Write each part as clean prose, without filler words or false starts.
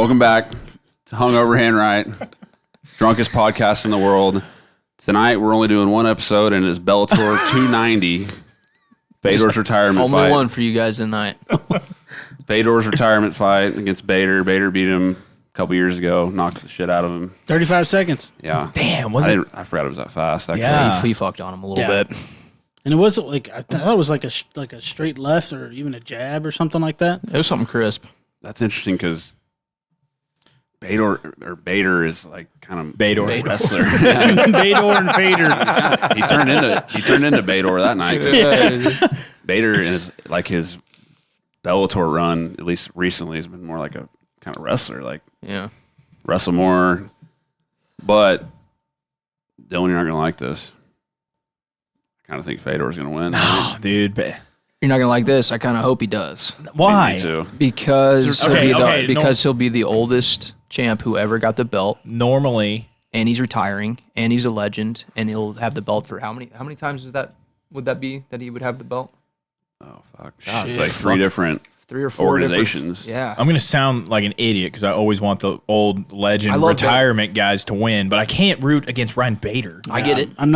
Welcome back to Hungoverhand, right? Drunkest podcast in the world. Tonight we're only doing one episode, and it's Bellator 290. Fedor's retirement fight. Only one for you guys tonight. Fedor's retirement fight against Bader. Bader beat him a couple years ago, knocked the shit out of him. 35 seconds. Yeah. Damn, was it? I forgot it was that fast, actually. Yeah. He fucked on him a little bit. And it wasn't like, I thought it was like a straight left or even a jab or something like that. It was something crisp. That's interesting because Bader is like kind of Bader. wrestler. Fedor and Fader. He turned into Bader that night. Bader is like his Bellator run, at least recently, has been more like a kind of wrestler, like wrestle more. But Dylan, you're not gonna like this. I kind of think Fedor's gonna win. Oh, dude. You're not gonna like this. I kind of hope he does. Why? Me too. Because he'll be the oldest champ who ever got the belt, Normally, and he's retiring, and he's a legend, and he'll have the belt for how many times would that be that he would have the belt? Oh fuck! God, it's like three different 3 or 4 organizations. Yeah. I'm going to sound like an idiot because I always want the old legend retirement guys to win, but I can't root against Ryan Bader. I get it. I'm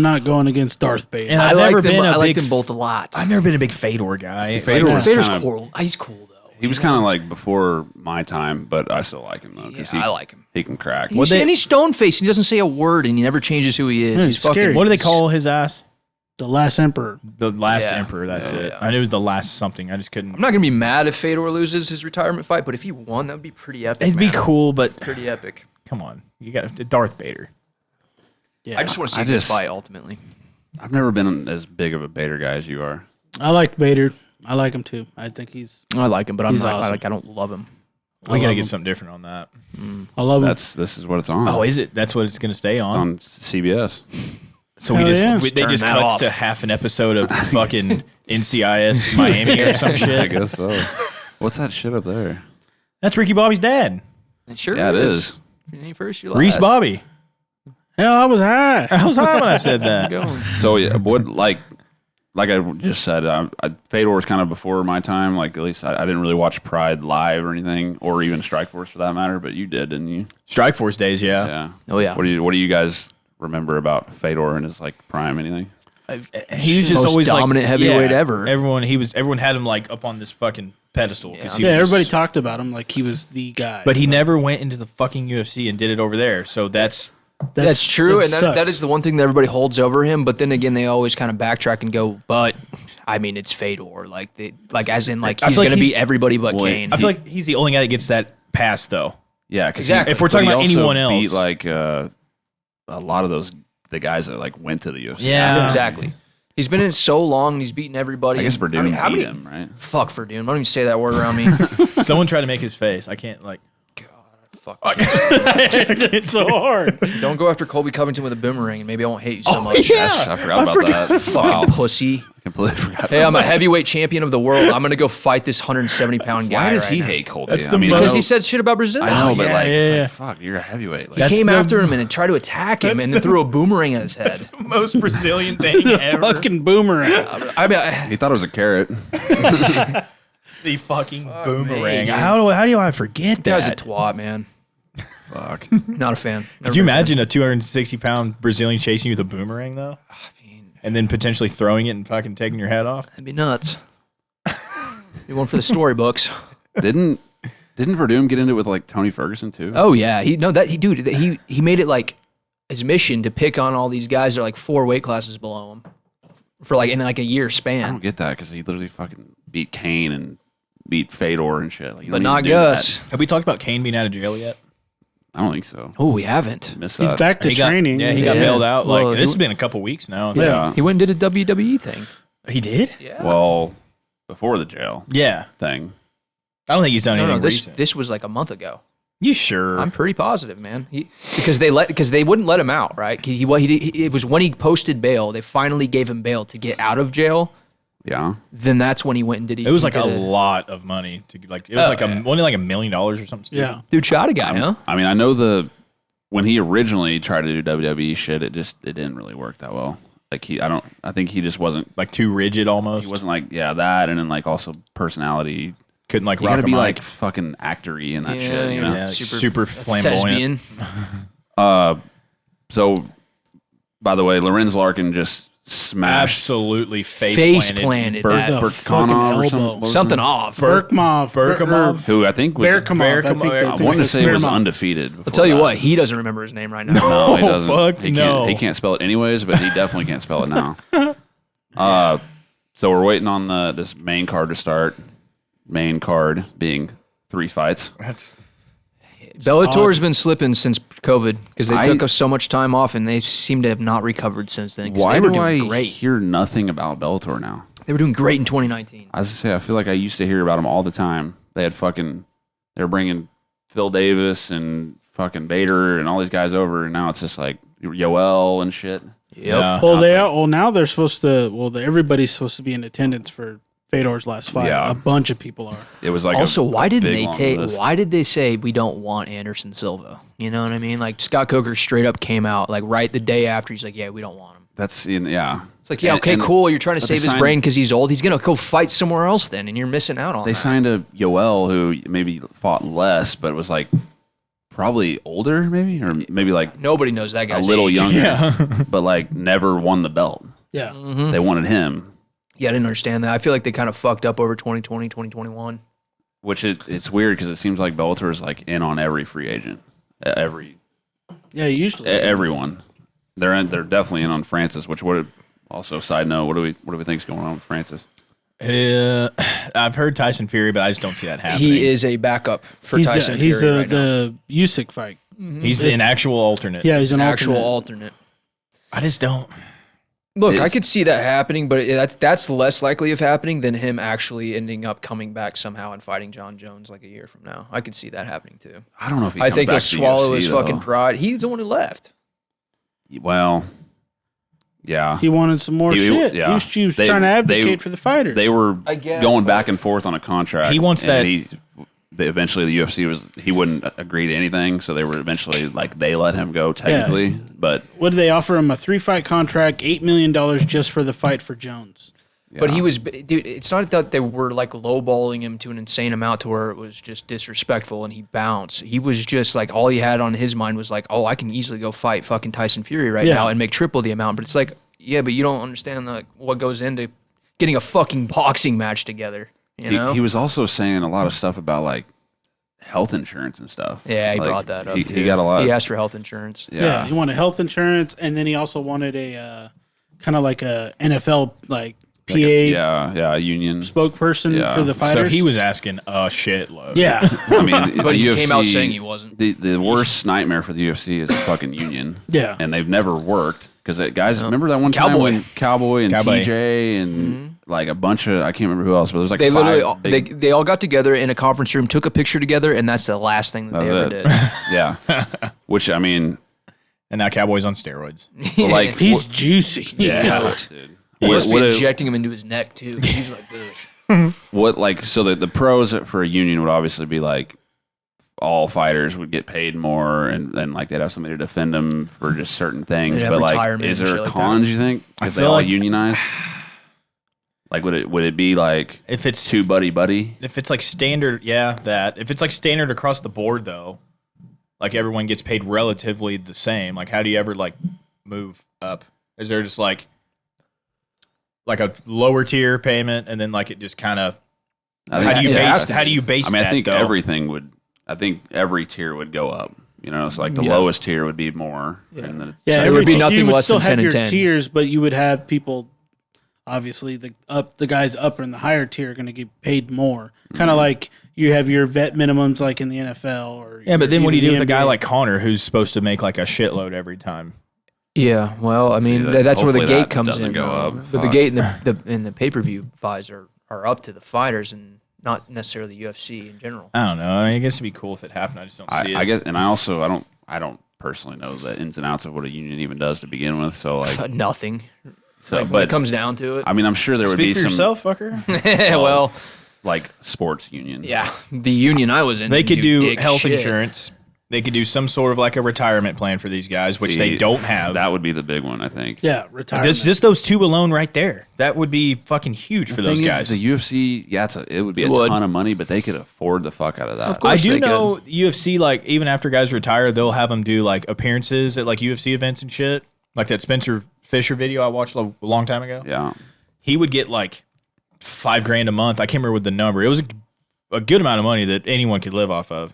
not going against Darth Bader. And I like them both a lot. I've never been a big Fedor guy. Fedor's cool. He's cool though. He was kind of like before my time, but I still like him though because I like him. He can crack. And he's stone faced. He doesn't say a word, and he never changes who he is. Yeah, he's it's fucking. scary. What do they call his ass? The last emperor. The last Yeah. emperor, that's it. Yeah. I knew it was the last something. I just couldn't. I'm not gonna be mad if Fedor loses his retirement fight, but if he won, that would be pretty epic. It'd be cool, but Pretty epic. come on. You got Darth Bader. Yeah. I just want to see him fight ultimately. I've never been as big of a Bader guy as you are. I liked Bader. I like him too. I think I like him, but He's awesome. I don't love him. We got to love get him. something different on that. I love him. This is what it's on. Oh, is it? That's what it's going to stay It's on? on CBS. So Hell they yeah. just Turn that cuts off. to half an episode of fucking NCIS Miami or some I shit. guess so. What's that shit up there? That's Ricky Bobby's dad. It sure Yeah, it is. You ain't first, you're last. Reese Bobby. Hell, I was high. I was high when I said that. Going. So yeah, what like I just said, Fedor was kind of before my time. Like at least I didn't really watch Pride live or anything, or even Strikeforce for that matter. But you did, didn't you? Strikeforce days, yeah. Yeah. Oh yeah. What do you guys remember about Fedor and his like prime? Anything? He was just Most always dominant like, heavyweight ever. Everyone had him like up on this fucking pedestal. 'Cause he Yeah, was everybody just- talked about him like he was the guy. But he never went into the fucking UFC and did it over there. So that's That's true, and that sucks. is the one thing that everybody holds over him. But then again, they always kind of backtrack and go, "But I mean, it's Fedor, as in I he's feel like going to beat he's- everybody but Kane." I feel like he's the only guy that gets that pass though. Yeah, because Exactly. If we're talking about anyone else, beat like a lot of the guys that like went to the UFC. Yeah. Exactly. He's been in so long, and he's beaten everybody. I guess Verdun how beat many? him, right? Fuck Verdun. Don't even say that word around me. someone tried to make his face. I can't like. Fuck. It's so hard. Don't go after Colby Covington with a boomerang, and maybe I won't hate you so much. yeah. I forgot about that. Fucking pussy. Completely forgot. Hey, I'm a heavyweight champion of the world. I'm gonna go fight this 170-pound guy. Why does he now. hate Colby? That's I the mean, most- Because I he know- said shit about Brazil. I know, but like, yeah. it's like, fuck, you're a heavyweight. Like, He came after him and tried to attack him, and then threw a boomerang at his head. Most Brazilian thing ever. fucking boomerang. I mean, he thought it was a carrot. The fucking boomerang. man. How do I forget that guy's a that? twat, man. Fuck. Not a fan. Could you imagine a 260-pound Brazilian chasing you with a boomerang though, and then potentially throwing it and fucking taking your head off? That'd be nuts. Be one for the storybooks. Didn't Verdun get into it with like Tony Ferguson too? Oh yeah, he made it like his mission to pick on all these guys that are like 4 weight classes below him for like in like a year I span. don't get that because he literally fucking beat Kane and beat Fedor and shit. Like, you But don't not need to do Gus. Have we talked about Kane being out of jail yet? that. I don't think so. Oh, we haven't. Missed He's that. back to He got- training. he got Yeah. bailed out. Like Well, this he- has been a couple weeks now. Yeah. He went and did a WWE thing. He did. Yeah. Well, before the jail Yeah. thing. I don't think he's done No, anything this recent. this was like a month ago. You sure? I'm pretty positive, man. Because they wouldn't let him out, right? It was when he posted bail. They finally gave him bail to get out of jail. Yeah. Then that's when he went and did. It was like a lot of money to like. It was only like $1 million or something. Stupid. Yeah. Dude shot a guy, huh? I mean, I know when he originally tried to do WWE shit, it didn't really work that well. Like I think he just wasn't Like too rigid almost. He wasn't like that, and then like also personality. couldn't like You rock gotta a be mic. like fucking actor-y and that shit, you know? Yeah, super flamboyant. Thespian. So, by the way, Lorenz Larkin just smashed Absolutely Face planted. The Berkhamov fucking or elbow. something. What was Something his off. Berkhamov. Who I think was Berkhamov. I wanted to say he was Berkhamov. undefeated. I'll tell you what, he doesn't remember his name right now. No, he doesn't. fuck no. He can't spell it anyways, but he definitely can't spell it now. So we're waiting on this main card to start. Main card being 3 fights. That's Bellator's been slipping since COVID because they took us so much time off, and they seem to have not recovered since then. Why they were do I doing great? hear nothing about Bellator now? They were doing great in 2019. I was gonna say, I feel like I used to hear about them all the time. They were bringing Phil Davis and fucking Bader and all these guys over, and now it's just like Yoel and shit. Yep. Well, now they're supposed to. Well, everybody's supposed to be in attendance for Fedor's last fight. Yeah. A bunch of people are. It was like Also, why didn't big they long take? list. Why did they say we don't want Anderson Silva? You know what I mean? Like Scott Coker straight up came out like right the day after. He's like, yeah, we don't want him. That's yeah. It's like, yeah, okay, cool. You're trying to but they save his signed- brain because he's old. He's gonna go fight somewhere else then, and you're missing out on They that. signed a Yoel who maybe fought less, but was like probably older, maybe, or maybe like Nobody knows that a guy's little age. younger, but like never won the belt. Yeah. They wanted him, Yeah, I didn't understand that. I feel like they kind of fucked up over 2020, 2021. which it's weird because it seems like Bellator is like in on every free agent, Yeah, usually. everyone. They're definitely in on Francis. Which would also side note, what do we think is going on with Francis? I've heard Tyson Fury, but I just don't see that happening. He is a backup for he's Tyson he's Fury right now. the Usyk fight. He's an actual alternate. Yeah, he's an Actual alternate. alternate. I just don't. Look, I It's- could see that happening, but that's less likely of happening than him actually ending up coming back somehow and fighting John Jones like a year from now. I could see that happening too. I don't know if he I comes think he'll back to the swallow UFC, his though. fucking pride. He's the one who left. Well, yeah. He wanted some more He- shit. yeah. He was They- trying to advocate they- for the fighters. They were I guess, going but- back and forth on a contract. He wants and that- eventually, the UFC he wouldn't agree to anything, so they were eventually like they let him go technically. But What did they offer him? A 3-fight contract, $8 million just for the fight for Jones. But yeah. he was, dude, it's not that they were like lowballing him to an insane amount to where it was just disrespectful and he bounced. He was just like, all he had on his mind was like, oh, I can easily go fight fucking Tyson Fury right Yeah. now and make triple the amount. But it's like, yeah, but you don't understand like what goes into getting a fucking boxing match together. You know? He was also saying a lot of stuff about like health insurance and stuff. Yeah, he Like, brought that up. He too. got a lot. He asked for health insurance. Yeah, he wanted health insurance, and then he also wanted a kind of like a NFL like PA a union. spokesperson for the So fighters. he was asking a shitload. Yeah, I mean, But the he UFC, came out saying he wasn't. The worst nightmare for the UFC is a fucking union. Yeah. and they've never worked because guys. Remember that one time Cowboy. when Cowboy and Cowboy. TJ and like a bunch of I can't remember who else, but there's like They five literally big- they all got together in a conference room, took a picture together, and that's the last thing that they ever That did. was it. Yeah, which I mean, And now Cowboy's on steroids. but like he's juicy. yeah, dude. He must be What- injecting him into his neck too, because he's like this. what like so the pros for a union would obviously be like all fighters would get paid more and like they'd have somebody to defend them for just certain things. They'd have But like, retirement is and there shit like cons? You think I if they feel all like- unionize? Like would it be like If it's two buddy? if it's like standard, if it's like standard across the board though, like everyone gets paid relatively the same. Like how do you ever like move up? Is there just like a lower tier payment and then like it just kind of how do you base I mean, that I think though? everything would. I think every tier would go up. You know, so like the Yeah. lowest tier would be more. And then Yeah, it would be you nothing would less still than have 10 and your 10. tiers, but you would have people. Obviously, the guys up in the higher tier are going to get paid more. Kind of like you have your vet minimums, like in the NFL, or Yeah, but then what do you do even with a the guy NBA? like Connor who's supposed to make like a shitload every time? Yeah, well, I mean, that- that's where the hopefully gate that comes doesn't in. go though. up. But the Fuck. gate and the pay-per-view buys are up to the fighters and not necessarily the UFC in general. I don't know. I mean, I guess it'd be cool if it happened. I just don't see it. I guess, and I don't personally know the ins and outs of what a union even does to begin with. So like, Nothing. so When it but comes down to it. I mean, I'm sure there would Speak be for some yourself, fucker. Well, like sports union. yeah, the union I was in. They didn't could do dick health shit. insurance They could do some sort of like a retirement plan for these guys, which they don't have. That would be the big one, I think. Yeah, retirement. Just those two alone right there. That would be fucking huge for those guys. The UFC, it would be a ton of money, but they could afford the fuck out of that. Of course I do they know UFC, like, even after guys retire, they'll have them do, like, appearances at, like, UFC events and shit. Like that Spencer Fisher video I watched a long time ago. Yeah. He would get, like, $5,000 a month. I can't remember what the number. It was a good amount of money that anyone could live off of.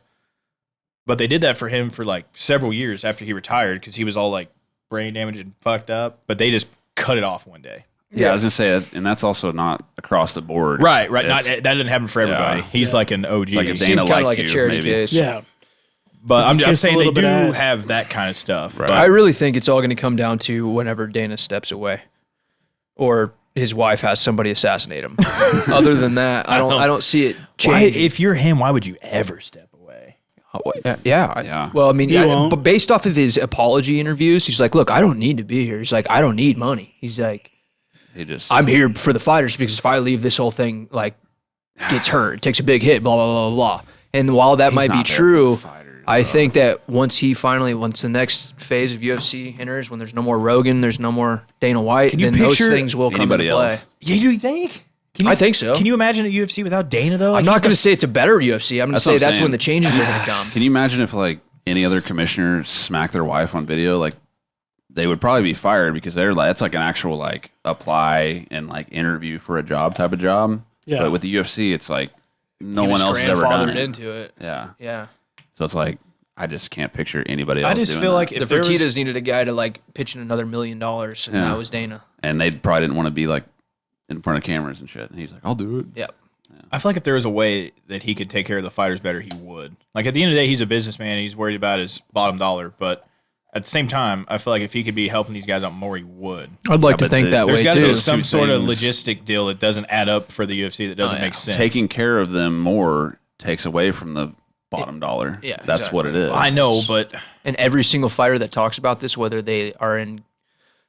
But they did that for him for like several years after he retired because he was all like brain damaged and fucked up. But they just cut it off one day. Yeah, I was gonna say, and that's also not across the board. Right. Not, that didn't happen for everybody. He's like an OG. It's like a Seemed Dana kind of like a you, charity maybe. case. Yeah. But I'm Kiss saying a they little do bit ass. have that kind of stuff. Right. But I really think it's all going to come down to whenever Dana steps away, or his wife has somebody assassinate him. Other than that, I don't see it why, changing. if you're him, why would you ever step away? Yeah. Well, I mean, He won't. but based off of his apology interviews, he's like, "Look, I don't need to be here." He's like, "I don't need money." He's like, "I'm here for the fighters because if I leave, this whole thing like gets hurt, it takes a big hit, blah blah blah blah." And while that might be not there true, for the fighters, I though. think that once the next phase of UFC enters, when there's no more Rogan, there's no more Dana White, you then those picture things will come into Anybody play. else? Yeah, you think? I think so. Can you imagine a UFC without Dana though? I'm Like, not going to say it's a better UFC. I'm going to That's say what I'm that's saying. when the changes are going to come. Can you imagine if like any other commissioner smacked their wife on video? Like they would probably be fired because they're like, it's like an actual like apply and like interview for a job type of job. Yeah. But with the UFC, it's like no He one was else has ever done grandfathered it. into it. Yeah. Yeah. So it's like I just can't picture anybody else. I just doing feel that. like The if there was, Fertittas needed a guy to like pitch in another $1 million, and Yeah. that was Dana. and they probably didn't want to be like in front of cameras and shit. And he's like, I'll do it. Yep. I feel like if there was a way that he could take care of the fighters better, he would. Like at the end of the day, he's a businessman. He's worried about his bottom dollar, but at the same time, I feel like if he could be helping these guys out more, he would. I'd like to but think that There's way got to too. be some Two sort of things. logistic deal that doesn't add up for the UFC that doesn't yeah. make sense. Taking care of them more takes away from the bottom dollar. Yeah, That's what it exactly. is. I know, but And every single fighter that talks about this, whether they are in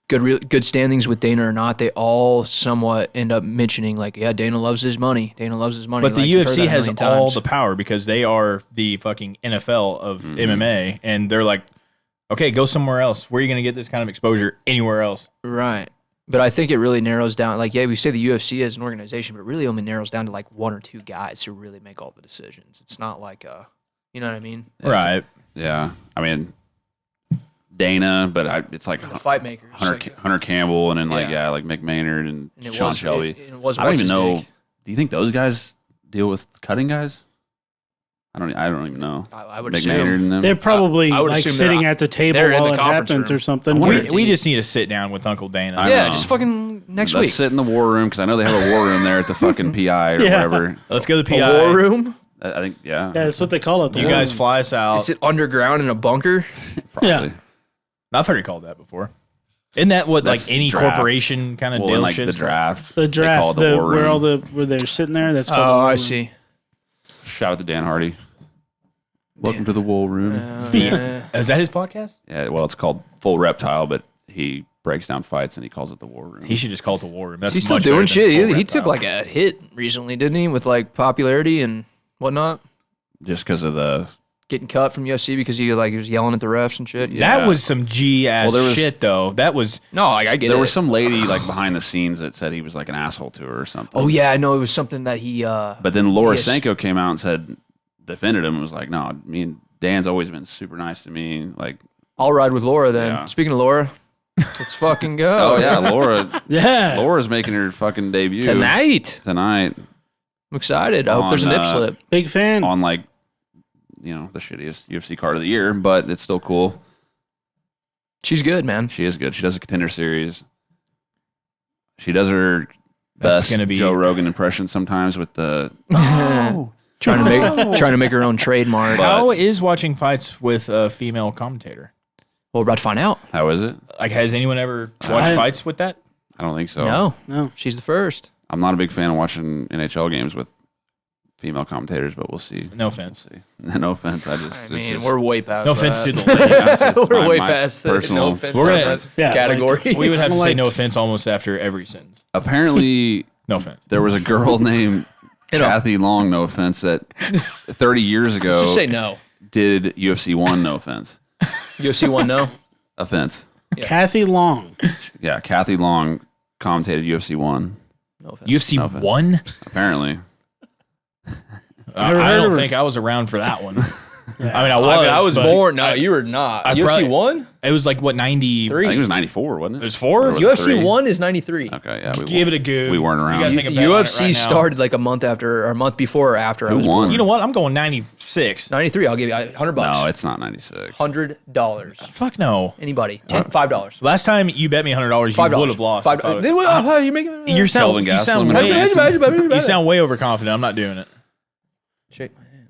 good standings with Dana or not, they all somewhat end up mentioning like, yeah, Dana loves his money. Dana loves his money. but the Like, you've heard UFC that a has million all times. the power because they are the fucking NFL of MMA, and they're like, okay, go somewhere else. Where are you going to get this kind of exposure anywhere else? Right. But I think it really narrows down. Like, yeah, we say the UFC as an organization, but it really only narrows down to like one or two guys who really make all the decisions. It's not like you know what I mean? Right. Yeah. I mean, Dana, but it's like The fight makers. Hunter Campbell, and then like Mick Maynard and it Sean was- Shelby. it was I don't even know. what's-his-dick. Do you think those guys deal with cutting guys? I don't even know. I would Mick Maynard assume. and them. They're probably I would like assume sitting they're- at the table they're in while the it conference happens room. or something. We just need to sit down with Uncle Dana. I Yeah, know. just fucking next Let's week. sit in the war room because I know they have a war room there at the fucking PI or Yeah. whatever. Let's go to the A PI. war room? I think Yeah, that's what they call it. the You war guys room. fly us out. Is it underground in a bunker? probably. Yeah. I've heard it called that before. Isn't that what That's like any draft. corporation kind of Well, deal in like shit the is called? draft. The they call draft, it the war where room. where they're sitting there. That's called the Oh, war I room. see. Shout out to Dan Hardy. Welcome to the war room. Is that his podcast? Yeah, well, it's called Full Reptile, but he breaks down fights and he calls it the war room. He should just call it the War Room. That's He's still much doing better than shit. Full He took Reptile. like a hit recently, didn't he? With like popularity and whatnot. Just because of the Getting cut from UFC because he was yelling at the refs and shit. Yeah. That was some G ass Well, there was- shit though. That was No, I get there it. was some lady like behind the scenes that said he was like an asshole to her or something. Oh yeah, I know it was something that he. But then Laura Yes. Senko came out and said defended him and was like, no, me and Dan's always been super nice to me. Like, I'll ride with Laura then. Yeah. Speaking of Laura, let's fucking go. oh yeah, Laura. Yeah. Laura's making her fucking debut Tonight. tonight I'm excited. I hope there's a On, nip slip. Big fan. on like, you know, the shittiest UFC card of the year, but it's still cool. She's good, man. She is good. She does a contender series. She does her That's best gonna be- Joe Rogan impression sometimes with the trying to make her own trademark. But- how is watching fights with a female commentator? Well, we're about to find out. how is it? Like, has anyone ever watched I- fights with that? I don't think so. No, No. she's the first. I'm not a big fan of watching NHL games with female commentators, but we'll see. No offense. No offense. I just, I it's mean, just we're way past. No offense to that. the lady. it's We're my- way my past the personal. no offense We're gonna- on that Yeah, category. We would have to say Like- no offense almost after every sentence. Apparently, No offense. there was a girl named You know. Kathy Long. No offense. That 30 years ago, Let's just say no. did UFC 1, no offense. UFC 1, no? Offense. Yeah. Kathy Long. Yeah, Kathy Long commentated UFC 1. No offense. UFC 1? Apparently. I don't think I was around for that one. Yeah. I mean, I was born. No, you were not. UFC 1? It was like, what, 93? I think it was 94, wasn't it? It was 4? Or was it UFC 3? 1 is 93. Okay, yeah. Give it a go. We weren't around. You guys make a bet on it UFC right now. started like a month after, or a month before or after I was won? born. You know what? I'm going 96. 93, I'll give you $100. No, it's not 96. $100. Fuck no. Anybody. $5. Last time you bet me $100, you would have lost. $5. You making You sound Kelvin you sound Gastelum. way, you sound way overconfident. I'm not doing it. Shake my hand.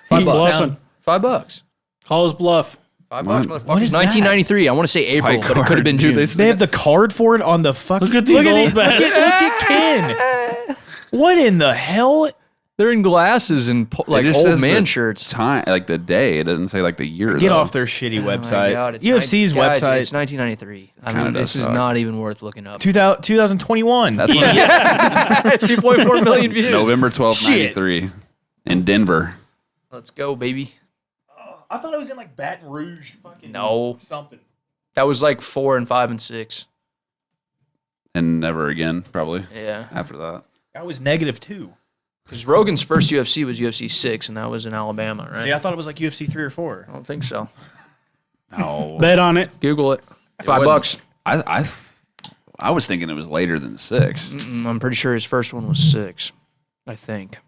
He's $5. bluffing. $5. Call his bluff. $5, What? motherfucker. What is that? 1993. I want to say April, Fight but it could card. have been Dude, June. They have the card for it on the fucking. Look at these old bets. Look at Ken. What in the hell? They're in glasses and like It just old says man the shirts. Time, like the day. It doesn't say like the year. Get though. off their shitty Oh my website. God, it's UFC's guys, website. It's 1993. I Kinda mean, does this is suck. not even worth looking up. 2021. That's when 2.4 million views. November 12th, Shit. 93 in Denver. Let's go, baby. I thought it was in like Baton Rouge. Fucking No. something. That was like 4 and 5 and 6. And never again, probably, Yeah. after that. That was -2. Because Rogan's first UFC was UFC 6, and that was in Alabama, right? See, I thought it was like UFC 3 or 4. I don't think so. No. Bet on it. Google it. wasn't- $5. I was thinking it was later than 6. I'm pretty sure his first one was 6. I think.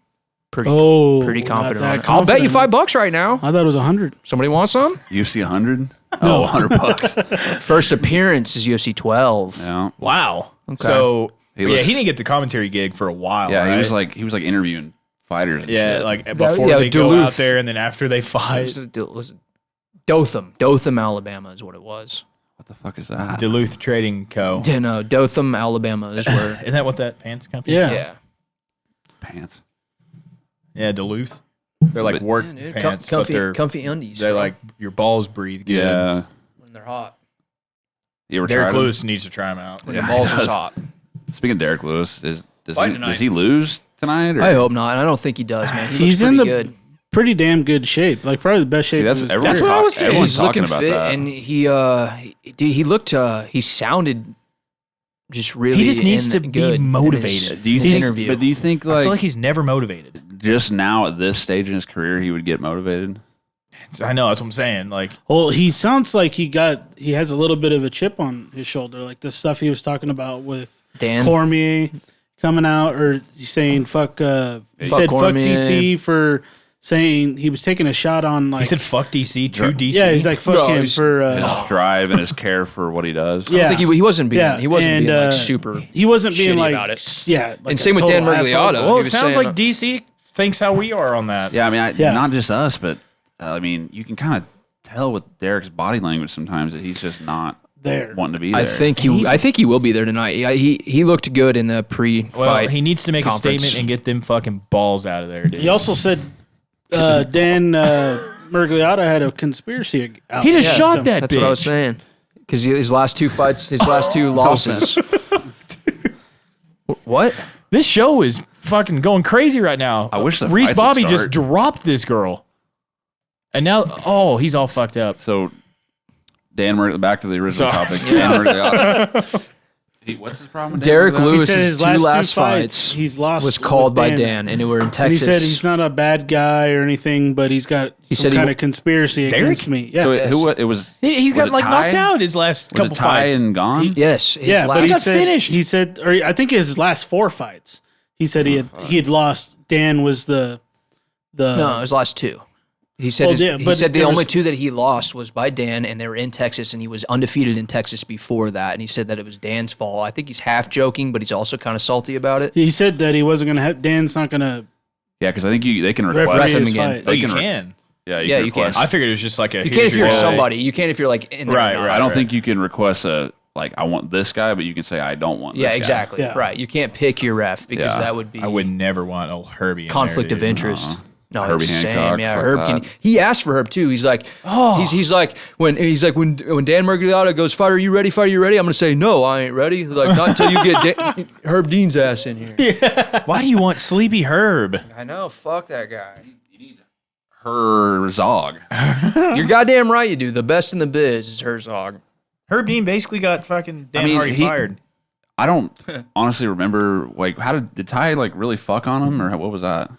Pretty Not confident that on it. I'll bet you confident. $5 right now. I thought it was 100. Somebody want some? UFC 100? No. Oh, $100. First appearance is UFC 12. Yeah. Wow. Okay. So He looks- he didn't get the commentary gig for a while. Yeah, right? he was like interviewing fighters and Yeah, shit. like before yeah, they go Duluth. out there and then after they fight. Was it Dothan, Alabama is what it was. What the fuck is that? Duluth Trading Co. Yeah, no, Dothan, Alabama is where. Isn't that what that pants company? Yeah. Yeah. Pants. Yeah, Duluth. They're like But- work Dude, pants, but comfy undies. they're bro, like your balls breathe good. Yeah. when they're hot. You ever Derek tried 'em? Lewis needs to try them out. When Yeah, your balls he is does. hot. Speaking of Derek Lewis, Fight tonight. does he lose tonight? Or? I hope not. I don't think he does, man. He's looks in pretty the good. pretty damn good shape. Like probably the best shape. See, that's of his everyone's what I was saying. Everyone's He's talking looking about fit, that. and he looked, he sounded just really. He just needs to be good in his- motivated. do you his think? interview. But do you think I like, feel like he's never motivated. just now at this stage in his career he would get motivated? I know that's what I'm saying. Like Well, he sounds like he has a little bit of a chip on his shoulder, like the stuff he was talking about with Dan. Cormier coming out, or he's saying fuck. He Fuck said Cormier. fuck DC for saying he was taking a shot on like. he said, "Fuck DC to DC." yeah, he's like fuck No, him he's- for. His drive and his care for what he does. Yeah. I think he wasn't being. Yeah, He wasn't and, being like uh, super. He wasn't being shitty like about it. Yeah, like And a same with Dan total asshole. Mergliata. Well, He it was sounds saying- like DC thinks how we are on that. Yeah, I mean, Yeah. not just us, but I mean, you can kind of tell with Derek's body language sometimes that he's just not There. wanting to be there. I think he will be there tonight. He looked good in the pre-fight. Well, he needs to make a conference. statement and get them fucking balls out of there, dude. He also said Dan Mergliata had a conspiracy out. He just against shot him. that That's bitch. what I was saying. Because his last two fights, his last two losses. What? This show is fucking going crazy right now. I wish the Reese fights would Bobby just start. dropped this girl, and now he's all fucked up. So, back to the original Sorry. topic. Dan Mergliata. What's his problem with Dan Derek Mergliata? Lewis- He said his his two last, last two fights, fights he's lost. was called with by Dan, and they were in And he Texas. said he's not a bad guy or anything, but he's got some said he kind wa- of conspiracy Derek? against me. Yeah, So Yes. it was? He's was got it like Ty? knocked out his last Was couple it Ty fights. and gone? yes. His yeah, but last, he got said finished. He said, or I think his last 4 fights. He said he had lost. Dan was the no, his last two. He said Well, yeah, he but said the there only was- two that he lost was by Dan, and they were in Texas, and he was undefeated in Texas before that. And he said that it was Dan's fault. I think he's half joking, but he's also kind of salty about it. He said that he wasn't going to have. Dan's not going to Yeah, because I think they can referee request him his again. fight. Oh, you can re- can. Yeah, Yeah, can you can. request. I figured it was just like a. You can't if you're here's your somebody. You can't if you're like in there. Right, or not. right. I don't think you can request I want this guy, but you can say I don't want. Yeah, this guy. exactly. Yeah. Right. You can't pick your ref because Yeah. that would be I would never want old Herbie. in conflict there, of dude. interest. No, Herbie it's the Hancock, same. Yeah, fuck Herb. that. He asked for Herb too. He's like, he's like when Dan Mergliata goes, "Fighter, you ready? Fighter, you ready?" I'm gonna say, "No, I ain't ready." Like, not until you get Herb Dean's ass in here. Why do you want Sleepy Herb? I know. Fuck that guy. You need Herzog. You're goddamn right you do. The best in the biz is Herzog. Herb Dean basically got fucking Dan Hardy fired. I don't honestly remember, like, did Ty, like, really fuck on him, or what was that?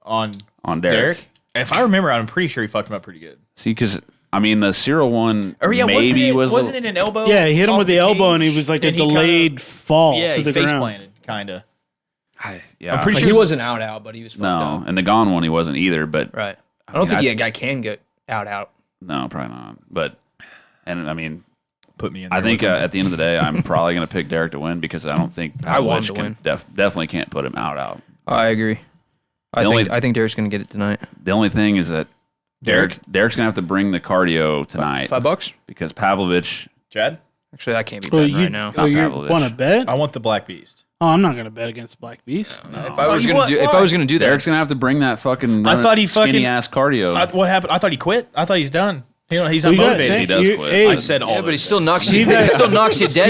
On Derek? If I remember, I'm pretty sure he fucked him up pretty good. See, because, I mean, the Cyril one wasn't it an elbow? Yeah, he hit him with the elbow, and he was like a delayed fall to the ground. Planted, kind of. Yeah. I'm pretty sure he wasn't out, but he was fucked up. No, and the Gone one, he wasn't either, but... Right. I don't think a guy can get out. No, probably not. But, and, I mean... Put me in there. I think at the end of the day, I'm probably going to pick Derek to win because I don't think Pavlovich definitely can't put him out. I agree. I think Derek's going to get it tonight. The only thing is that Derek's going to have to bring the cardio tonight. $5? Because Pavlovich... Chad? Actually, I can't be betting right now. Oh, you want to bet? I want the Black Beast. Oh, I'm not going to bet against Black Beast. No. If I was going to do that, Derek's going to have to bring that fucking skinny-ass cardio. What happened? I thought he quit. I thought he's done. He's unmotivated. He does quit. Hey, I said all but he still knocks you dead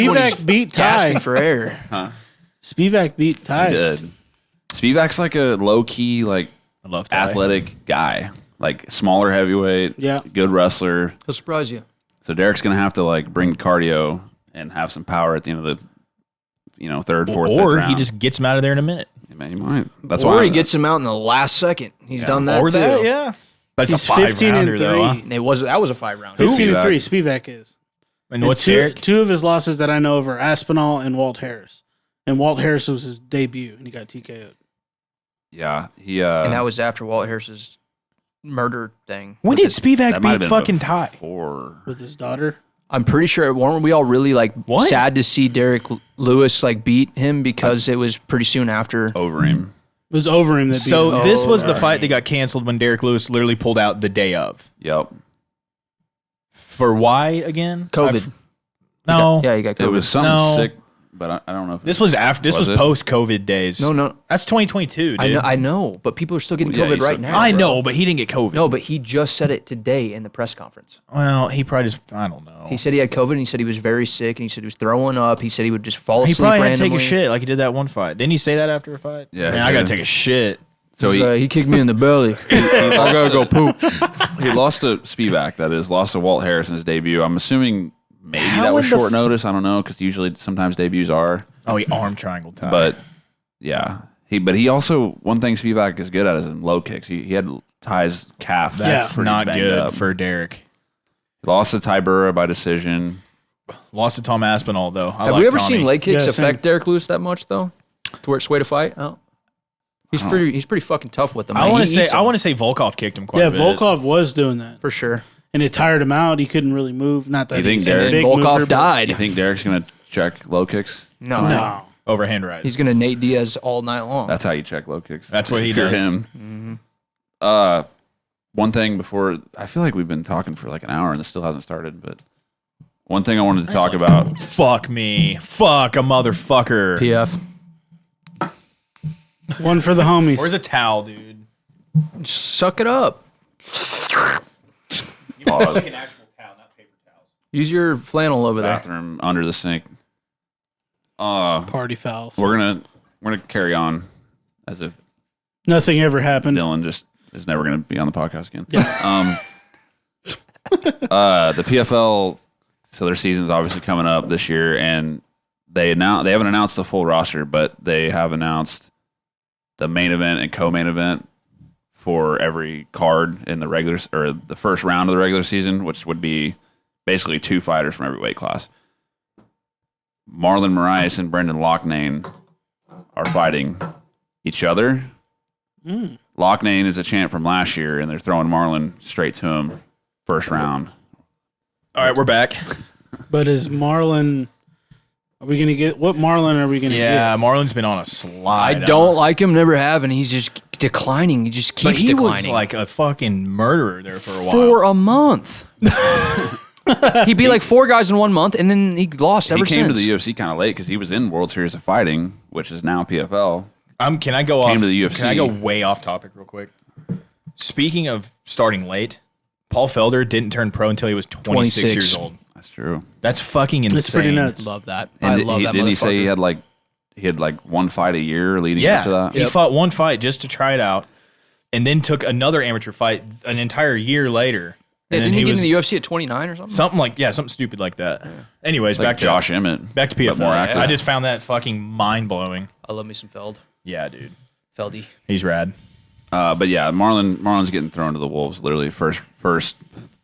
when he's gasping for air. Huh? Spivak beat Ty. He did. Spivak's like a low-key, like, athletic guy. Like, smaller heavyweight. Yeah. Good wrestler. He'll surprise you. So Derek's going to have to, like, bring cardio and have some power at the end of the, third, fourth, fifth round. Or he just gets him out of there in a minute. Yeah, man, he might. That's or why he gets him out in the last second. He's done that, too. Yeah. But it's a 5-rounder, though. Huh? That was a 5-round. 15-3, Spivak is. And what's two of his losses that I know of are Aspinall and Walt Harris. And Walt Harris was his debut, and he got TKO'd. Yeah. And that was after Walt Harris's murder thing. When did Spivak beat fucking Ty? With his daughter? I'm pretty sure, weren't we all really, sad to see Derek Lewis, beat him because it was pretty soon after? Over him. It was over him that beat him. So this was the fight that got canceled when Derek Lewis literally pulled out the day of. Yep. For why again? COVID. No. He got COVID. It was something sick, but I don't know if this was after. This was post-COVID days. No. That's 2022, dude. I know, but people are still getting COVID right now. I know, but he didn't get COVID. No, but he just said it today in the press conference. Well, he probably just, I don't know. He said he had COVID, and he said he was very sick, and he said he was throwing up. He said he would just fall asleep He probably randomly. had to take a shit like he did that one fight. Didn't he say that after a fight? Yeah. Man, I got to take a shit. So he kicked me in the belly. I gotta go poop. He lost to Spivak, that is. Lost to Walt Harris in his debut. I'm assuming maybe that was short notice. I don't know, because usually sometimes debuts are. Oh, he arm triangle Ty. But, yeah. He also, one thing Spivak is good at is in low kicks. He had Ty's calf. That's not good up. for Derek. He lost to Ty Burra by decision. Lost to Tom Aspinall, though. Have we ever seen leg kicks affect Derek Lewis that much, though? To where it's way to fight? Oh. He's pretty fucking tough with them. I want to say Volkov kicked him quite a bit. Yeah, Volkov was doing that. For sure. And it tired him out. He couldn't really move. Not that he's a big Volkov mover, died. You think Derek's going to check low kicks? No. Overhand right. He's going to Nate Diaz all night long. That's how you check low kicks. That's what he does. Him. Mm-hmm. One thing before, I feel like we've been talking for like an hour and this still hasn't started, but one thing I wanted to talk about. Fuck me. Fuck a motherfucker. PF. One for the homies. Where's a towel, dude? Suck it up. You want like an actual towel, not paper towels. Use your flannel over there. Bathroom under the sink. Party fouls. We're gonna carry on as if nothing ever happened. Dylan just is never gonna be on the podcast again. Yeah. The PFL, so their season's obviously coming up this year, and they haven't announced the full roster, but they have announced the main event and co-main event for every card in the regular or the first round of the regular season, which would be basically 2 fighters from every weight class. Marlon Moraes and Brendan Loughnane are fighting each other. Loughnane is a champ from last year, and they're throwing Marlon straight to him first round. All right, we're back. But is Marlon... Are we going to get... What Marlon are we going to get? Yeah, Marlon's been on a slide. I don't like him, never have, and he's just declining. He just keeps declining. But he was like a fucking murderer there for a while. For a month. He beat like 4 guys in 1 month, and then he lost ever since. He came to the UFC kind of late because he was in World Series of Fighting, which is now PFL. Can I go off? Came to the UFC. Can I go way off topic real quick? Speaking of starting late, Paul Felder didn't turn pro until he was 26 years old. That's true. That's fucking insane. That's pretty nuts. Love that. And I love that. Didn't he say he had like 1 fight a year leading up to that? He fought 1 fight just to try it out. and then took another amateur fight an entire year later. Yeah, And didn't he get was, in the UFC at 29 or something? something stupid like that. Yeah. Anyways, like back to Josh Emmett. Back to PFL. More active. I just found that fucking mind blowing. I love me some Feld. Yeah, dude. Feldy. He's rad. But yeah, Marlon's getting thrown to the wolves. Literally first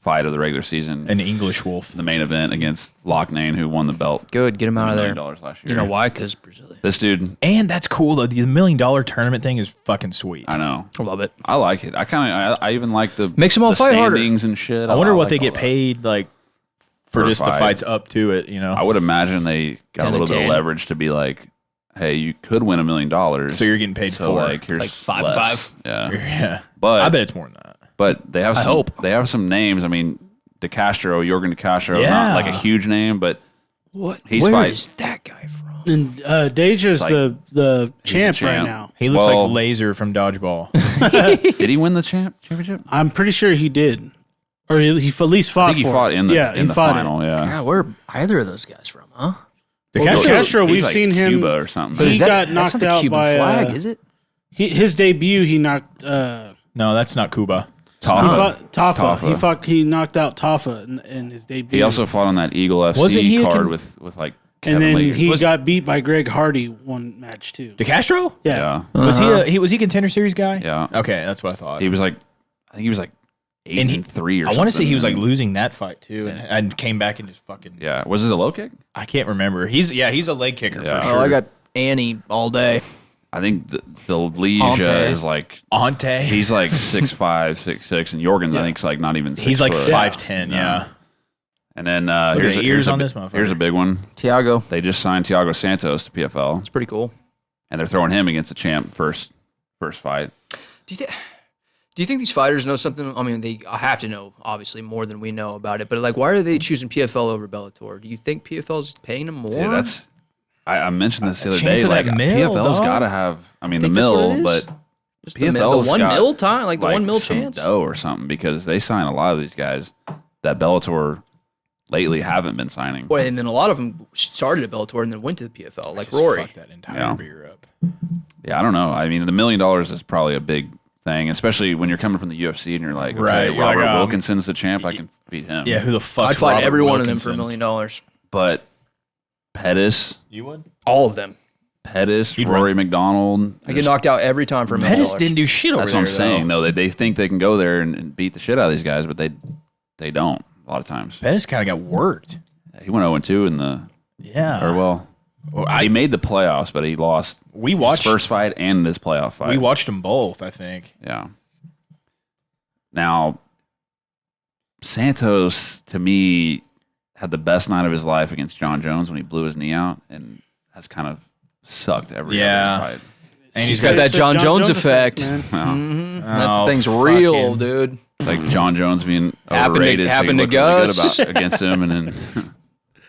fight of the regular season. An English wolf. The main event against Loughnane, who won the belt. Good, get him out of there. $1 million last year. You know why? Because Brazilian. This dude. And that's cool though. The $1 million tournament thing is fucking sweet. I know. I love it. I like it. I even like the makes them all fight harder and shit. I wonder what like they get all that. paid like for just the fights up to it. You know. I would imagine they got a little bit of 10. leverage to be like, hey, you could win $1 million. So you're getting paid so for like here's like 5 less. 5. Yeah. Yeah. But I bet it's more than that. But they have I some, hope. they have some names. I mean, Jorgen De Castro, Yeah. not like a huge name, but What? He's Where fighting. is that guy from? And Deja's Like, the champ right champ. now. He looks Well- like Laser from Dodgeball. did he win the championship? I'm pretty sure he did, or he at least fought. I think he for fought it. in the yeah, in he the fought final. It. Yeah. God, where are either of those guys from, huh? De Well, Castro- Castro, He's we've like seen him. Cuba or something. But man. he got that's knocked not the out Cuban by flag, is it? his debut. He knocked. No, that's not Cuba. He Tafa. fought Tafa. Tafa. He knocked out Tafa in his debut. He also fought on that Eagle Wasn't he FC a card with like and Kevin then Lee. he Was- got beat by Greg Hardy one match too. De Castro? Yeah. yeah. Was he contender series guy? Yeah. Okay, that's what I thought. He was like, I think he was like 8-3 or something. I want to say he was like and- losing that fight too, and came back and just fucking. Yeah. Was it a low kick? I can't remember. He's a leg kicker Yeah. for Oh, sure. I got Annie all day. I think the Legia Ante. is like, Ante. he's like 6'5", 6'6", and Jorgen I think's like not even 6 He's like foot. 5'10". No. Yeah. And then at here's the a, ears here's, a, on bi- this motherfucker. here's a big one. Tiago. They just signed Thiago Santos to PFL, It's pretty cool. and they're throwing him against the champ first fight. Do you think these fighters know something? I mean, they have to know, obviously, more than we know about it. But, like, why are they choosing PFL over Bellator? Do you think PFL's paying them more? Dude, that's I mentioned this the other chance day. of Like that mill, PFL's dog? got to have. I mean, the Think that's what mill, it is? but Just PFL's the 1 got, mil time? Like, the 1 mil some chance? dough or something, because they sign a lot of these guys that Bellator lately haven't been signing. Boy, and then a lot of them started at Bellator and then went to the PFL, like Just Rory. fucked that entire Yeah. beer up. Yeah, I don't know. I mean, the $1 million is probably a big thing, especially when you're coming from the UFC and you're like, Right, okay, you're like, Robert Wilkinson's the champ. I can beat him. Yeah, who the fuck? I'd fight every one of them for $1 million. But Pettis, You would? All of them. Rory run- McDonald. I get knocked out every time for $1 million. Pettis didn't do shit over That's there. what I'm saying. Though they think they can go there and beat the shit out of these guys, but they don't a lot of times. Pettis kind of got worked. He went 0-2 in the Yeah. or well, he made the playoffs, but he lost We his watched first fight and this playoff fight. We watched them both. I think. Yeah. Now, Santos to me had the best night of his life against John Jones when he blew his knee out, and has kind of sucked every Yeah. other fight. And He's got that It's the John Jones effect. man. Well, Mhm. That's Oh, the thing's real, fucking- dude. like John Jones being Happened to- overrated, happened so to you look really good Gus. against him, and then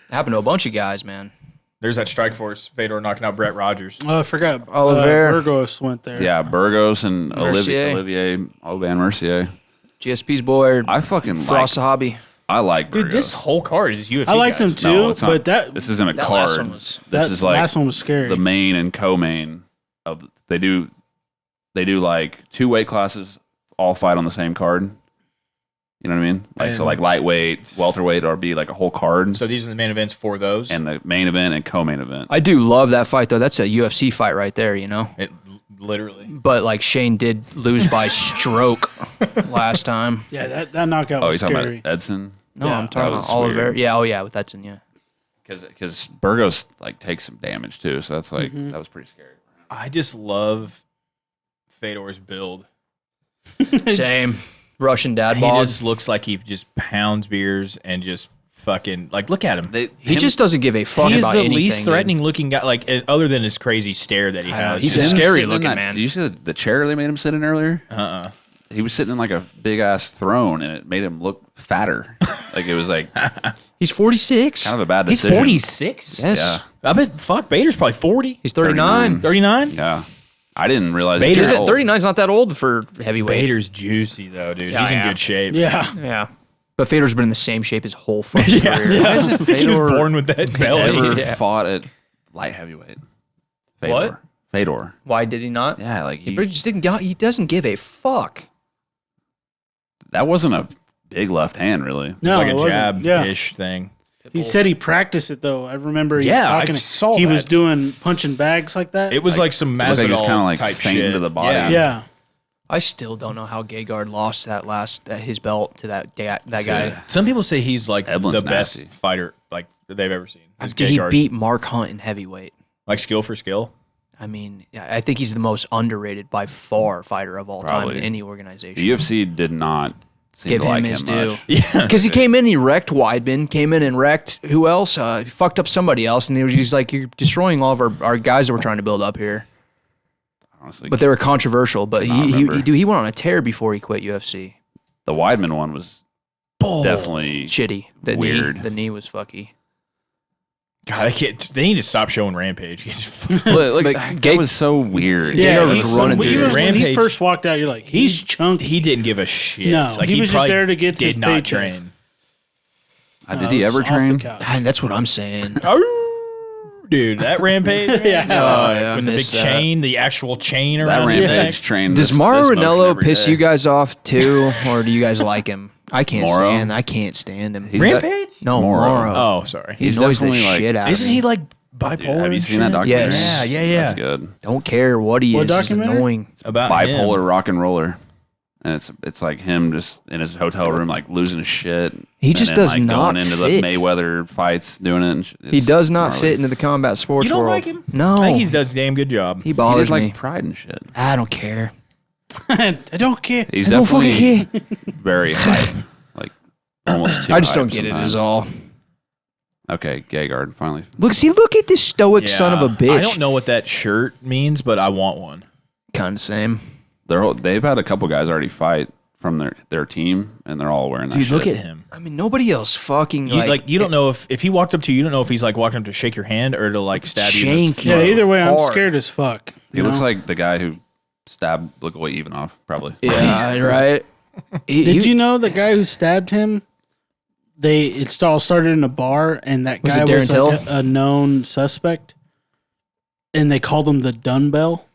Happened to a bunch of guys, man. There's that strike force. Fedor knocking out Brett Rogers. Oh, I forgot. Oliver. Burgos went there. yeah, Burgos and Mercier. Olivier Aubin Mercier. GSP's boy, I fucking Frost like. Hobby. I like Dude, Burgos. this whole card is UFC. I liked guys. him too, No, it's not. but This isn't a That card. last one was- This that is like last one was scary. the main and co-main of they do like 2 weight classes all fight on the same card. You know what I mean? Like so, like lightweight, welterweight, or be like a whole card, So these are the main events for those. and the main event and co-main event. I do love that fight, though. That's a UFC fight right there, you know? It literally. But, like, Shane did lose by stroke last time. yeah, that knockout Oh, was you're talking scary. about Edson? No, Yeah, I'm talking that about was Oliver. weird. Yeah, oh, yeah, with Edson, yeah. Because Burgos like takes some damage too, so that's like that was pretty scary. I just love Fedor's build. Same. Russian dad He bod. just looks like he just pounds beers and just fucking like look at him. He just doesn't give a fuck He is about the anything. least dude. threatening looking guy, like other than his crazy stare that he know, has. he's Just- a scary sitting in looking that- man. Did you see the chair they made him sit in earlier? He was sitting in like a big ass throne, and it made him look fatter. Like it was like kind He's 46. of a bad he's decision. 46. Yes. Yeah. I bet fuck Bader's probably 40. He's 39. 39. Yeah, I didn't realize. Bader's he was Is it old. 39's not that old for heavyweight. Bader's juicy though, dude. Yeah, He's in yeah. good shape. Yeah. Yeah. But Fedor's been in the same shape his whole fucking career. Why isn't He was Fedor born with that belly. ever Yeah. fought at light heavyweight? What? Fedor. Why did he not? Yeah, like He just didn't. He doesn't give a fuck. that wasn't a big left hand, really. No, like it a wasn't. jab-ish thing. He said he practiced it though. I remember. He Yeah, was talking, I saw he that. was doing punching bags like that. It was like some It was like he was Masvidal kind of like type fainting shit. to the body. yeah. I still don't know how Gegard lost his belt to that guy. Some people say he's like Eblen's the best nasty. fighter like that they've ever seen. Did he beat Mark Hunt in heavyweight? like skill for skill. I mean, I think he's the most underrated by far fighter of all time Probably. in any organization. The UFC did not seem Give to him like his him due. much. Yeah, Because he came in, he wrecked Weidman, came in and wrecked who else? He fucked up somebody else, and he's like, you're destroying all of our guys that we're trying to build up here. Honestly, But they were controversial. But Not he remember. went on a tear before he quit UFC. the Weidman one was definitely Shitty. The Weird. The knee was fucky. God, I can't. They need to stop showing Rampage. Like, Like, that was so weird. Yeah, Gegard he was running when, through he was, when he Rampage. first walked out, you're like, he's chunky. He didn't give a shit. No, Like, he was just probably there to get did his not paycheck. train. Did he ever Off the train? couch. And that's what I'm saying. Dude, that Rampage. Yeah. Oh, yeah, I with the big missed that. chain, the actual chain That around his neck. Rampage trained. Does this Mauro motion Ranallo every piss day. you guys off too, or do you guys like him? I can't Mauro? I can't stand him. He's Rampage? No, Mauro. Mauro. Oh, sorry. He He's annoys the definitely, like- shit out of Isn't me. he like Dude, bipolar? have you and seen that shit? documentary? Yes. Yeah. That's good. Don't care what he What is. He's documentary? annoying. About Bipolar him. rock and roller. And it's like him just in his hotel room, like losing his shit. He and just then, does like, not going into fit. the Mayweather fights, doing it. And He does not fit into the combat sports You don't world. like him? No, I think he does a damn good job. he He bothers does like me. pride and shit. I don't care. I don't care. He's I don't fucking definitely care. very hype, like almost too. I just don't hype get it. sometimes. Is all. Okay, Gegard finally. Look at this stoic son of a bitch. I don't know what that shirt means, but I want one. Kind of same. They've had a couple guys already fight from their team, and they're all wearing that. Dude, shit. look at him. I mean, nobody else fucking You don't know if he walked up to you, you don't know if he's like walking up to shake your hand or to like stab you. in the Shank you. Yeah, throat. either way, I'm Hard. scared as fuck. He looks like the guy who stabbed Lukoy Ivanov, probably. Yeah, right. Did you know the guy who stabbed him? It all started in a bar, and that Was guy it Darren was Till? like a known suspect, and they called him the Dumbbell.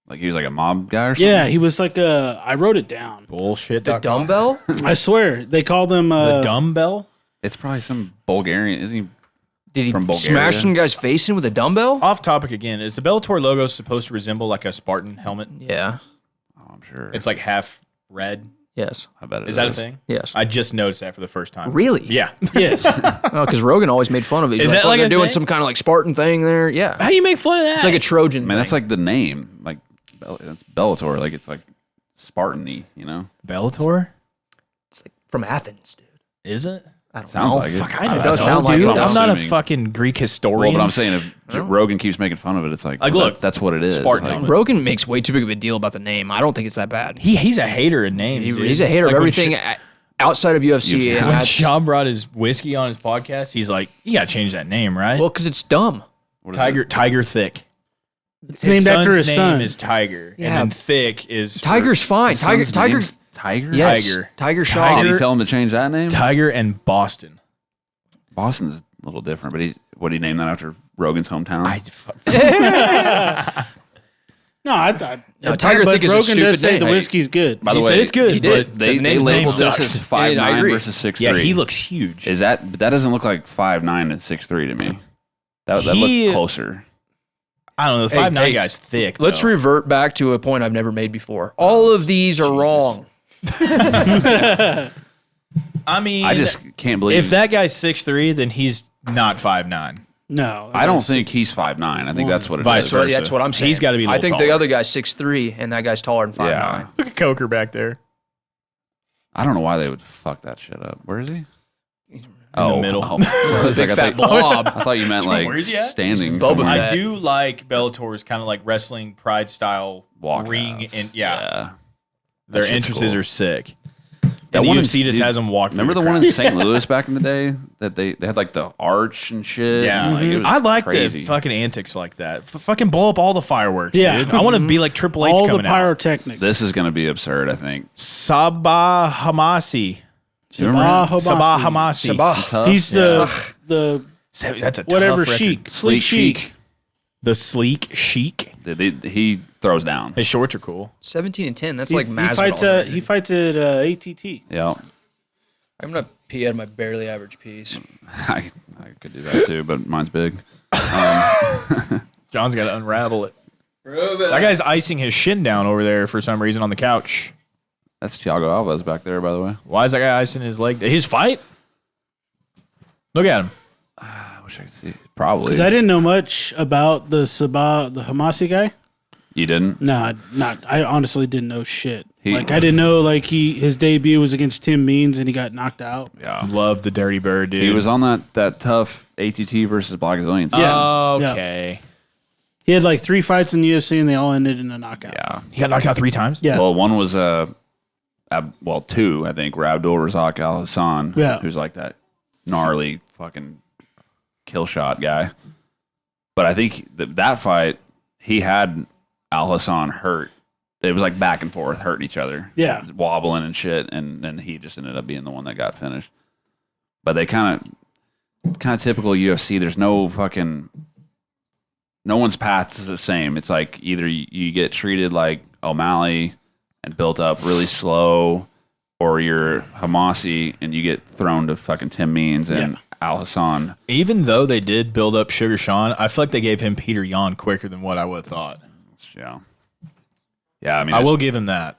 Like he was like a mob guy or something. Yeah, he was like I wrote it down. Bullshit. the dumbbell? I swear they called him The dumbbell? It's probably some Bulgarian. Isn't he? Did he From Bulgaria. smash some guy's face in with a dumbbell? Off topic again. Is the Bellator logo supposed to resemble like a Spartan helmet? Yeah. Oh, I'm sure. It's like half red. Yes. I bet it Is that a thing? Yes. I just noticed that for the first time. Really? Yeah. Yes, Oh, because Rogan always made fun of it. He's Is like, that "Oh, like they're a doing thing? some kind of like Spartan thing there. Yeah. How do you make fun of that? It's like a Trojan I mean, thing. that's like the name. Like it's Bellator. Like it's like Spartan-y, you know? Bellator? It's like from Athens, dude. Is it? I don't Sounds know. like it. Fuck, I I don't does know, sound like dude. it. I'm not a assuming. fucking Greek Well, historian. but I'm saying if Rogan keeps making fun of it, it's like, Like, well, look, that's what it is. Spartan Like, helmet. Rogan makes way too big of a deal about the name. I don't think it's that bad. he's a hater of names. dude. He's a hater Like of when everything outside of UFC. You've- And When that's, Sean brought his whiskey on his podcast, he's like, "You gotta change that name, right?" well, because it's dumb. what is it? Tiger Thick. it's named after his son's son. name is Tiger, Yeah. and then Thick is for Tiger's fine. His Tiger. son's Tiger. name's Tiger? Yes. Tiger. Tiger Shaw. Did he tell him to change that name? Tiger and Boston. Boston's a little different, but would he name that after Rogan's hometown? No, I thought. No, Tiger but Thick is a Rogan stupid does say name. the whiskey's good. By the He way, said it's good, He did. but they Said name labeled sucks. this as Yeah, I 5'9" agree. versus 6'3". Yeah, he looks huge. Is that? But that doesn't look like 5'9" and 6'3" to me. That He- looked closer. I don't know. The Hey, 5'9" hey, guy's thick. Let's though. revert back to a point I've never made before. All of these are wrong. I mean, I just can't believe. if that guy's 6'3", then he's not 5'9". No, I don't think he's 5'9". I think that's what it Vice is. versa. That's what I'm saying. He's gotta be a I little think the taller. other guy's 6'3", and that guy's taller than 5'9". Yeah. Look at Coker back there. I don't know why they would fuck that shit up. Where is he? In the middle. Oh. I was like, I fat thought- blob. I thought you meant like Where's he at? standing Boba somewhere. Fett. I do like Bellator's kind of like wrestling pride style Walkouts. ring, and yeah, That their shit's entrances cool. are sick. That And the one in- UFC just dude, has them walk. Remember the through one in crowd. St. Louis back in the day that they had like the arch and shit? Yeah, and, like, it was I like crazy. the fucking antics like that. Fucking blow up all the fireworks, Yeah. dude. I want to be like Triple H all the coming out. pyrotechnics. This is going to be absurd, I think. Sabah Homasi. Sabah Homasi. Sabah Homasi. Sabah. Tough, He's yeah. the That's a whatever tough record. chic, Sleek sleek chic. The sleek chic. He throws down. His shorts are cool. 17-10. That's He Masvidal. he fights at ATT. Yeah. I'm gonna pee out of my barely average peas. I could do that too, but mine's big. John's got to unravel it. That guy's icing his shin down over there for some reason on the couch. That's Thiago Alves back there, by the way. Why is that guy icing his leg? His fight? Look at him. I wish I could see. Probably. Because I didn't know much about the Sabah, the Homasi guy. You didn't? No, not. I honestly didn't know shit. I didn't know his debut was against Tim Means and he got knocked out. Yeah. Love the Dirty Bird, dude. He was on that tough ATT versus Blackzilians. Yeah. Okay. He had 3 fights in the UFC and they all ended in a knockout. Yeah. He got knocked out 3 times? Yeah. Well, one was 2, I think, were Abdul Razak Al Hassan, who's like that gnarly fucking kill shot guy. But I think that fight, he had Al Hassan hurt. It was like back and forth, hurting each other. Yeah. Wobbling and shit, and then he just ended up being the one that got finished. But they kind of typical UFC. There's no one's path is the same. It's like either you get treated like O'Malley and built up really slow, or you're Homasi and you get thrown to fucking Tim Means and Al Hassan. Even though they did build up Sugar Sean, I feel like they gave him Peter Yan quicker than what I would have thought. Yeah. Yeah, I mean, I will give him that.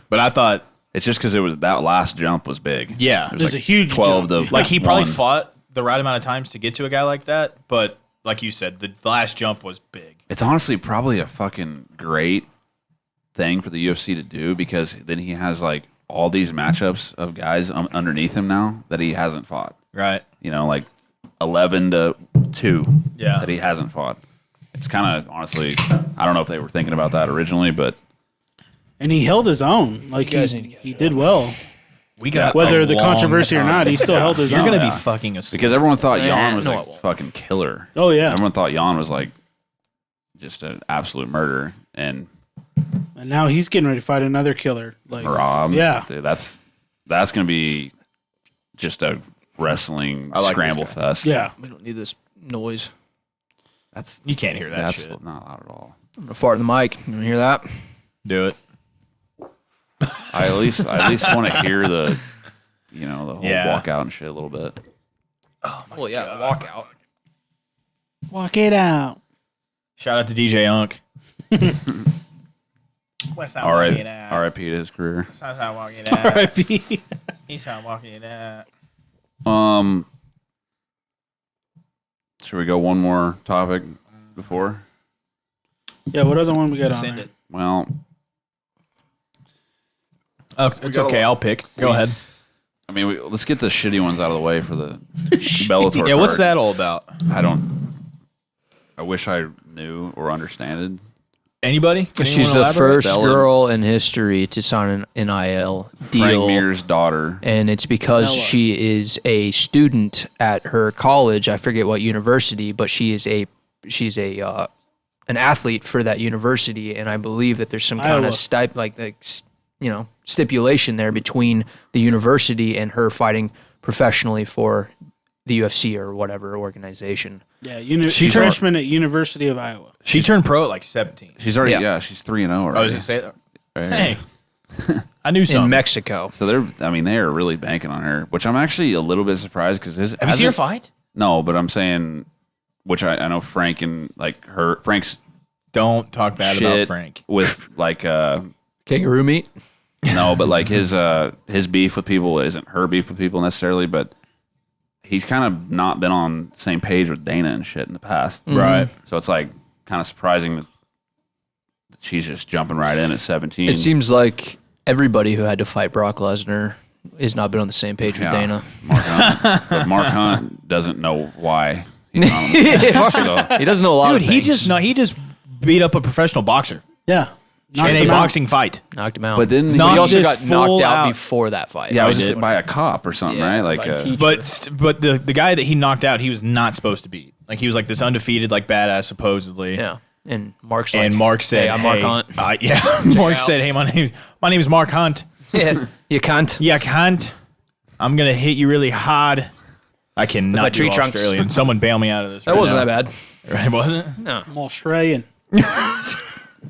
But I thought it's just because it was that last jump was big. Yeah. It was There's a huge 12 jump. to like he probably 1. fought the right amount of times to get to a guy like that, but like you said, the last jump was big. It's honestly probably a fucking great thing for the UFC to do, because then he has all these matchups of guys underneath him now that he hasn't fought. Right. 11-2 Yeah. that he hasn't fought. It's kind of, honestly, I don't know if they were thinking about that originally, but And he held his own. He did well. We got Whether a the long controversy or time. not, he still held his You're own. going to be fucking asleep. because everyone thought Yeah, Jan was no, a it won't. fucking killer. Oh, yeah. Everyone thought Jan was just an absolute murder. And And now he's getting ready to fight another killer. Rob, Yeah. dude, that's going to be just a wrestling I like scramble this guy. fest. Yeah. We don't need this noise. You can't hear that That's shit. not loud at all. I'm gonna fart in the mic. You wanna hear that? Do it. I at least want to hear the the whole Yeah. walkout and shit a little bit. Well, yeah, walkout. Walk it out. Shout out to DJ Unk. R.I.P. to his career. R.I.P. He's not walking it out. Should we go one more topic before? Yeah, what other one we got on Send there? it. Well, Oh, it's okay. I'll pick. Go ahead. I mean, let's get the shitty ones out of the way for the Bellator. Yeah, what's cards. that all about? I wish I knew or understood. Anybody? She's the first girl in history to sign an NIL deal. Frank Mir's daughter. And it's because Bella. she is a student at her college. I forget what university, but she's an athlete for that university, and I believe that there's some kind of stipulation there between the university and her fighting professionally for the UFC or whatever organization. Yeah, she's freshman at University of Iowa. She turned pro at 17. She's already she's 3-0 already. I was gonna say that. Right. Hey, I knew something. In Mexico. So they are really banking on her, which I'm actually a little bit surprised because Have you seen her fight? No, but I'm saying, which I know Frank and Frank's Don't talk bad shit about Frank. with Kangaroo meat? no, but his beef with people isn't her beef with people necessarily, but he's kind of not been on the same page with Dana and shit in the past. Right. So it's kind of surprising that she's just jumping right in at 17. It seems like everybody who had to fight Brock Lesnar has not been on the same page with Dana. Mark Hunt. But Mark Hunt doesn't know why he's not on the so, He doesn't know a lot of Dude, things. he just beat up a professional boxer Yeah. in a boxing fight. Knocked him out. But didn't he he also just got knocked full out out. before that fight. Yeah, I was did. just by a cop or something, Yeah, right? by a teacher. But the guy that he knocked out, he was not supposed to beat. He was this undefeated, badass supposedly. Yeah. And Mark said, And Mark said, hey, I'm Mark Hunt. Mark said, hey, my name is Mark Hunt. Yeah, you cunt. Yeah, cunt. I'm gonna hit you really hard. I cannot my do tree trunks. Australian. Someone bail me out of this. That wasn't that bad. Right, wasn't? No. I'm Australian.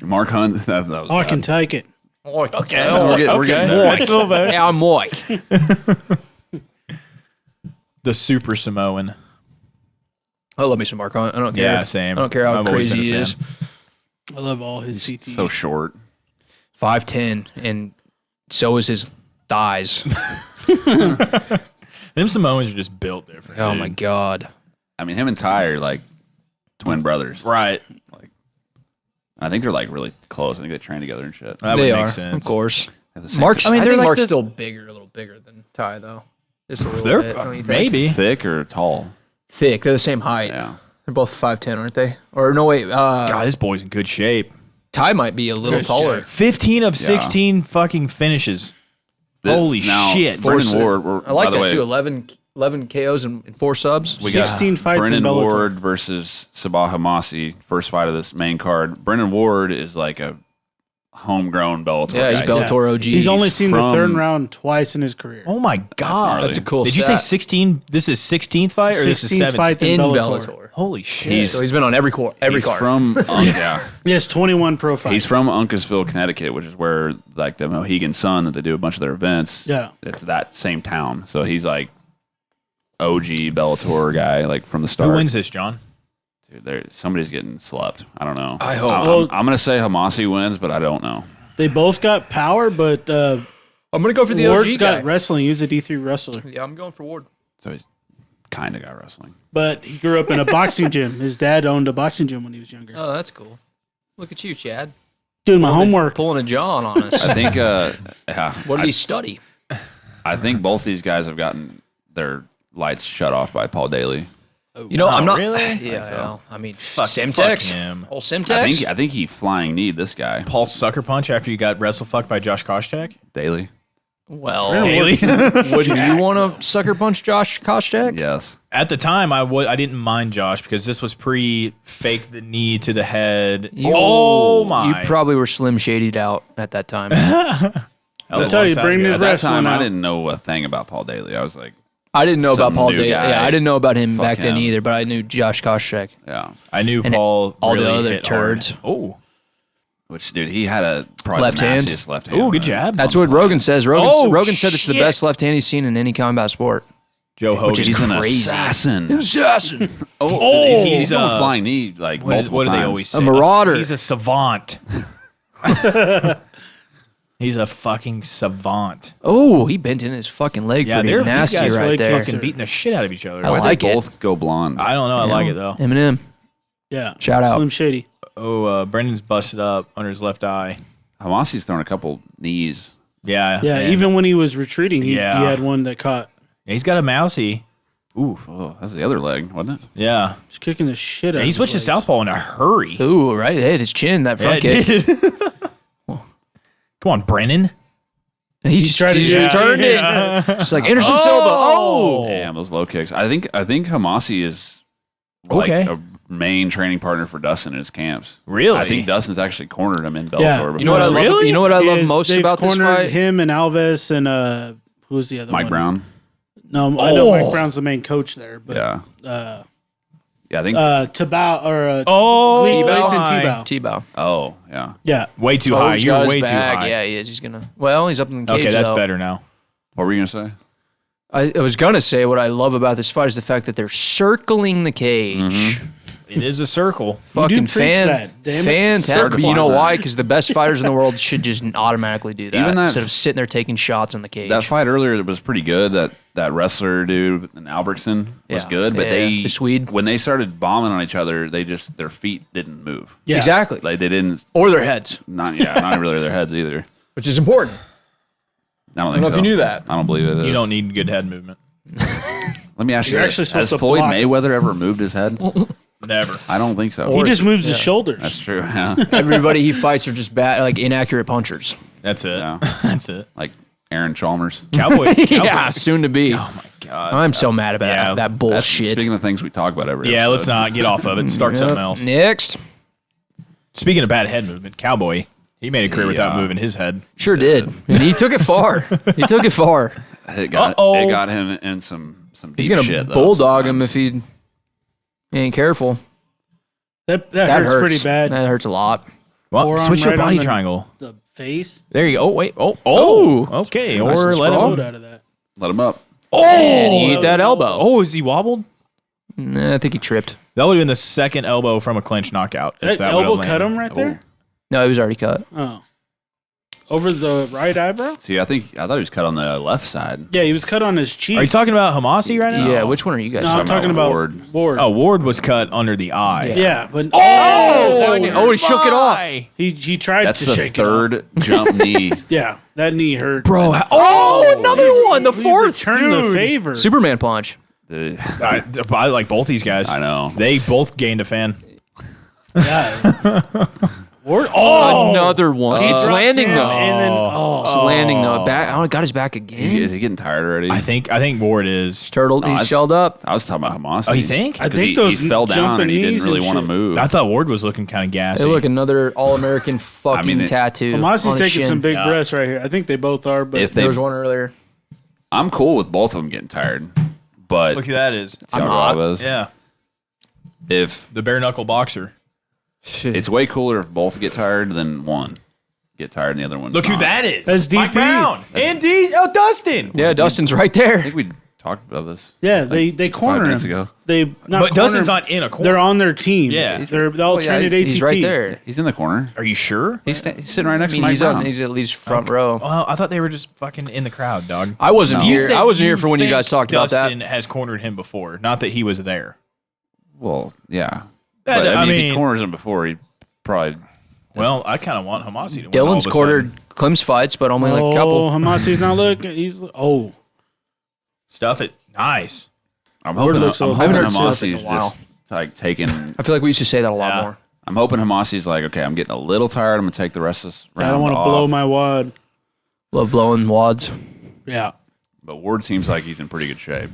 Mark Hunt. That was I can take it. Okay. We're getting better. That's a little better. Yeah, I'm Mike. The Super Samoan. I love me some Mark Hunt. I don't care. Yeah, same. I don't care how I've always crazy been a he is. I love all his CT. So short. 5'10", and so is his thighs. Them Samoans are just built different. Oh dude. my god. I mean, him and Ty are like twin brothers. Right. I think they're like really close. I think they train together and shit. That They would are, make sense. of course. They have the same Mark's. I they're think like Mark's the- still bigger, a little bigger than Ty though. Just a little They're bit. Don't you think? maybe. thick or tall. Thick. They're the same height. Yeah. They're both 5'10", aren't they? Or no, wait. God, this boy's in good shape. Ty might be a little Good taller. shape. 15 of 16 fucking finishes. Holy shit. Brennan Ward. I like by the that way, too. 11 KOs and 4 subs. We got 16 fights Brennan in Bellator. Ward versus Sabah Homasi, first fight of this main card. Brennan Ward is like a homegrown Bellator Yeah, he's guy. Bellator OG. He's only seen the from- third round twice in his career. Oh my God. That's a cool Did you say stat. 16? This is 16th fight or this is 16 17th? fights in Bellator. Bellator. Holy shit. He's- So he's been on every He's card. from yeah. He has 21 pro fights. He's from Uncasville, Connecticut, which is where like the Mohegan Sun that they do a bunch of their events. Yeah. It's that same town. So he's like OG Bellator guy, like from the start. Who wins this, John? Dude, somebody's getting slept. I don't know. I hope. I'm gonna say Homasi wins, but I don't know. They both got power, but I'm gonna go for the Ward's OG guy. got wrestling. He was a D3 wrestler. Yeah, I'm going for Ward. So he's kind of got wrestling. But he grew up in a boxing gym. His dad owned a boxing gym when he was younger. Oh, that's cool. Look at you, Chad. Doing my homework. Pulling a John on us. I think. Yeah. What did he study? I think both these guys have gotten their lights shut off by Paul Daly. You know, I'm not really? Yeah, well, I mean, fuck Semtex. him. Whole Semtex. I think he flying kneed this guy. Paul sucker punch after you got wrestle fucked by Josh Koscheck? Daly. Well, Daily? would you want to sucker punch Josh Koscheck? Yes. At the time, I didn't mind Josh because this was pre-fake the knee to the head. You My. probably were Slim Shadied out at that time. I'll tell you, bring this At that wrestling time, I out. didn't know a thing about Paul Daly. I was like, I didn't know about Some Paul new Daly. guy. Yeah, I didn't know about him Fuck back then him. either, but I knew Josh Koscheck. yeah. I knew And Paul all the really other hit hard. turds. Oh. Which, dude, he had probably Left the hand. nastiest left hand. Ooh, good jab. That's what Rogan says. Rogan said it's the shit. best left hand he's seen in any combat sport. Joe Hogan. Which is He's an crazy. assassin. Assassin. He's going uh, flying knee like What multiple do they times. always say? A marauder. He's a savant. He's a fucking savant. Oh, he bent in his fucking leg Yeah, pretty these nasty guys right leg there. kicks fucking beating the shit out of each other. I Why'd like they it. both go blonde? I don't know. I like it though. Eminem. Yeah. Shout out. Slim Shady. Oh, Brendan's busted up under his left eye. Homasi's thrown a couple knees. Yeah. Yeah, man. even when he was retreating, he Yeah. had one that caught. He's got a mousey. Ooh, that's the other leg, wasn't it? Yeah. He's kicking the shit out And of he his switched to legs. southwpaw in a hurry. Ooh, right. It hit his chin, that front Yeah, kick. it did. Come on, Brennan. He just tried to he do just it. turned it. Just like Anderson Silva. Oh. Damn, those low kicks. I think Homasi is like Okay. a main training partner for Dustin in his camps. Really? I think Dustin's actually cornered him in Bellator. Yeah. before. You know what I love? Really? You know what I love Is most they've about this cornered fight? him and Alves and who's the other Mike one? Brown. No, I know Mike Brown's the main coach there, but Yeah. Yeah, I think. Tebow or Oh, Gleason my. Tebow. T-bow. oh, yeah. Yeah, Way too high. Toes You're got his way too bag. high. Yeah, he is. He's gonna. Well, he's up in the cage. Okay, that's though. better now. What were you gonna say? I was gonna say what I love about this fight is the fact that they're circling the cage. Mm-hmm. It is a circle. Fucking preach that, damn it. fantastic. Circle You know on why? that. Because the best fighters in the world should just automatically do that, Even that- instead of sitting there taking shots in the cage. That fight earlier was pretty good. That wrestler dude in Albertson was Yeah. good, but Yeah, the Swede. when they started bombing on each other, their feet didn't move. yeah, Exactly. Like they didn't Or their heads, not really their heads either. which is important. I don't I think don't know if so. you knew that. I don't believe it is. You don't need good head movement. Let me ask you You're this. actually supposed Has to Floyd block. Mayweather ever moved his head? Never. I don't think so. He just moves his shoulders. That's true. Yeah. Everybody he fights are just bad, like inaccurate punchers. That's it. Yeah. That's it. Like Aaron Chalmers. Cowboy. Yeah, soon to be. Oh my god. I'm so mad about Yeah, that That's bullshit. speaking of things we talk about every Yeah, episode. let's not get off of it. Start something Yep. else. Next, Speaking of bad head movement, Cowboy. He made a career without moving his head. sure did, and he took it far. He took it far. It got him in some deep He's gonna shit, though, bulldog him sometimes. if he ain't careful. That hurts pretty bad. That hurts a lot. Well, Forearm switch your right body on triangle. The face. There you go. Oh, wait. Oh. Okay. Nice Or and let strong. him. Out of that. Let him up. And he eat that elbow. Oh, is he wobbled? Nah, I think he tripped. That would have been the second elbow from a clinch knockout. If That would've elbow cut landed. him right there? No, he was already cut. Oh. Over the right eyebrow? See, I thought he was cut on the left side. Yeah, he was cut on his cheek. Are you talking about Homasi right now? Yeah, which one are you guys No, I'm talking about Ward. Ward. Oh, Ward was cut under the eye. Yeah, but he shook it off. he tried That's to the shake it off. third jump knee. Yeah, that knee hurt. Bro, Another one, the We fourth. returned the favor. Superman punch. I like both these guys. I know. They both gained a fan. Yeah. Ward. Another one. It's dropped landing him, though. And then It's landing though. Back. Oh, got his back again. Is he getting tired already? I think Ward is. Turtle. He's shelled up. I was talking about Homasi. Oh, you think? I think he those fell down jumping and he didn't knees really and want to shit. move. I thought Ward was looking kind of gassy. Hey, look, another All-American fucking tattoo. Homasi's on his taking shin. some big breaths right here. I think they both are, but If There was one earlier. I'm cool with both of them getting tired, but Look who that is. I'm Thiago not. Alves, Yeah, if the bare knuckle boxer. it's way cooler if both get tired than one get tired and the other one. Look who that is. That's Mike DP. Brown. And Dustin. Yeah, Dustin's right I there. think we talked about this. yeah, they 5 corner minutes him. ago. They not But corner Dustin's him. not in a corner. They're on their team. Yeah. they're all trained at ATT. He's right there. He's in the corner. Are you sure? He's sitting right next I to mean, Mike he's Brown. at least front row. Well, I thought they were just fucking in the crowd, dog. I wasn't No. here. said I wasn't you here for when you think guys talked about Dustin that. has cornered him before, not that he was there. Well, yeah. That- But, I if mean- he corners him before, he probably. Well, I kind of want Homasi to win. Dylan's all of a quartered sudden. Clem's fights, but only like a couple. Hamasi's not looking. He's Stuff it. Nice. I'm Ward hoping. looks a I'm little hoping tired. I haven't heard Homasi's Seth in a while. just like taking. I feel like we used to say that a lot Yeah. more. I'm hoping Homasi's like, okay, I'm getting a little tired. I'm gonna take the rest of this round I don't want to off. blow my wad. Love blowing wads. Yeah. But Ward seems like he's in pretty good shape.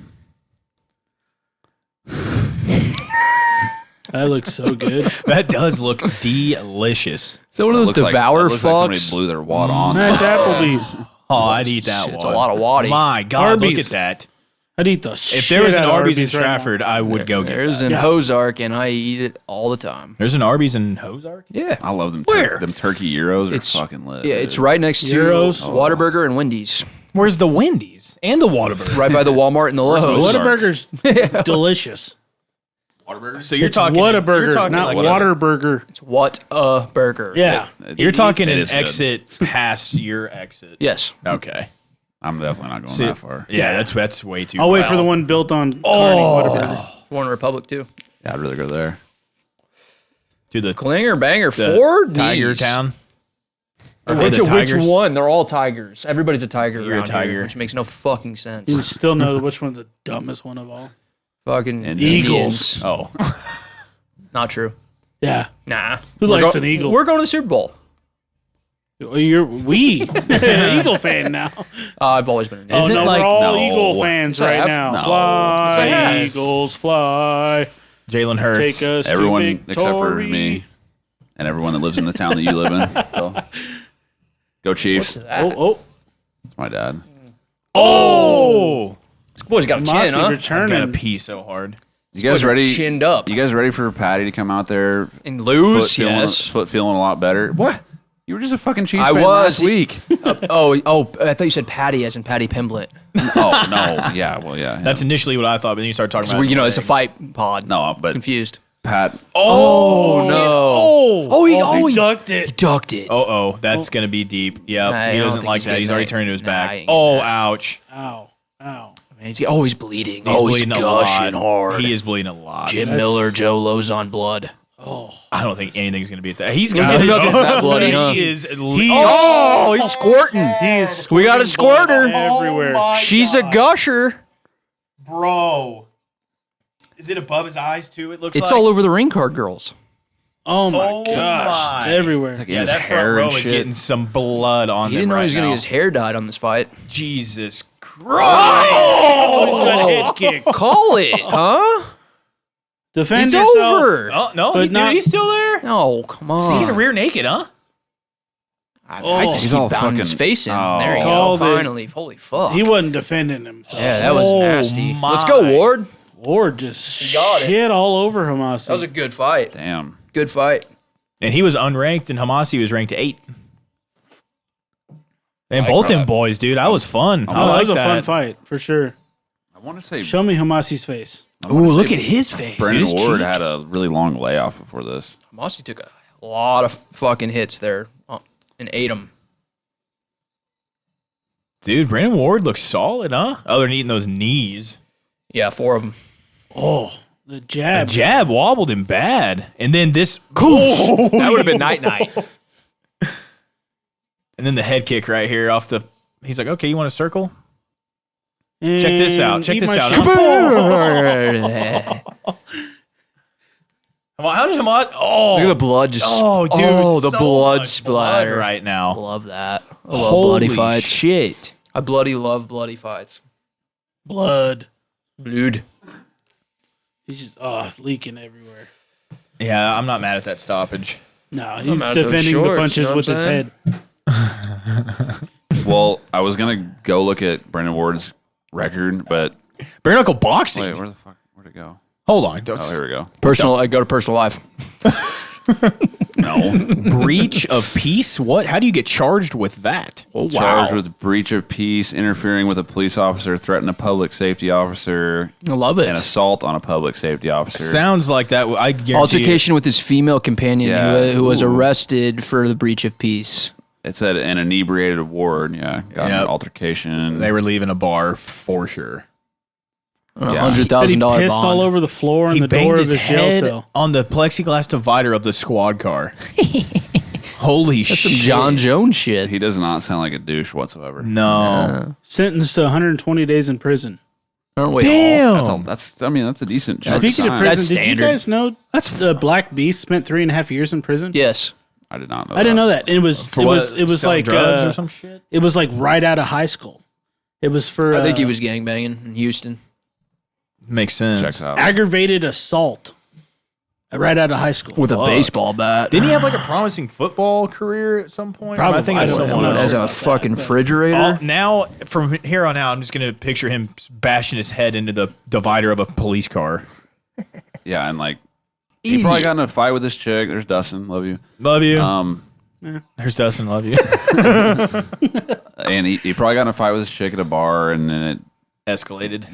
That looks so good. That does look delicious. So one of those Looks like- devour looks like somebody fucks. blew their wad on. That's Applebee's. Oh, I'd eat that Shit, it's one. a lot of waddy. My God, look Arby's. at that. I'd eat the shit If there was an out of Arby's in right now. Stratford, I would go get There's that. an Yeah. Ozark, and I eat it all the time. There's an Arby's in Ozark? Yeah. I love them. Where? Them turkey gyros are It's- fucking lit. Yeah, dude. it's right next to Gyros. Whataburger and Wendy's. Where's the Wendy's and the Whataburger? Right by the Walmart and the Lowe's. Ozark? Whataburger's delicious. So you're It's talking Whataburger, you're talking not like Waterburger. It's what a burger. Yeah. you're talking It an is good. exit past your exit. Yes. Okay. I'm definitely not going See, that far. Yeah, that's way too. I'll wait far for the out. one built on Kearney Whataburger. Warner Republic too. Yeah, I'd rather go there. to the Clinger banger the four Tiger Ds. Town. Which, the which Tigers? one? They're all tigers. Everybody's a tiger. You're a around tiger. here, which makes no fucking sense. You still know which one's the dumbest one of all. Fucking And Eagles. Oh, Not true. Yeah. Nah. Who likes an eagle? We're going to the Super Bowl. We Eagle fan now. I've always been an Oh Eagle. no, like- we're all no. Eagle fans Yes, I right have. now. No. Fly, Yes. Eagles, fly. Jalen Hurts. Take us everyone to except for victory. me and everyone that lives in the town that you live in. So, go Chiefs. Oh, It's my dad. Oh, This boy's got a chin, Homasi huh? I gotta returning. pee so hard. You guys Boys are ready? Chinned up. You guys ready for Patty to come out there? And lose, Foot feeling, yes. foot feeling a lot better. What? You were just a fucking Chiefs I fan was. last week. Oh, I thought you said Patty as in Patty Pimblett. Oh no, yeah, well, yeah. That's initially what I thought, but then you start talking about. You know, it's a fight pod. no, but Confused. Pat. Oh, no. Oh, He ducked it. He ducked it. oh, that's gonna be deep. Yep, Nah, I he don't doesn't think like he's that. getting He's already that. turned to his Nah, I back. ain't getting Oh, that. ouch. Ow. He's bleeding. He's He's bleeding a gushing lot. hard. He is bleeding a lot. Jim Miller, Joe Lozon blood. Oh. I don't think anything's gonna beat that. He's Look got at it. him. That bloody, huh? He is. Oh, he's squirting. He's We got a squirter. everywhere. She's a gusher. bro. Is it above his eyes too? It looks. It's like? all over the ring card girls. Oh my Oh gosh. my. It's everywhere. Like Yeah, his that hair front row and is shit. getting some blood on He them didn't know right he was going to now. get his hair dyed on this fight. Jesus Christ! Oh, good head kick. Call it, huh? Defend It's yourself. over. Oh no, But not- he's still there. No, come on. He's rear naked, huh? I just He's keep all bounding his fucking- face in. Oh. There you go. Called it. Finally. Holy fuck. He wasn't defending himself. Yeah, that was Oh nasty. my. Let's go, Ward. Ward just shit all over Homasi. That was a good fight. Damn. Good fight. And he was unranked, and Homasi was ranked 8. And both them boys, dude, that was fun. Oh, that was a fun fight, for sure. I want to say... Show me Homasi's face. Ooh, look at his face. Brennan Ward had a really long layoff before this. Homasi took a lot of fucking hits there and ate them. Dude, Brennan Ward looks solid, huh? Other than eating those knees. Yeah, 4 of them. Oh, the jab. The jab wobbled him bad. And then this... That would have been night-night. And then the head kick right here off the... He's like, okay, you want a circle? Check this out. Check this out. How did Homasi... Oh. Look at the blood just... Oh, dude. Oh, the so blood much splatter. blood right now. Love that. I love Holy bloody fights. shit. I bloody love bloody fights. Blood. Blood. He's just leaking everywhere. Yeah, I'm not mad at that stoppage. No, he's defending the punches with his head. Well, I was going to go look at Brennan Ward's record, but... Bare knuckle boxing. Wait, where'd it go? Hold on. Oh, here we go. I go to personal life. No. Breach of peace? What? How do you get charged with that? Oh, Charged with breach of peace, interfering with a police officer, threatening a public safety officer, I love it. and assault on a public safety officer. Sounds like that. I guarantee Altercation with his female companion Yeah. who was Ooh. arrested for the breach of peace. It said an inebriated Ward. Yeah, got in Yep. an altercation. they were leaving a bar for sure. Yeah. Said he $100,000 pissed all bond. over the floor He and the banged door of his his jail head cell. on the plexiglass divider of the squad car. Holy That's some shit. John Jones shit. He does not sound like a douche whatsoever. No. Sentenced to 120 days in prison. Aren't we all? Damn. That's a decent. Speaking of time. prison, did you standard. guys know the Black Beast spent 3.5 years in prison? Yes. I did not know. I didn't know that. It was Selling like drugs or some shit? It was like right out of high school. It was for I think he was gangbanging in Houston. Makes sense. Checks out. aggravated assault right out of high school. With a baseball bat. Didn't he have like a promising football career at some point? Probably. I think I it's don't someone know. else. As a about fucking that, but- refrigerator. Now, from here on out, I'm just going to picture him bashing his head into the divider of a police car. Yeah, and like he probably got in a fight with this chick. There's Dustin, love you. Love you. Yeah. There's Dustin, love you. And he probably got in a fight with this chick at a bar, and then it Escalated.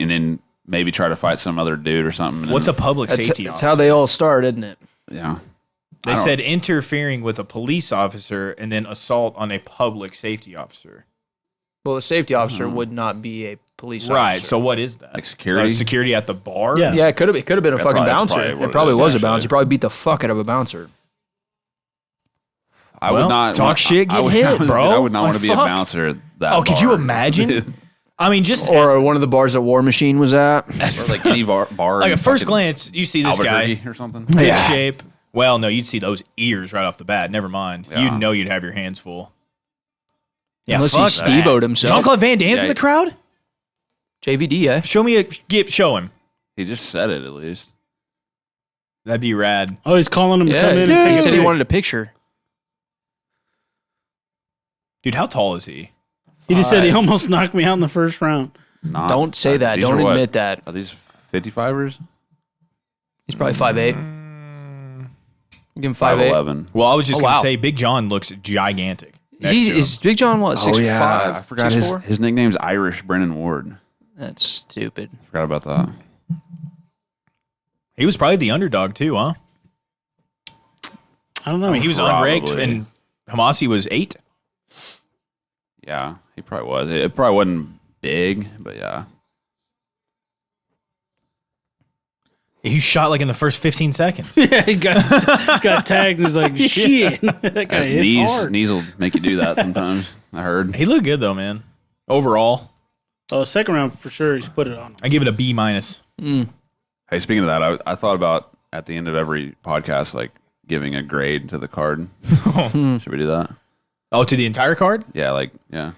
and then maybe try to fight some other dude or something. and What's a then- public safety That's officer? how they all start, isn't it? Yeah. They said interfering with a police officer and then assault on a public safety officer. Well, the safety officer would not be a police Right. officer. So what is that? Like security? Security at the bar? Yeah. Yeah, it could have been a fucking that's bouncer. probably what It it probably is, was a actually. bouncer. He probably beat the fuck out of a bouncer. I Well, would not talk shit, get I would, hit, I was- bro. I would not Like, want to be a fuck. bouncer at that. Oh, could you bar. imagine? I mean, just Or one of the bars that War Machine was at. Or like any bar. like in at first fucking glance, you see this guy, Albuquerque or something. good Yeah. shape. Well, no, you'd see those ears right off the bat. Never mind. Yeah. You'd know you'd have your hands full. Yeah, Unless he fuck Steve-O'd that. himself. Jean-Claude Van Damme's in Yeah. the crowd? JVD, eh? Show him. He just said it at least. That'd be rad. Oh, he's calling him to Yeah, come in and he take said a he pic. wanted a picture. Dude, how tall is he? He just said he almost knocked me out in the first round. Not, Don't say that. these Don't are what? admit that. Are these 55ers? He's probably 5'8". Give him 5'8". 5'11". Well, I was just Oh, going to wow. say Big John looks gigantic. Is, next to him. is Big John what? 6'5"? I forgot 6'4"? his nickname's Irish Brennan Ward. That's stupid. Forgot about that. He was probably the underdog too, huh? I don't know. I mean, he was Probably. unranked and Homasi was 8. Yeah, he probably was. It probably wasn't big, but yeah. He shot like in the first 15 seconds. yeah, he got tagged and he's like, shit. That guy hits hard. Knees will make you do that sometimes. I heard. He looked good though, man. Overall, Oh, second round for sure. He's put it on him. I give it a B-. Hey, speaking of that, I thought about at the end of every podcast, like giving a grade to the card. Should we do that? Oh, to the entire card? Yeah, yeah.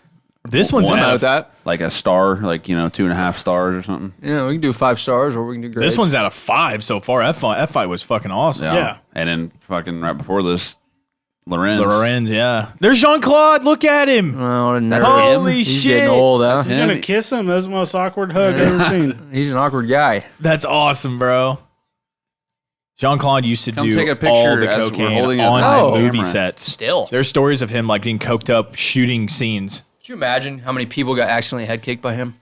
This one's I'm an out F. with that. Like a star, 2.5 stars or something. Yeah, we can do 5 stars or we can do grades. This one's out of 5 so far. That fight was fucking awesome. Yeah. And then fucking right before this, Lorenz. Yeah. There's Jean-Claude. Look at him. Oh, That's Holy He's shit. getting old, huh? You're gonna kiss him? That's the most awkward hug I've ever seen. He's an awkward guy. That's awesome, bro. Jean-Claude used to do take a all picture the as we're cocaine holding it on up. movie Camera. sets. Still. There's stories of him like getting coked up shooting scenes. Could you imagine how many people got accidentally head kicked by him?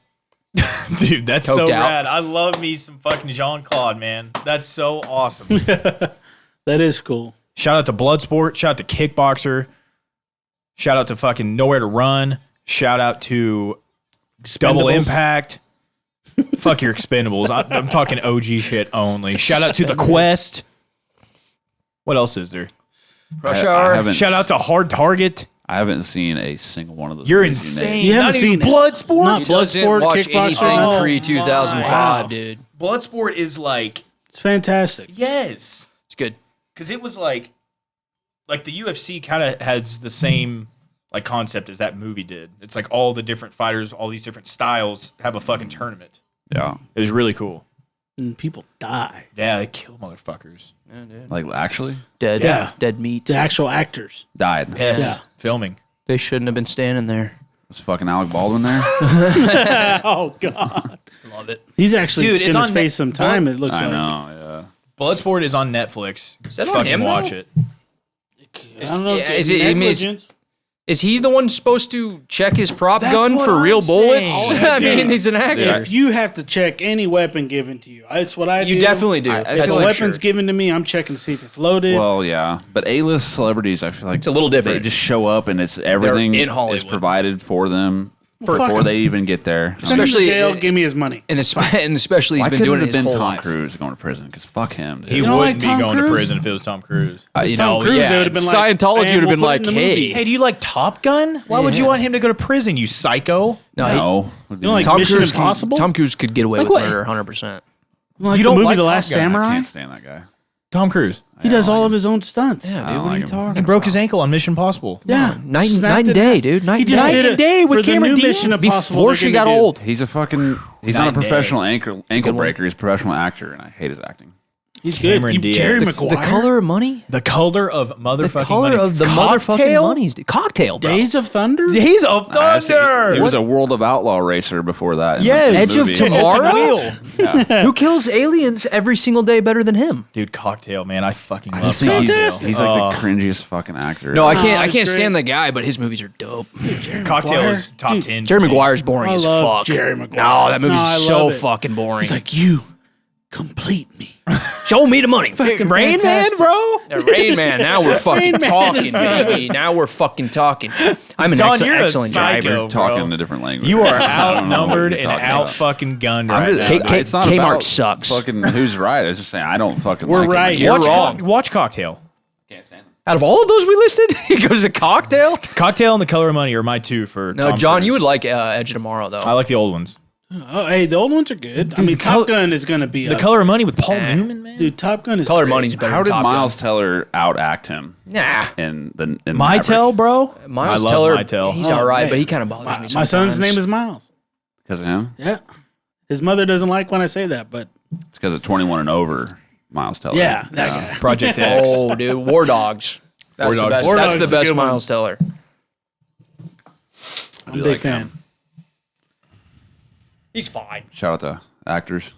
Dude, that's Coked so out. rad. I love me some fucking Jean-Claude, man. That's so awesome. That is cool. Shout out to Bloodsport. Shout out to Kickboxer. Shout out to fucking Nowhere to Run. Shout out to Double Expendables. Impact. Fuck your Expendables. I'm talking OG shit only. Shout out to The Quest. What else is there? Rush I Hour. haven't- Shout out to Hard Target. I haven't seen a single one of those. You're movies you named. insane. You Not haven't even seen Bloodsport? Not He doesn't Bloodsport, watch Kickboxer. anything Oh, pre-2005, wow. dude. Bloodsport is like, It's fantastic. yes. It's good. Because it was like the UFC kind of has the same like concept as that movie did. It's like all the different fighters, all these different styles have a fucking tournament. Yeah, It was really cool. And people die. Yeah, they kill motherfuckers. Yeah, dude. like actually Dead. Yeah. Dead meat. The actual actors. died. Yes. Yeah. Filming. They shouldn't have been standing there. Was fucking Alec Baldwin there? Oh God. Love it. He's actually Dude, it's gonna on face some time. It looks I like. know. Bloodsport is on Netflix. that on fucking him, watch though? it. I don't know. Yeah, is it- he means- negligence. Is he the one supposed to check his prop That's gun what for real I'm bullets? saying. I mean, he's an actor. Yeah. If you have to check any weapon given to you, that's what I do. You definitely do. I That's If feel a for like weapon's sure. given to me, I'm checking to see if it's loaded. Well, yeah, but A-list celebrities, I feel like It's a little different. They just show up and it's everything in is Hollywood. provided for them fuck before 'em. they even get there. Send him to especially- jail, give me his money. And especially he's Why been couldn't doing it it have his been whole Tom life. Cruise going to prison? Because fuck him. Dude. He You don't wouldn't like be Tom going to Cruise? prison if it was Tom Cruise. You Tom know, Cruise, yeah. they would've been like, Scientology "Man, would have we'll been put it like, in the hey. movie." Hey, do you like Top Gun? Why would you want him to go to prison, you psycho? No. Would be You know, like me. Tom Mission Cruise, Impossible? Tom Cruise could get away Like with what? murder 100%. Like You the don't movie like The Top Last Gun, I I Samurai? can't stand that guy. Tom Cruise. He does I all don't of his own stunts. Yeah, I dude, don't what are you like him. talking He broke his ankle on Mission Impossible. Yeah. Night Snapped and it day, in dude. Night He and just day. did and it day with for the Cameron new Diaz. Mission Impossible. Before they're she gonna got do. old. He's not a Night and professional ankle one. breaker. He's a professional actor, and I hate his acting. He's good. Cameron You, Diaz. Jerry The Maguire. The color of money? The color of motherfucking The color money. of the Cocktail? motherfucking monies. Dude. Cocktail, bro. Days of Thunder. Days of Thunder. He was a World of Outlaw racer before that. in the Yes. Edge of movie. Tomorrow? Wheel. Who kills aliens every single day better than him? Dude, Cocktail, man. I fucking I love just think Cocktail. he's like the cringiest fucking actor. No, I Oh, can't. I he's can't great. stand the guy, but his movies are dope. Cocktail is top Dude, 10. Jerry for me. Maguire's boring I as love fuck. Jerry Maguire. No, that movie's No, I so love it. fucking boring. He's like, you complete me. Show me the money. Fucking Rain Man, fantastic. bro. Rain Man. Now we're fucking Man talking, is baby. Now we're fucking talking. I'm an John, you're a excellent psycho. driver. You're talking bro. a different language. You are I don't know what outnumbered you're and talking out about. fucking gunned I'm right just, now. K- it's not Kmart about sucks. Fucking who's right? I was just saying I don't fucking. We're like him. right. Like, You're you're wrong. Watch Cocktail. Can't stand him. Out of all of those we listed, he goes to Cocktail. Cocktail and The Color of Money are my two for No, Tom John, Cruise. you would like Edge of Tomorrow though. I like the old ones. Oh, hey, the old ones are good. I mean, the col- Top Gun is going to be The up. Color of Money with Paul Newman, man. Dude, Top Gun is Color great. Money's better. How than did Top Miles Teller outact him Nah, in the in My Tell, bro. Miles I love Teller. My Tell. He's Oh, all right, man. but he kind of bothers me. My son's sometimes. name is Miles. because of him? Yeah. His mother doesn't like when I say that, but It's because of 21 and over. Miles Teller. yeah, that guy. Project X. Oh, dude, War Dogs. That's War the Dogs. best. War That's Dogs the is a best good one. Miles Teller. I I'm do a big like fan. him. He's fine. Shout out to actors.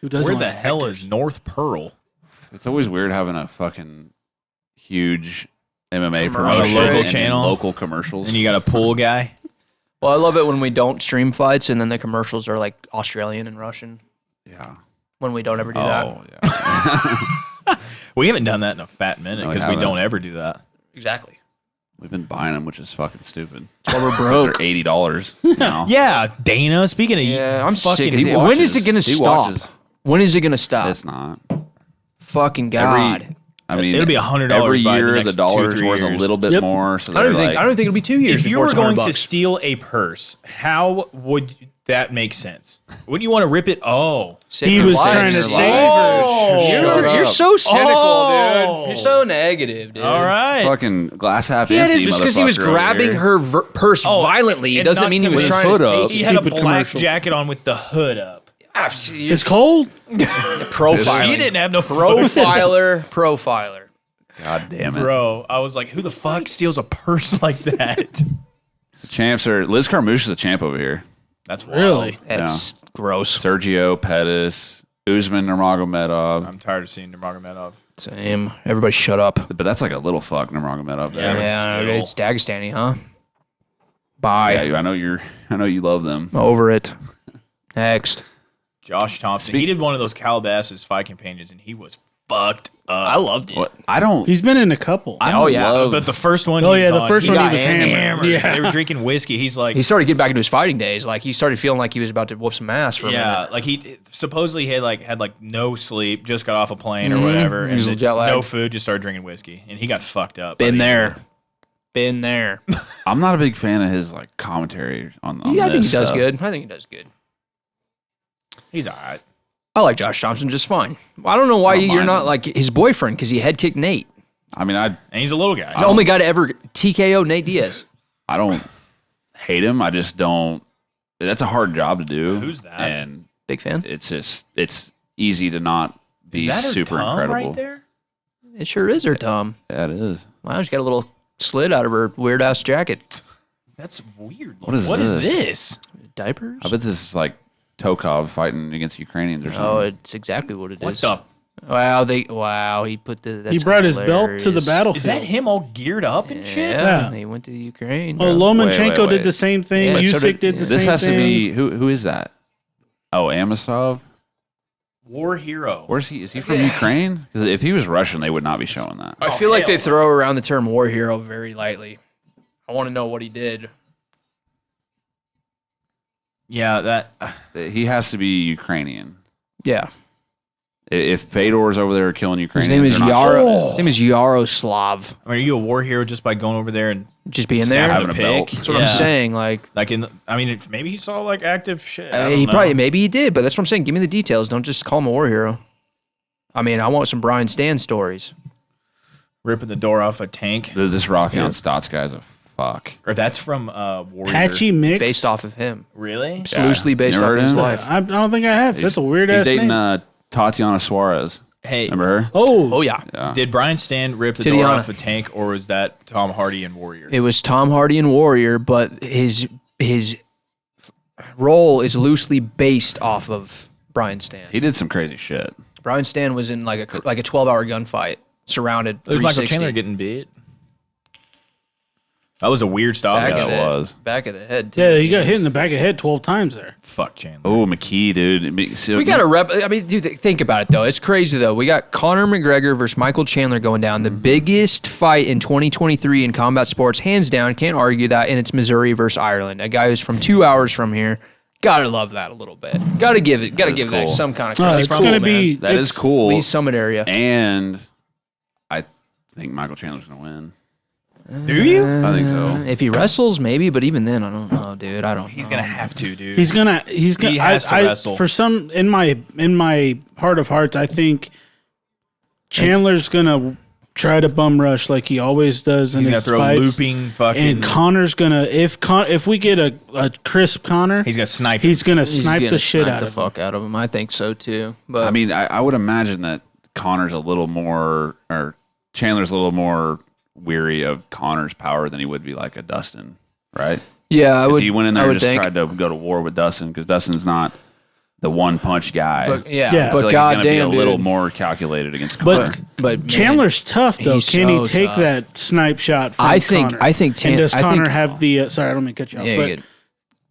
Who doesn't Where the like hell is North Pearl? It's always weird having a fucking huge MMA Commercial. promotion Local and channel. local commercials. And you got a pool guy. Well, I love it when we don't stream fights and then the commercials are like Australian and Russian. yeah. When we don't ever do that. Oh yeah. We haven't done that in a fat minute No, we because we haven't. don't ever do that. Exactly. We've been buying them, which is fucking stupid. That's why we're Those are broke. $80 now. Yeah, Dana. Speaking of Yeah, I'm fucking, sick of he it. When is watches. it going to He stop? watches. When is it going to stop? It's not. Fucking God. I mean, It'll be $100 every by the year. next The dollar's 2-3 worth a years. little bit Yep. more. So I don't they're think. like, I don't think it'll be 2 years. if you before were it's going to $100. steal a purse, how would that make sense? Wouldn't you want to rip it? Oh, Save He your was life. trying to Your save life. Oh. her. Shut You're up. so cynical, Oh. dude. You're so negative, dude. all right. fucking glass half had empty. his- Just because he was motherfucker over grabbing here. her purse Oh, violently and doesn't not mean to he was with his trying foot to up. take He had a Stupid black commercial. jacket on with the hood up. It's cold. profiler. He didn't have no Profiler. God damn it. Bro, I was like, who the fuck steals a purse like that? The champs are Liz Carmouche's a champ over here. That's wild. Really? That's gross. Sergio Pettis, Usman Nurmagomedov. I'm tired of seeing Nurmagomedov. Same. Everybody shut up. But that's like a little fuck Nurmagomedov. Yeah, There. but Yeah, still. it's Dagestani, huh? Bye. Yeah, I know you love them. Over it. Next. Josh Thompson. He did one of those Calabasas fight companions, and he was fucked up. I loved it. What? I don't. He's been in a couple. I don't Oh, yeah. love. But the first one, Oh, he yeah, was the on, first one got he was hammered. hammered. Yeah. They were drinking whiskey. He's like, He started getting back into his fighting days. Like, he started feeling like he was about to whoop some ass for a yeah, minute. like he supposedly had no sleep, just got off a plane or whatever, and He was then jet lagged. no food, just started drinking whiskey, and he got fucked up. Been there. Been there. I'm not a big fan of his like commentary on. Yeah, I think this he does stuff. good. I think he does good. He's all right. I like Josh Thompson just fine. I don't know why I don't you're mind not him. like his boyfriend because he head kicked Nate. I mean, And he's a little guy. He's the only guy to ever TKO Nate Diaz. I don't hate him. I just don't. That's a hard job to do. Who's that? And Big fan. it's easy to not be Is that her super tongue incredible. right there? It sure is her, Tom. Yeah, it is. Wow, she's got a little slit out of her weird ass jacket. That's weird. What is What is this? this? Diapers? I bet this is like Tokov fighting against Ukrainians or something. Oh, it's exactly what it is. What the? Wow, he put the. That's He brought his belt to the hilarious. battlefield. Is that him all geared up and shit? Yeah. He went to Ukraine. Oh, bro. Lomachenko wait. did the same thing. Yeah, so Usyk did- did the This same has thing. to be who is that? Oh, Amosov. War hero. Where's he? Is he from Ukraine? Because if he was Russian, they would not be showing that. I feel like they throw around the term war hero very lightly. I want to know what he did. Yeah, that. He has to be Ukrainian. Yeah. If Fedor's over there killing His Ukrainians, name is they're not Yaro. showing His name is Yaroslav. I mean, are you a war hero just by going over there and Just being there. Having snapping a a belt. pic? That's what I'm saying. Like, Like maybe he saw like active shit. I he don't probably know. maybe he did, but that's what I'm saying. Give me the details. Don't just call him a war hero. I mean, I want some Brian Stan stories. ripping the door off a tank. This Rafian Stotts guy's a fuck. Or that's from Warrior. Patchy Mix. Based off of him. Really? It's loosely based Never off heard his of him? life. I don't think I have. That's a weird He's ass dating name. Tatiana Suarez. Hey, Remember her? Oh yeah. Yeah. did Brian Stan rip the door Titiana. off a tank, or was that Tom Hardy and Warrior? It was Tom Hardy and Warrior, but his role is loosely based off of Brian Stan. He did some crazy shit. Brian Stan was in like a 12-hour gunfight, surrounded. There's Michael 360. Chandler getting beat. That was a weird stop. back Yeah, of it the, was. back of the head. Too. Yeah, he got hit in the back of the head 12 times there. Fuck Chandler. Oh, McKee, dude. So, We got a rep. I mean, dude, think about it though. It's crazy though. We got Conor McGregor versus Michael Chandler going down. The biggest fight in 2023 in combat sports, hands down. Can't argue that. And it's Missouri versus Ireland. A guy who's from 2 hours from here. Gotta love that a little bit. Gotta give it. Gotta is give that cool. some kind of No, credit. it's Cool, gonna man. be That is it's- cool. Lee Summit area. And I think Michael Chandler's going to win. Do you? I think so. If he wrestles, maybe. But even then, I don't know, dude. I don't. He's know. gonna have to, dude. He's gonna. He has to wrestle. For some, in my heart of hearts, I think Chandler's gonna try to bum rush like he always does in He's gonna his throw fights. looping fucking. And Connor's gonna if we get a crisp Connor, he's gonna snipe. he's gonna He's snipe gonna the shit snipe out the of him. fuck out of him. I think so too. But I mean, I would imagine that Connor's a little more, or Chandler's a little more weary of Connor's power than he would be like a Dustin, right? yeah, I 'Cause would. he went in I there and would just think. tried to go to war with Dustin because Dustin's not the one punch guy. But yeah, Yeah. I feel but like he's gonna be goddamn, a dude. little more calculated against Connor. But man, Chandler's tough though. he's Can so he take tough. that snipe shot? From I think. Connor? I think. And does I Connor think, have the? Sorry, I don't mean to cut you off. Yeah, but you're good.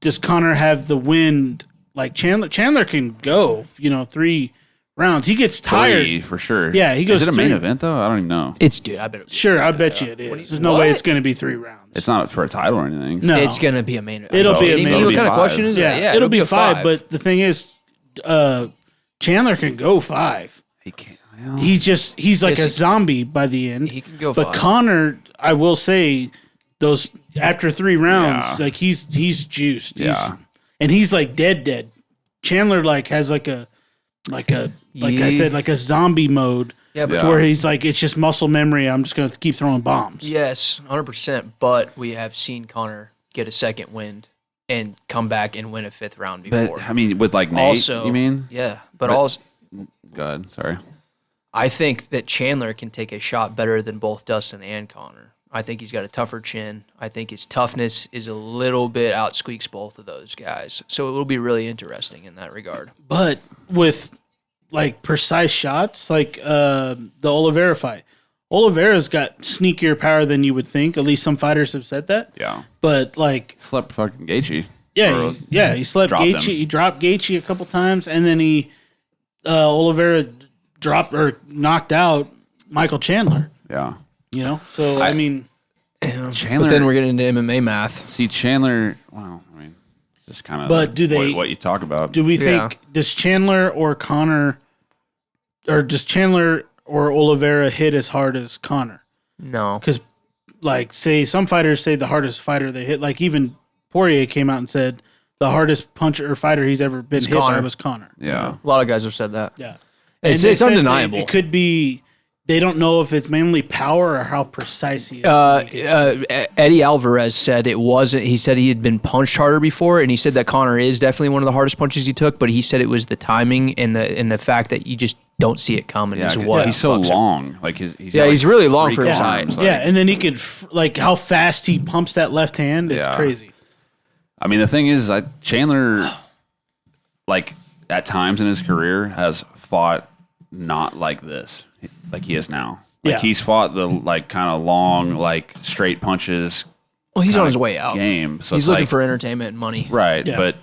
does Connor have the wind? Like Chandler can go. 3 rounds. He gets tired. Three, for sure. Yeah, he goes Is it a main three. event though? I don't even know. It's dude. I bet. It, Sure, I bet you it is. There's no way it's going to be 3 rounds. It's not for a title or anything. No. It's gonna be a main event. It'll be a You main know event. What kind of It'll be question is yeah, that? it'll be a 5. But the thing is, Chandler can go 5. He can't. Well, He's like Yes, a zombie by the end. he can go But 5. Connor, I will say, those after 3 rounds, Yeah. like he's juiced. Yeah. And he's like dead. Chandler like has like I said, like a zombie mode. Yeah, but Yeah. Where he's like, it's just muscle memory. I'm just gonna keep throwing bombs. yes, 100%. But we have seen Connor get a second wind and come back and win a 5th round before. but I mean, with like Nate, also, you mean? Yeah, but But- also, Go ahead. Sorry. I think that Chandler can take a shot better than both Dustin and Connor. I think he's got a tougher chin. I think his toughness is a little bit outsqueaks both of those guys. So it will be really interesting in that regard. But with like precise shots, like the Oliveira fight, Oliveira's got sneakier power than you would think. At least some fighters have said that. Yeah. But like slept fucking Gaethje. Yeah, he slept Gaethje. He dropped Gaethje a couple times, and then Oliveira dropped or knocked out Michael Chandler. Yeah. You know, so I mean, Chandler. But then we're getting into MMA math. See, Chandler. Well, I mean, just kind of. But do they? What you talk about? Do we think does Chandler or Connor, or does Chandler or Oliveira hit as hard as Connor? No, because like say some fighters say the hardest fighter they hit, like even Poirier came out and said the hardest puncher or fighter he's ever been hit by was Connor. Yeah, a lot of guys have said that. Yeah, it's undeniable. It could be. They don't know if it's mainly power or how precise he is. Eddie Alvarez said it wasn't. He said he had been punched harder before, and he said that Connor is definitely one of the hardest punches he took. But he said it was the timing and the fact that you just don't see it coming. Yeah, is what he's so long. Like he's he's really long for his height. Yeah, and then he could like how fast he pumps that left hand. It's crazy. I mean, the thing is, Chandler, like at times in his career, has fought not like this. Like he is now. Like he's fought the like kind of long, like straight punches. Well, he's on his way out. Game. So he's looking for entertainment and money. Right. Yeah. But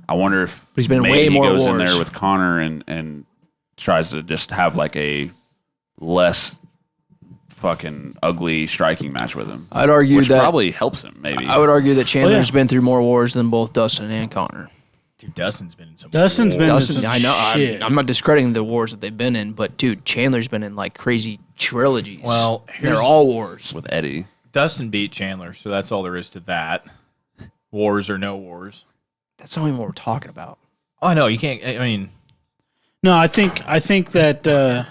I wonder if he's been way more goes wars. In there with Connor and tries to just have like a less fucking ugly striking match with him. I'd argue which that probably helps him. Maybe I would argue that Chandler's been through more wars than both Dustin and Connor. Dude, Dustin's been in some. I know. Shit. I'm not discrediting the wars that they've been in, but dude, Chandler's been in like crazy trilogies. Well, they're all wars with Eddie. Dustin beat Chandler, so that's all there is to that. Wars or no wars. That's not even what we're talking about. Oh, I know you can't. I mean, no, I think that.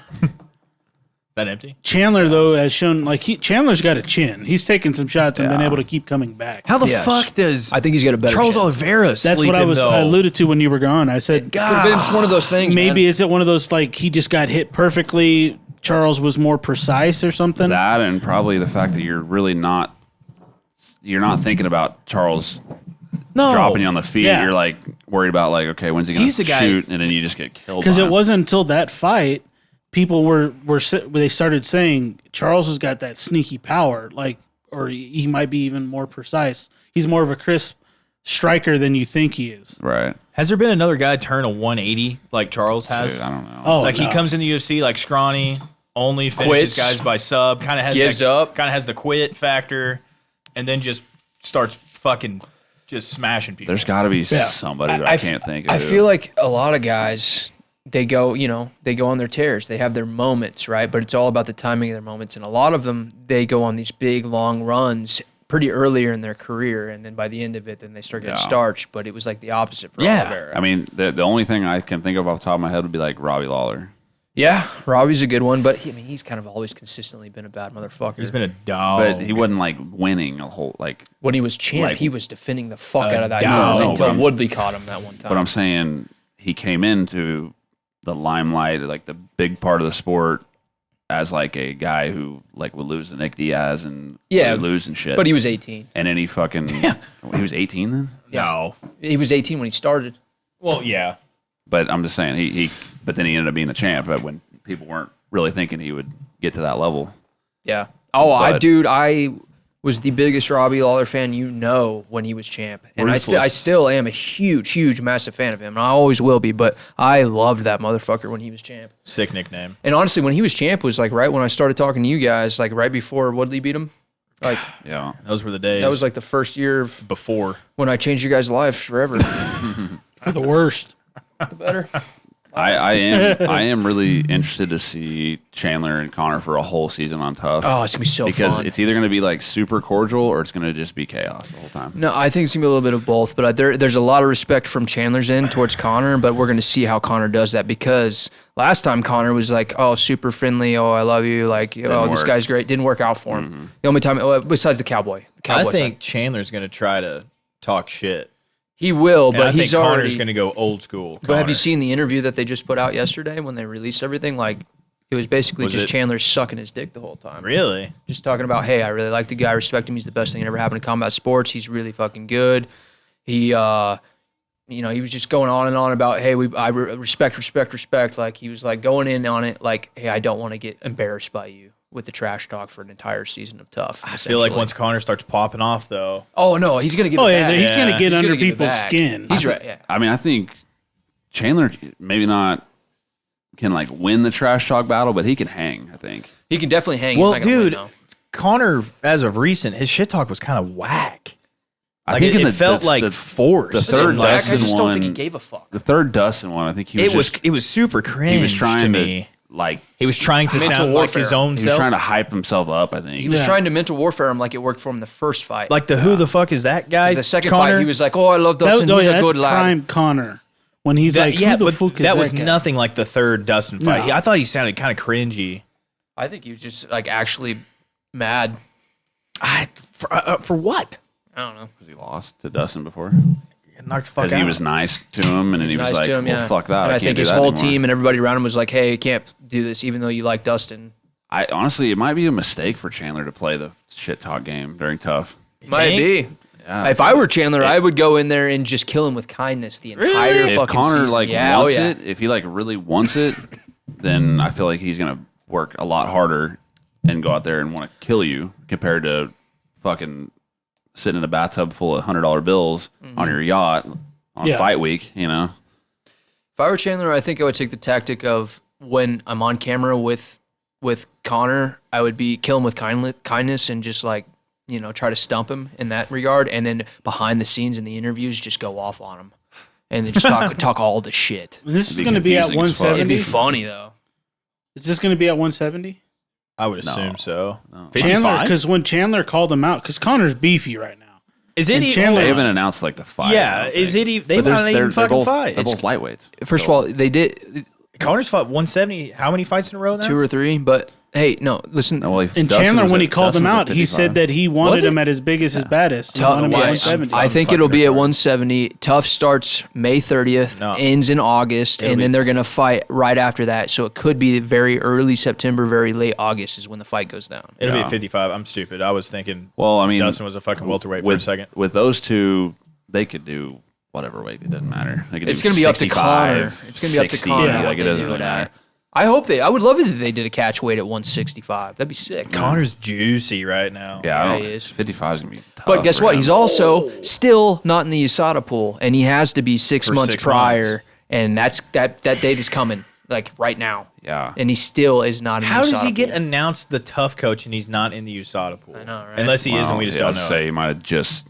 That empty? Chandler though has shown like Chandler's got a chin. He's taken some shots and been able to keep coming back. How the fuck does I think he's got a better Charles chin. Oliveira That's what I alluded to when you were gone. I said it's one of those things. Maybe is it one of those like he just got hit perfectly. Charles was more precise or something. That and probably the fact that you're not thinking about Charles dropping you on the feet. Yeah. You're like worried about like, okay, when's he going to shoot? And then you just get killed. Because it wasn't until that fight people they started saying Charles has got that sneaky power, like, or he might be even more precise. He's more of a crisp striker than you think he is. Right. Has there been another guy turn a 180 like Charles has? Dude, I don't know. Oh, like he comes in the UFC like scrawny, only finishes guys by sub, kind of has up, kind of has the quit factor, and then just starts fucking just smashing people. There's got to be somebody that I can't think of. I feel like a lot of guys. They go on their tears. They have their moments, right? But it's all about the timing of their moments. And a lot of them, they go on these big, long runs pretty earlier in their career. And then by the end of it, then they start getting starched. But it was like the opposite for Oliveira. I mean, the only thing I can think of off the top of my head would be like Robbie Lawler. Yeah, Robbie's a good one. But he's kind of always consistently been a bad motherfucker. He's been a dog. But he wasn't like winning a whole, like. When he was champ, he was defending the fuck out of that until Woodley caught him that one time. But I'm saying he came into the limelight, like the big part of the sport, as like a guy who like would lose to Nick Diaz and would lose and shit. But he was 18. And then he fucking he was 18 then? No. He was 18 when he started. Well, yeah. But I'm just saying he but then he ended up being the champ when people weren't really thinking he would get to that level. Yeah. Oh, I was the biggest Robbie Lawler fan when he was champ. And I still am a huge, massive fan of him. And I always will be, but I loved that motherfucker when he was champ. Sick nickname. And honestly, when he was champ was like right when I started talking to you guys, like right before Woodley beat him. Like, yeah. Those were the days. That was like the first year of before when I changed your guys' lives forever. For the worst. The better. I am really interested to see Chandler and Connor for a whole season on Tough. Oh, it's gonna be so fun. Because it's either gonna be like super cordial or it's gonna just be chaos the whole time. No, I think it's gonna be a little bit of both. But there's a lot of respect from Chandler's end towards Connor, but we're gonna see how Connor does that because last time Connor was like, oh, super friendly, oh, I love you, like, this guy's great. Didn't work out for him. Mm-hmm. The only time, besides the Cowboy I think Chandler's gonna try to talk shit. He will, but he's already. Connor's going to go old school. But have you seen the interview that they just put out yesterday when they released everything? Like, It was basically Chandler sucking his dick the whole time. Really? Just talking about, hey, I really like the guy. I respect him. He's the best thing that ever happened to combat sports. He's really fucking good. He, he was just going on and on about, hey, I respect. Like, he was like going in on it like, hey, I don't want to get embarrassed by you with the trash talk for an entire season of Tough. I feel like once Conor starts popping off, though. Oh, no, he's going to get it back. He's going to get under people's skin. He's right, yeah. I mean, I think Chandler maybe not can like win the trash talk battle, but he can hang. I think he can definitely hang. Well, dude, Conor, as of recent, his shit talk was kind of whack. Like it felt like forced. The third Dustin I just don't think he gave a fuck. The third Dustin one, I think he was. It was super cringe. He was trying to me. He was trying to sound like his own self. He was trying to hype himself up, I think. He was trying to mental warfare him like it worked for him the first fight. Like who the fuck is that guy? The second fight, he was like, "Oh, I love Dustin. He's a good lad." Prime Conor. When he's like, who the fuck is that was guy? nothing like the third Dustin fight. I thought he sounded kind of cringy. I think he was just like actually mad. For what? I don't know. Because he lost to Dustin before. Knocked the fuck out. Because he was nice to him, and then he was like, well, fuck that. And I think his whole team and everybody around him was like, hey, you can't do this, even though you like Dustin. Honestly, it might be a mistake for Chandler to play the shit talk game during Tough. Might be. Yeah, if I were Chandler, I would go in there and just kill him with kindness the entire fucking If Conor season. Wants it, if he really wants it, then I feel like he's gonna work a lot harder and go out there and want to kill you compared to fucking sitting in a bathtub full of $100 bills on your yacht on fight week. You know. If I were Chandler, I think I would take the tactic of when I'm on camera with Conor, I would kill him with kindness and just like, try to stump him in that regard, and then behind the scenes in the interviews, just go off on him, and then just talk all the shit. This is going to be at 170. It'd be funny though. Is this going to be at 170? I would assume so. No. Chandler, because when Chandler called him out, because Conor's beefy right now. Is it? They haven't announced like the fight. Yeah, is it? They've not even fucking fight. They're both lightweights. First of all, they did. Conor's fought 170. How many fights in a row now? 2 or 3, but. Hey, no, listen. And Chandler, when he called him out, he said that he wanted him at his biggest, his baddest. He wanted him at 170. I think it'll be at 170. Tough starts May 30th, ends in August, and then they're going to fight right after that. So it could be very early September, very late August is when the fight goes down. It'll be at 55. I'm stupid. I was thinking Dustin was a fucking welterweight for a second. With those two, they could do whatever weight. It doesn't matter. It's going to be up to Conor. It's going to be up to Conor. Like, it doesn't really matter. I would love it if they did a catch weight at 165. That'd be sick. Connor's juicy right now. Yeah, he is. 55 is going to be tough. But guess what? He's also still not in the USADA pool, and he has to be 6 months prior, and that date is coming, like right now. Yeah. And he still is not in the USADA pool. How does he get announced the tough coach and he's not in the USADA pool? I know, right? Unless he is, and we just don't know. Say he might have just...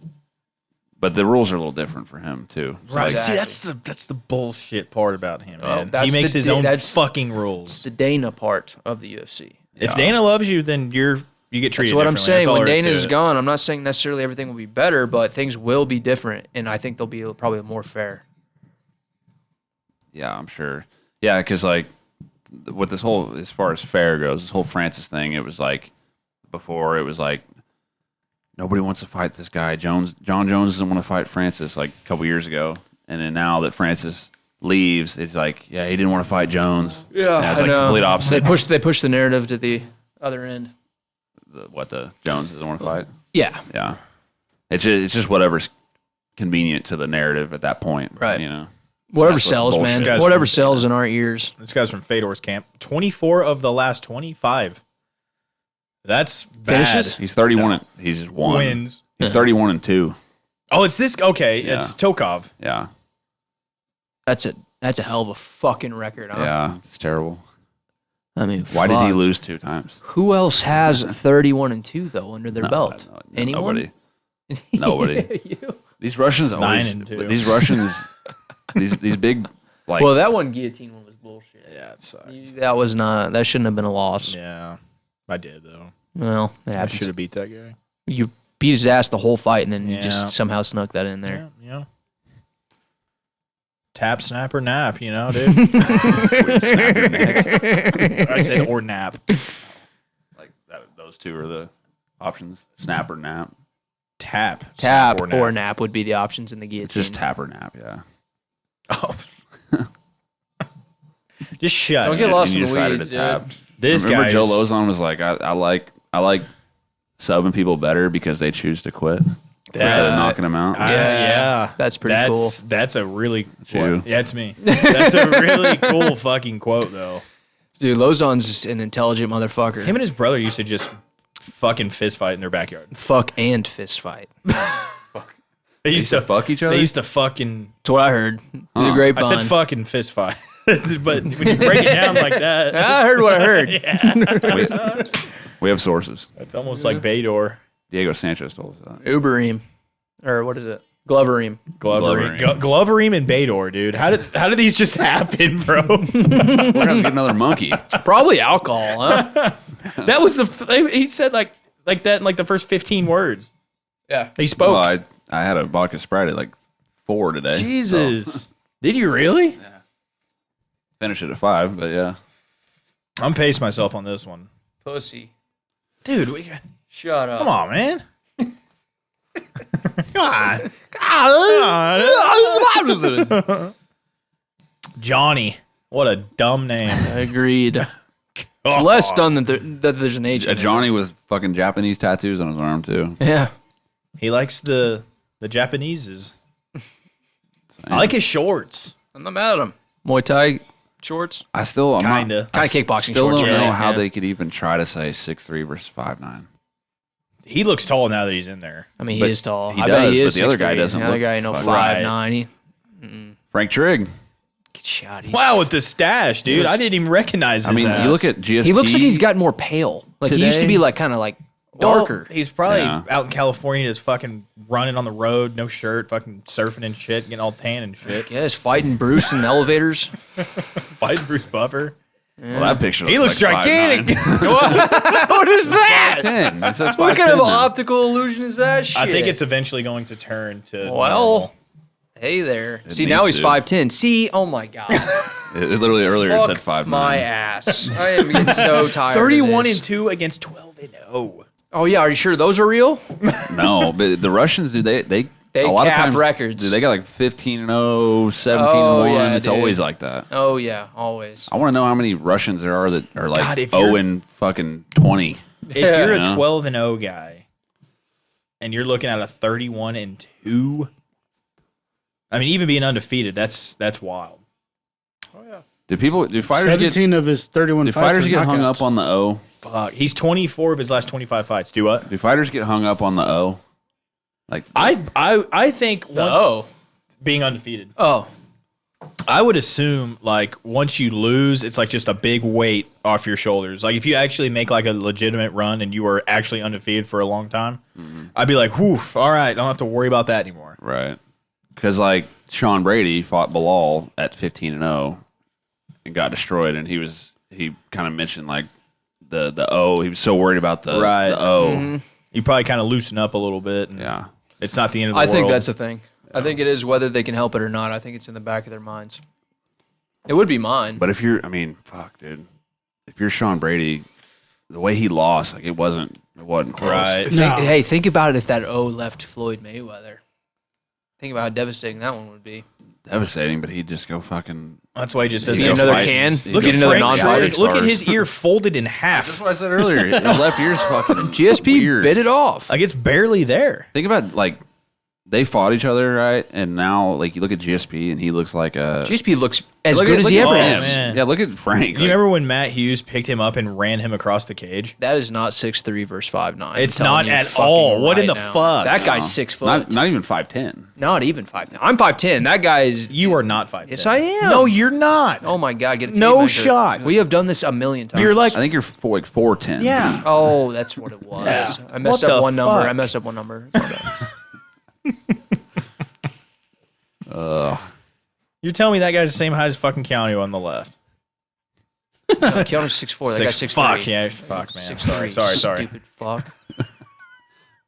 But the rules are a little different for him too. Right. Exactly. See, that's the bullshit part about him, man. He makes his own fucking rules. It's the Dana part of the UFC. If Dana loves you, then you get treated. That's what I'm saying. When Dana's gone, I'm not saying necessarily everything will be better, but things will be different, and I think they'll be probably more fair. Yeah, I'm sure. Yeah, because like with this whole, as far as fair goes, this whole Francis thing, it was like before it was like, nobody wants to fight this guy. John Jones doesn't want to fight Francis like a couple years ago. And then now that Francis leaves, it's like, yeah, he didn't want to fight Jones. Yeah, it's like complete opposite. They push the narrative to the other end. The Jones doesn't want to fight? Yeah. Yeah. It's just whatever's convenient to the narrative at that point. Right. Whatever sells, man. Whatever sells in our ears. This guy's from Fedor's camp. 24 of the last 25. That's bad. Finishes? He's 31. No. He's just won. Wins. He's 31-2. Oh, it's this. Okay, yeah. It's Tokov. Yeah. That's a hell of a fucking record, huh? Yeah, it's terrible. I mean, why did he lose 2 times? Who else has 31-2 though under their belt? Anyone? Nobody. You? These Russians always. 9-2. These Russians. these big. Like. Well, that one guillotine one was bullshit. Yeah, it sucked. That was not. That shouldn't have been a loss. Yeah. I did, though. Well, I should have beat that guy. You beat his ass the whole fight, and then you just somehow snuck that in there. Yeah. Tap, snap, or nap, dude. Snap your neck. I said or nap. Like that, those two are the options. Snap or nap. Tap or nap would be the options in the guillotine. It's just tap or nap, yeah. Oh. Just shut. Don't get lost in the weeds, dude. This Remember guy Joe Lozon was like, I like subbing people better because they choose to quit instead of knocking them out. Yeah. That's pretty cool. That's a really You. Yeah, it's me. That's a really cool fucking quote though. Dude, Lozon's an intelligent motherfucker. Him and his brother used to just fucking fist fight in their backyard. Fuck and fist fight. They used to fuck each other. They used to fucking. That's what I heard. Through the grapevine. I said fucking fist fight, but when you break it down like that, I heard what I heard. We have sources. it's almost like Fedor. Diego Sanchez told us that. Ubereem. Or what is it? Glovereem. Glovereem and Fedor, dude. How did these just happen, bro? We're gonna get another monkey. Probably alcohol, huh? That was he said like that in like the first 15 words. Yeah. He spoke. Well, I had a vodka Sprite at like 4 today. Jesus. So. Did you really? Yeah. Finish it at 5, but yeah. I'm pacing myself on this one. Pussy. Dude, Shut up. come on, man. Come on. Johnny. What a dumb name. Agreed. It's less done that there's an H. A Johnny with fucking Japanese tattoos on his arm too. Yeah. He likes the Japaneses. I like his shorts. I'm not mad at him. Muay Thai shorts. I'm Kinda. Kind of kickboxing Still shorts. don't know yeah. how they could even try to say 6'3" versus 5'9". He looks tall now that he's in there. I mean, he But is tall. he I bet does, he is but the other 6'3". guy doesn't The other look guy, 5'9". Frank Trigg. Get shot. Wow, with the stash, dude. I didn't even recognize his ass. You look at GSP. He looks like he's gotten more pale. Like he used to today. be like kind of like Well, darker. he's probably Yeah. out in California just fucking running on the road, no shirt, fucking surfing and shit, getting all tan and shit. Yes, fighting Bruce in elevators. Fighting Bruce Buffer. Well, that picture. He looks like gigantic. 5'9". What is that? 10. It says What kind of 5'10" then. optical illusion is that shit? I think it's eventually going to turn to Well, normal. hey there. It See, now needs he's to. 5'10". See, oh my god. It literally earlier it said Fuck 5'9". my ass. I am getting so tired. 31 of and this. 2 against 12 and 0. Oh yeah, are you sure those are real? No, but the Russians, dude, they They a lot of cap times, records. Dude, they got like 15-0, 17-1. yeah, It's dude. always like that. Oh yeah, always. I want to know how many Russians there are that are like God, if you're- 0 and fucking 20. If you're Yeah. a 12 and 0 guy and you're looking at a 31 and 2, I mean, even being undefeated, that's wild. Do fighters 17 of his 31 do fights fighters are get hung knockouts. up on the O? Fuck. He's 24 of his last 25 fights. Do what? Do fighters get hung up on the O? Like I think once being undefeated, Oh. I would assume like once you lose, it's like just a big weight off your shoulders. Like if you actually make like a legitimate run and you were actually undefeated for a long time, I'd be like, whoof, all right, I don't have to worry about that anymore. right, because like Sean Brady fought Bilal at 15-0 and got destroyed, and he kind of mentioned like the O. He was so worried about the O. You probably kind of loosen up a little bit. And Yeah. it's not the end of the I world. think that's the thing. I think it is whether they can help it or not. I think it's in the back of their minds. It would be mine. But if you're, I mean, fuck, dude. If you're Sean Brady, the way he lost, like it wasn't close. Right. No. Hey, think about it if that O left Floyd Mayweather. Think about how devastating that one would be. Devastating, but he'd just go fucking. That's why he just says Get He'd go another fight. can? He'd Look go at another Frank non-fighter Drake. Look at stars. his ear folded in That's half. what I said earlier. His left ear's fucking GSP weird. bit it off. Like it's barely there. Think about like they fought each other, right? And now, like you look at GSP, and he looks like a. GSP looks as Look good at- as look he at ever him. has. man. Yeah, look at Frank. Do you remember when Matt Hughes picked him up and ran him across the cage? That is not 6'3" versus 5'9". It's I'm telling not you at fucking all. What in right the now. fuck? That guy's 6 foot. Not even 5'10". Not even 5'10". I'm 5'10". That guy's. You are not 5'10". Yes, I am. No, you're not. Oh my God! Get a tape No measure. shot. We have done this a million times. You're like, I think you're like 4'10". yeah. Oh, that's what it was. Yeah. I messed What up the one number. fuck? I messed up one number. It's okay. You're telling me that guy's the same height as fucking County on the left. Keanu's 6'4". That guy's 6'3". Fuck, yeah. Fuck, man. 6'3". Sorry. Stupid fuck.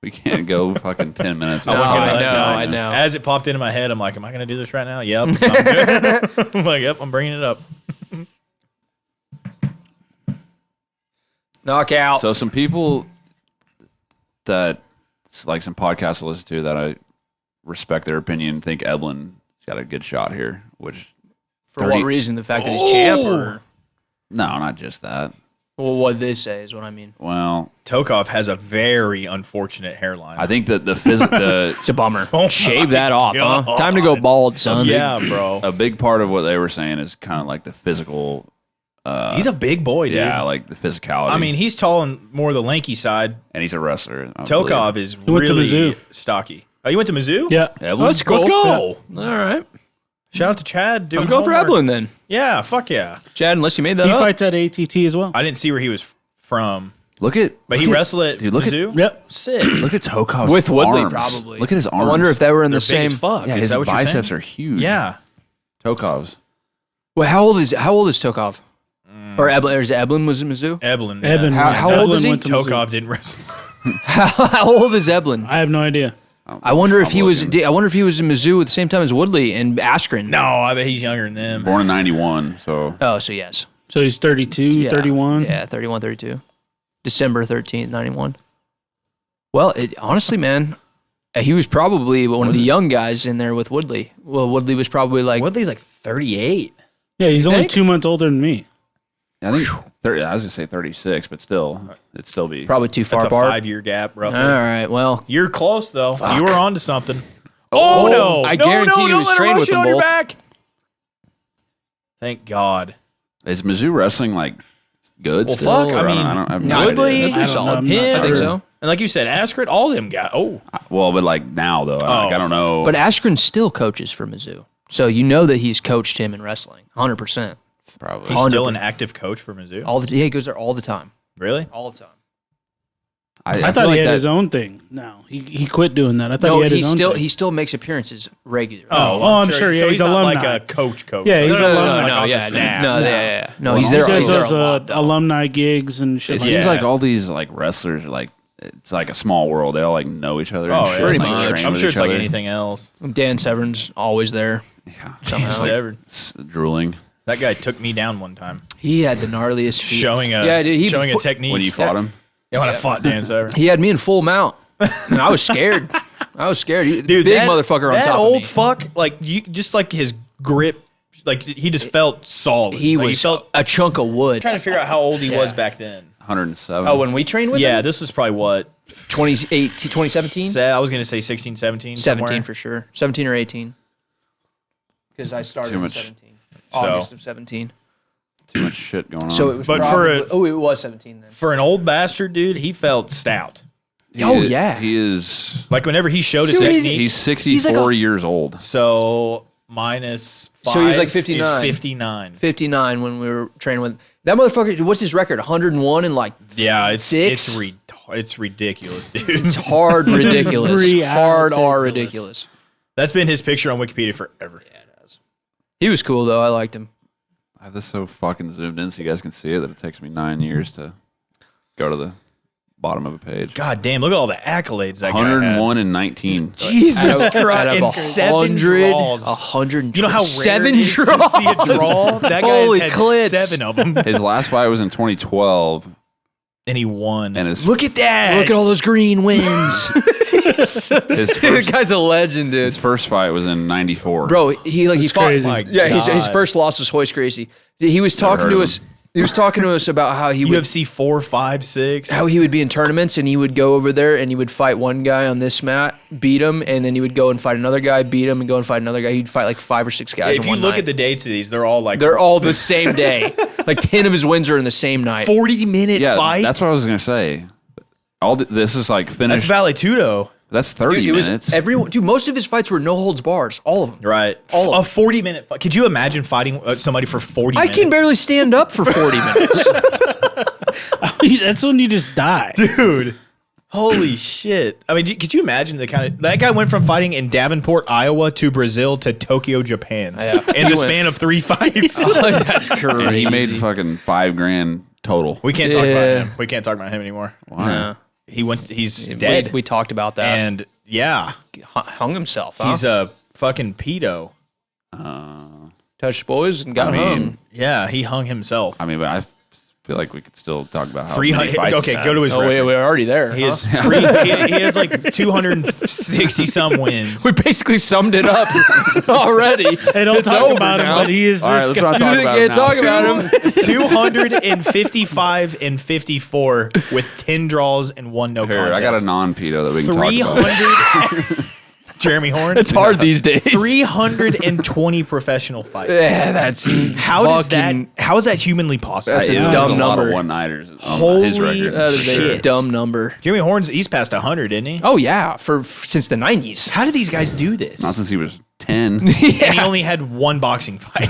We can't go fucking 10 minutes. No, without I talking know, about I it. know. As it popped into my head, I'm like, am I going to do this right now? Yep. I'm good. I'm like, yep, I'm bringing it up. Knockout. So some people that like some podcasts I listen to that I respect their opinion think Eblen's got a good shot here. Which For 30 what reason? The fact that he's champ? Or? no, not just that. Well, what they say is what I mean. Well, Tokov has a very unfortunate hairline. I think that It's a bummer. Shave that off, huh? Time to go bald, son. Yeah, bro. a big part of what they were saying is kind of like the physical. He's a big boy, dude. Yeah, like the physicality. I mean, he's tall and more the lanky side. and he's a wrestler. I Tokov believe. is went to really Mizzou. stocky. Oh, you went to Mizzou? Yeah. Eblen? Let's go. Let's go. All right. Shout out to Chad. Dude, I'm going for Eblen then. Yeah, fuck yeah. Chad, unless you made that He up. fights at ATT as well. I didn't see where he was from, Look at, but he look at- wrestled at dude, look at- Mizzou. Yep. Sick. Look at Tokov's With Woodley, arms. probably. Look at his arms. I wonder if they were in They're the big same. as fuck. Yeah, Is his that what you're biceps saying? are huge. Yeah. Tokov's. Well, how old is Tokov? Or Eblen? Or is it Eblen was in Mizzou? Eblen. Eblen. How old is he? went to Mizzou. Tokov didn't wrestle. How old is Eblen? I have no idea. I wonder if I'm he was. looking. I wonder if he was in Mizzou at the same time as Woodley and Askren. No, I bet he's younger than them. Born in 91, so Oh, so yes. So he's 32, Yeah. 31. Yeah, 31, 32. December 13th, 91. Well, honestly, man, he was probably one of the young guys in there with Woodley. Well, Woodley was probably like Woodley's like 38. Yeah, he's only think? 2 months older than me. I think 30, I was gonna say 36, but still, it'd still be. probably too far That's a apart. 5-year gap, roughly. All right, well, You're close though. Fuck. You were on to something. Oh, no! I No, guarantee no, he don't was let her trained rush with it them on your both. back. Thank God. Is Mizzou wrestling like good? Well, still, fuck, or I mean, I have no, no Woodley- idea. pretty I don't know, solid. I'm not I think sure. so. And like you said, Askren, all them guys. Oh, Well, but like now though, I don't know. But Askren still coaches for Mizzou. So you know that he's coached him in wrestling, 100%. probably. he's still an active coach for Mizzou. Yeah, he goes there all the time. Really? All the time. I feel thought he like had that- his own thing. No, he quit doing that. I thought No, he had his own thing. he still makes appearances regularly. I'm sure, yeah, So he's he's not alumni. like a coach. Yeah, he's no, alumni. like no, on the yeah, staff. no, yeah. No, Well, he's He there. does He's there those a lot, though. alumni gigs and shit It like seems that. like all these like wrestlers are like it's like a small world. They all like know each other. Oh, and shit, yeah, Pretty like, much. train I'm with sure each it's like other. anything else. Dan Severn's always there. Yeah, Somehow. Severed. drooling. That guy took me down one time, He had the gnarliest feet. showing a Yeah, dude, he- showing a technique. When you fought him, yeah, when I fought Dan Severn. He had me in full mount. And I was scared. Dude, Dude, big that, motherfucker on that top old of me. fuck, like you, just like his grip, like he just felt solid. He Like, was felt. a chunk of wood. Trying to figure out how old he was Yeah. back then. 107. Oh, when we trained with Yeah, him? this was probably what 2017? I was gonna say 16, 17. 17 somewhere. for sure. 17 or 18. Because I started Too in much. 17. So- August of 17. too much shit going on. So it was But for probably, a- oh, it was 17 then. For an old bastard, dude, he felt stout. Oh, yeah. he is. Like whenever he showed his Dude, technique. He's 64 like years old. So minus 5 So he was like is 59. 59. 59 when we were training with that motherfucker. What's his record? 101 and like Yeah, it's six. it's ridiculous, dude. It's hard ridiculous. Pretty Hard are ridiculous. ridiculous. That's been his picture on Wikipedia forever. He was cool though. I liked him. I have this so fucking zoomed in so you guys can see it that it takes me 9 years to go to the bottom of a page. God damn, look at all the accolades that guy 101 and 19. had. Jesus Christ. Out of And 7 100, draws. 100. You know how rare 7 it is draws. to see a draw? That guy Holy has had clits. 7 of them. His last fight was in 2012, And he won. and his Look at that. Look at all those green wins. his the first, guy's a legend, dude. his first fight was in 94. Bro, he That's fought. crazy. My Yeah, his God. first loss was Hoist Gracie. He was talking heard to of us. He was talking to us about how he would UFC 4, 5, 6. how he would be in tournaments and he would go over there and he would fight one guy on this mat, beat him, and then he would go and fight another guy, beat him, and go and fight another guy. He'd fight like 5 or 6 guys. If in you one look night. at the dates of these, they're all like they're all the same day. Like 10 of his wins are in the same night. 40-minute yeah, fight. that's what I was gonna say. This is like That's finished. Vale Tudo. That's 30 Dude, it was minutes. everyone. Dude, most of his fights were no holds bars. All of them. Right. All a of 40-minute fight. Could you imagine fighting somebody for 40 I minutes? can barely stand up for 40 minutes. That's when you just die. Dude. Holy shit. I mean, could you imagine the kind of... That guy went from fighting in Davenport, Iowa to Brazil to Tokyo, Japan. Yeah. In He the went- span of 3 fights. That's and crazy. he made fucking $5,000 total. We can't talk Yeah. about him. We can't talk about him anymore. Wow. Yeah. He's dead. We talked about that. And yeah, Hung himself. Huh? he's a fucking pedo. Uh, Touched boys and got hung. Yeah, he hung himself. I mean, but I feel like we could still talk about how 300. many fights Okay, he's go to had. his Oh, record. we're already there. He huh? has he has like 260 some wins. We basically summed it up already. Hey, don't It's talk over about him, now. but he is All right, this let's guy. not talk about Can't it now. talk about him. 255 and 54 with 10 draws and 1 no Here, contest. I got a non-pedo that we can talk about. 300. Jeremy Horn. It's hard these days. 320 professional fights. Yeah, that's How is that? fucking- How is that humanly possible? That's a There's dumb a lot number. of one-nighters on Holy his record. That is a shit. dumb number. Jeremy Horn's he's past 100, isn't he? Oh yeah, since the 90s. How did these guys do this? Not since he was 10. And he only had one boxing fight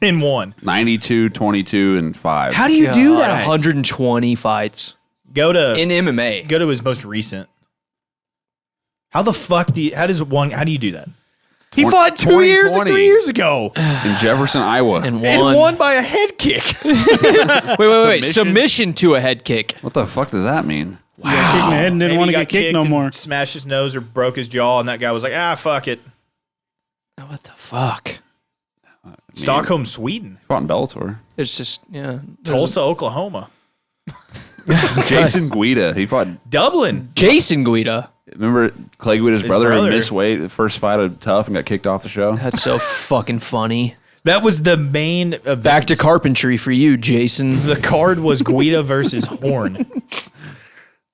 in one. 92, 22, and 5. How do you do God, that? 120 fights Go to in MMA. go to his most recent. How the fuck do you? How do you do that? He fought 2 years and 3 years ago In Jefferson, Iowa. And and won. won by a head kick. Wait. Submission to a head kick. What the fuck does that mean? He got kicked in the head and didn't Maybe want he to got get kicked no and more. Smashed his nose or broke his jaw, and that guy was like, fuck it. What the fuck? Stockholm, Sweden. He fought in Bellator. It's just there's Tulsa, Oklahoma. Jason Guida. He fought. Dublin. Jason Guida. Remember Clay Guida's brother brother. who missed weight the first fight of Tough and got kicked off the show? That's so fucking funny. That was the main event. Back to carpentry for you, Jason. The card was Guida versus Horn.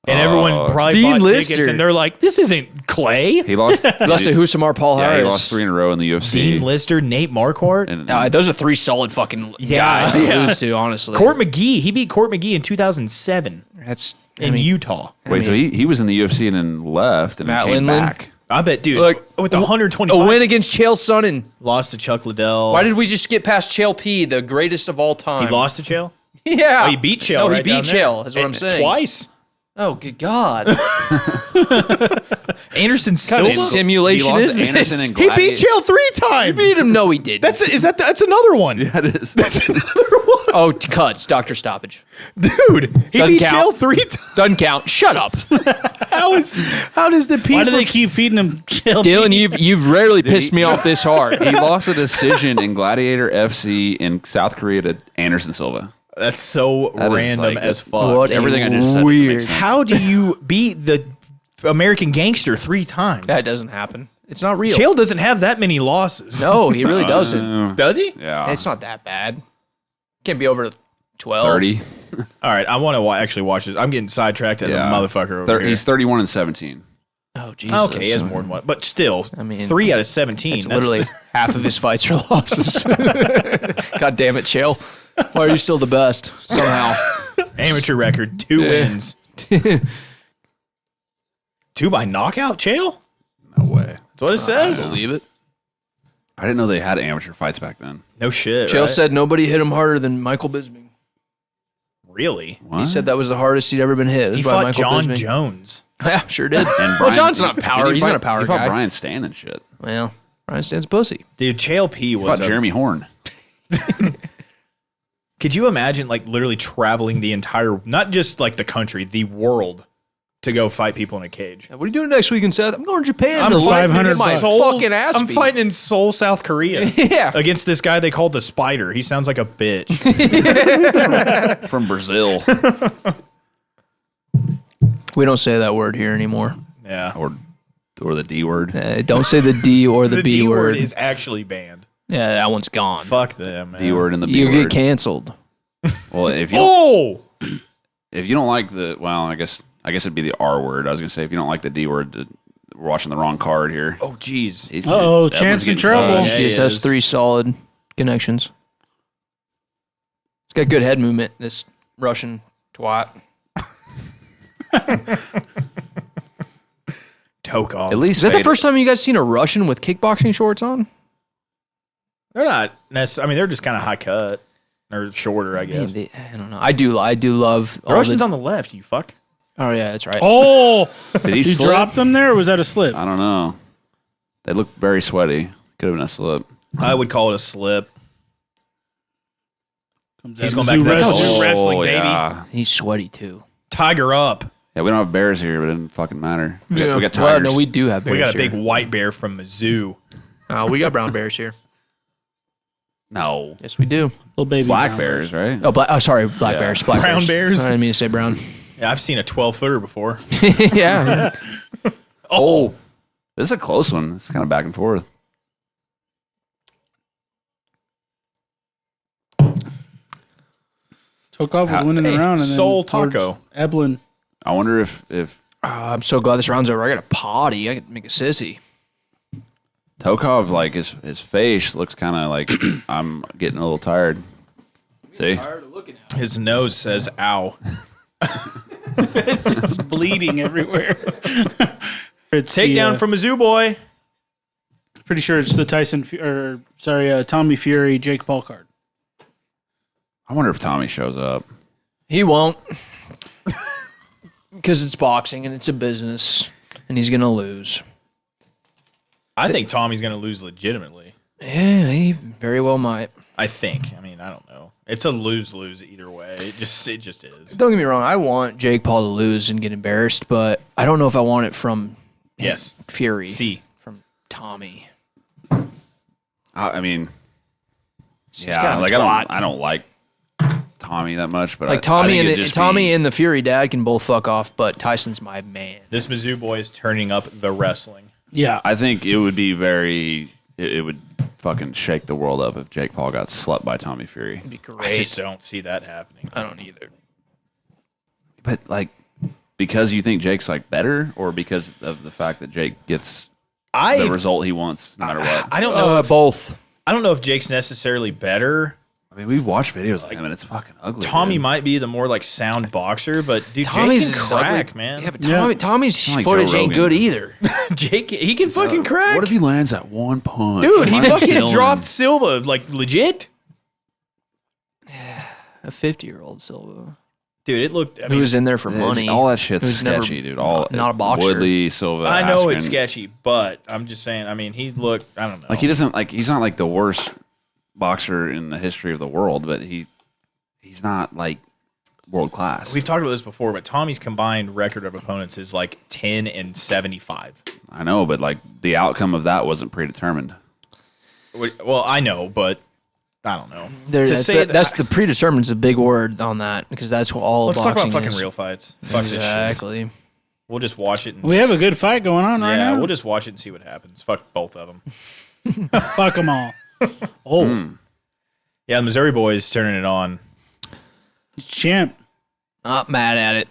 And everyone probably Dean bought Lister. tickets, and they're like, this isn't Clay. He lost. Lost to Husamar Paul Yeah, he Harris. lost 3 in a row in the UFC. Dean Lister, Nate Marquardt. And, Those are 3 solid fucking Yeah. guys to Yeah. lose to, honestly. Court McGee. He beat Court McGee in 2007 That's in Utah. wait, so he was in the UFC and then left and Matt then came Lindland? back. I bet, dude, Look, with 120 a fights, win against Chael Sonnen. lost to Chuck Liddell. Why did we just skip past Chael P, the greatest of all time? he lost to Chael? Yeah. Oh, he beat Chael. No, he right beat down there. Chael. That's what I'm And saying. Twice. Oh, good God. Anderson kind of Silva. simulation He lost is to Anderson this? and He beat Gladiator. Chael 3 times. Beat him? No, he didn't. That's another one. That is. That's another one. Oh, cuts. Doctor stoppage. Dude, he Doesn't beat count. Chael 3 times. Doesn't count. Shut up. How does the people? Why do they keep feeding him? Dylan, you've rarely pissed me off this hard. He lost a decision in Gladiator FC in South Korea to Anderson Silva. That's so That is random like- as fuck. What Everything a I just said doesn't weird. make sense. How do you beat the American Gangster 3 times? That doesn't happen. It's not real. Chael doesn't have that many losses. No, he really doesn't. Does he? Yeah. It's not that bad. Can't be over 12. 30. All right, I want to actually watch this. I'm getting sidetracked as Yeah. a motherfucker over here. He's 31 and 17. Oh, Jesus. Okay, he has more than one, but still, I mean, 3 out of 17. It's literally half of his fights are losses. God damn it, Chael. Why are you still the best? Somehow. amateur record, 2 wins, 2 by knockout. Chael, No way. that's what it says. Believe it. I didn't know they had amateur fights back then. No shit. Chael right? said nobody hit him harder than Michael Bisping. "Really? What? He said that was the hardest he'd ever been hit. It was He by fought Michael John Bisping. Jones." Yeah, sure did. And Well, Brian- John's not power. Did he He's fight- not a power he fought guy. Brian Stan and shit. Well, Brian Stan's pussy. Dude, Chael P He was fought Jeremy Horn. Could you imagine like literally traveling the entire, not just like the country, the world, to go fight people in a cage? What are you doing next weekend, Seth? I'm going to Japan. I'm to fighting fight in my Seoul. fucking ass I'm beat. fighting in Seoul, South Korea. Yeah. Against this guy they call the Spider. He sounds like a bitch. From Brazil. We don't say that word here anymore. Yeah. or the D word. Don't say the D or the, B D word. is actually banned. Yeah, that one's gone. Fuck them, man. D word and the B You word. get canceled. Well, if you Oh! if you don't like the I guess it'd be the R word. I was gonna say if you don't like the D word, we're watching the wrong card here. Oh, jeez. He's Uh-oh, that chance one's in getting trouble. touched. Yeah, he He has is. 3 solid connections. It's got good head movement, this Russian twat. Tokov. At least Is that the Fedor- first time you guys seen a Russian with kickboxing shorts on? They're not necessarily, I mean, they're just kind of high cut. Or shorter, I guess. I don't know. I do love The Russian's on the left, you fuck. Oh yeah, that's right. Oh, Did he he slip? dropped him there, or was that a slip? I don't know. They look very sweaty. Could have been a slip. I would call it a slip. Comes He's out going back to that Mizzou Mizzou wrestling. wrestling, baby. Yeah. He's sweaty too. Tiger up. Yeah, we don't have bears here, but it didn't fucking matter. We got Well, tigers. no, we do have bears. We got a here. big white bear from Mizzou. We got brown bears here. No. Yes, we do. Little baby Black bears, right? Oh, sorry, black bears. Black Brown bears? I didn't mean to say brown. Yeah, I've seen a 12-footer before. Yeah. Oh. This is a close one. It's kind of back and forth. Tokov was winning the round, and then Soul towards Taco. Eblen. I wonder if I'm so glad this round's over. I got a potty. I could make a sissy. Tokov, like his face looks kind of like I'm getting a little tired. See? His nose says "ow." It's just bleeding everywhere. It's Takedown from Mizzou boy. Pretty sure it's the Tommy Fury, Jake Paul card. I wonder if Tommy shows up. He won't. Because it's boxing and it's a business. And he's going to lose. I think Tommy's going to lose legitimately. Yeah, he very well might. I think. I mean, I don't know. It's a lose-lose either way. It just is. Don't get me wrong. I want Jake Paul to lose and get embarrassed, but I don't know if I want it from Fury. From Tommy. I mean, He's yeah, kind of like a twat. I don't like Tommy that much, but Like I Tommy think and it'd just Tommy be- and the Fury dad can both fuck off, but Tyson's my man. This Mizzou boy is turning up the wrestling. Yeah. I think it would be it would fucking shake the world up if Jake Paul got slept by Tommy Fury. It'd be I great. just don't see that happening. I don't either. But like, because you think Jake's like better, or because of the fact that Jake gets the result he wants, no matter what. I don't know. Both. I don't know if Jake's necessarily better. I mean, we've watched videos of him, and it's fucking ugly. Tommy dude. might be the more like sound boxer, but dude, Tommy's Jake can crack, man. Yeah, but Yeah. Tommy's Like footage Joe ain't Rogan. good either. Jake, he can fucking crack. What if he lands that one punch? Dude, he Mine's fucking killing dropped him. Silva, like legit. A 50-year-old Silva Dude, it looked. I who mean, was in there for money. All that shit's who's never- sketchy, dude. All not a boxer. Woodley, Silva. I know it's Askren. sketchy, but I'm just saying. I mean, he looked. I don't know. Like he doesn't like. He's not like the worst boxer in the history of the world, but he's not like world class. We've talked about this before, but Tommy's combined record of opponents is like 10-75. I know, but like the outcome of that wasn't predetermined. Well, I know, but I don't know. That's the predetermined's a big word on that because that's what all Let's talk boxing about fucking is. real fights. Fuck this shit. Exactly. We'll just watch it. And We have a good fight going on right yeah, now. we'll just watch it and see what happens. Fuck both of them. Fuck them all. Oh, Yeah, the Missouri boys turning it on. champ. Not mad at it.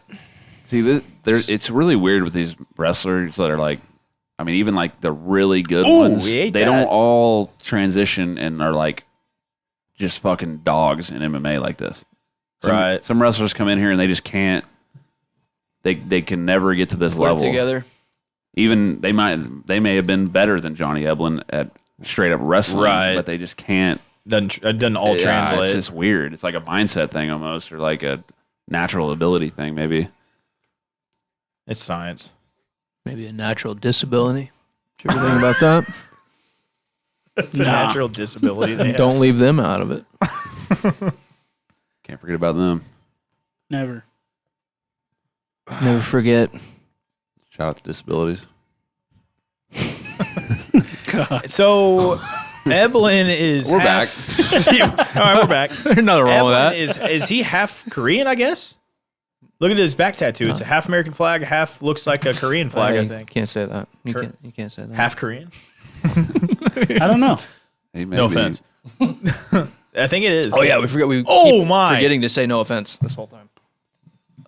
See, it's really weird with these wrestlers that are like, I mean, even like the really good Ooh, ones, we they ate that. don't all transition and are like just fucking dogs in MMA like this. Right. Some wrestlers come in here and they just can't. They can never get to this Work level. together. Even they may have been better than Johnny Eblen at straight up wrestling, Right. but they just can't. Doesn't all Yeah, translate. It's just weird. It's like a mindset thing almost, or like a natural ability thing, maybe. It's science. Maybe a natural disability. Did you ever think about that? It's a natural disability. They have. Don't leave them out of it. Can't forget about them. Never. Never forget. Shout out to disabilities. So Eblen is. We're half, all right, we're back. Nothing wrong with Eblen that. is he half Korean? I guess. Look at his back tattoo. It's a half American flag, half looks like a Korean flag. I think Can't say that. You Cor- can't say that. half Korean. I don't know. Hey, No maybe- offense. I think it is. Oh yeah, we forgot. We Oh, keep my. forgetting to say no offense this whole time.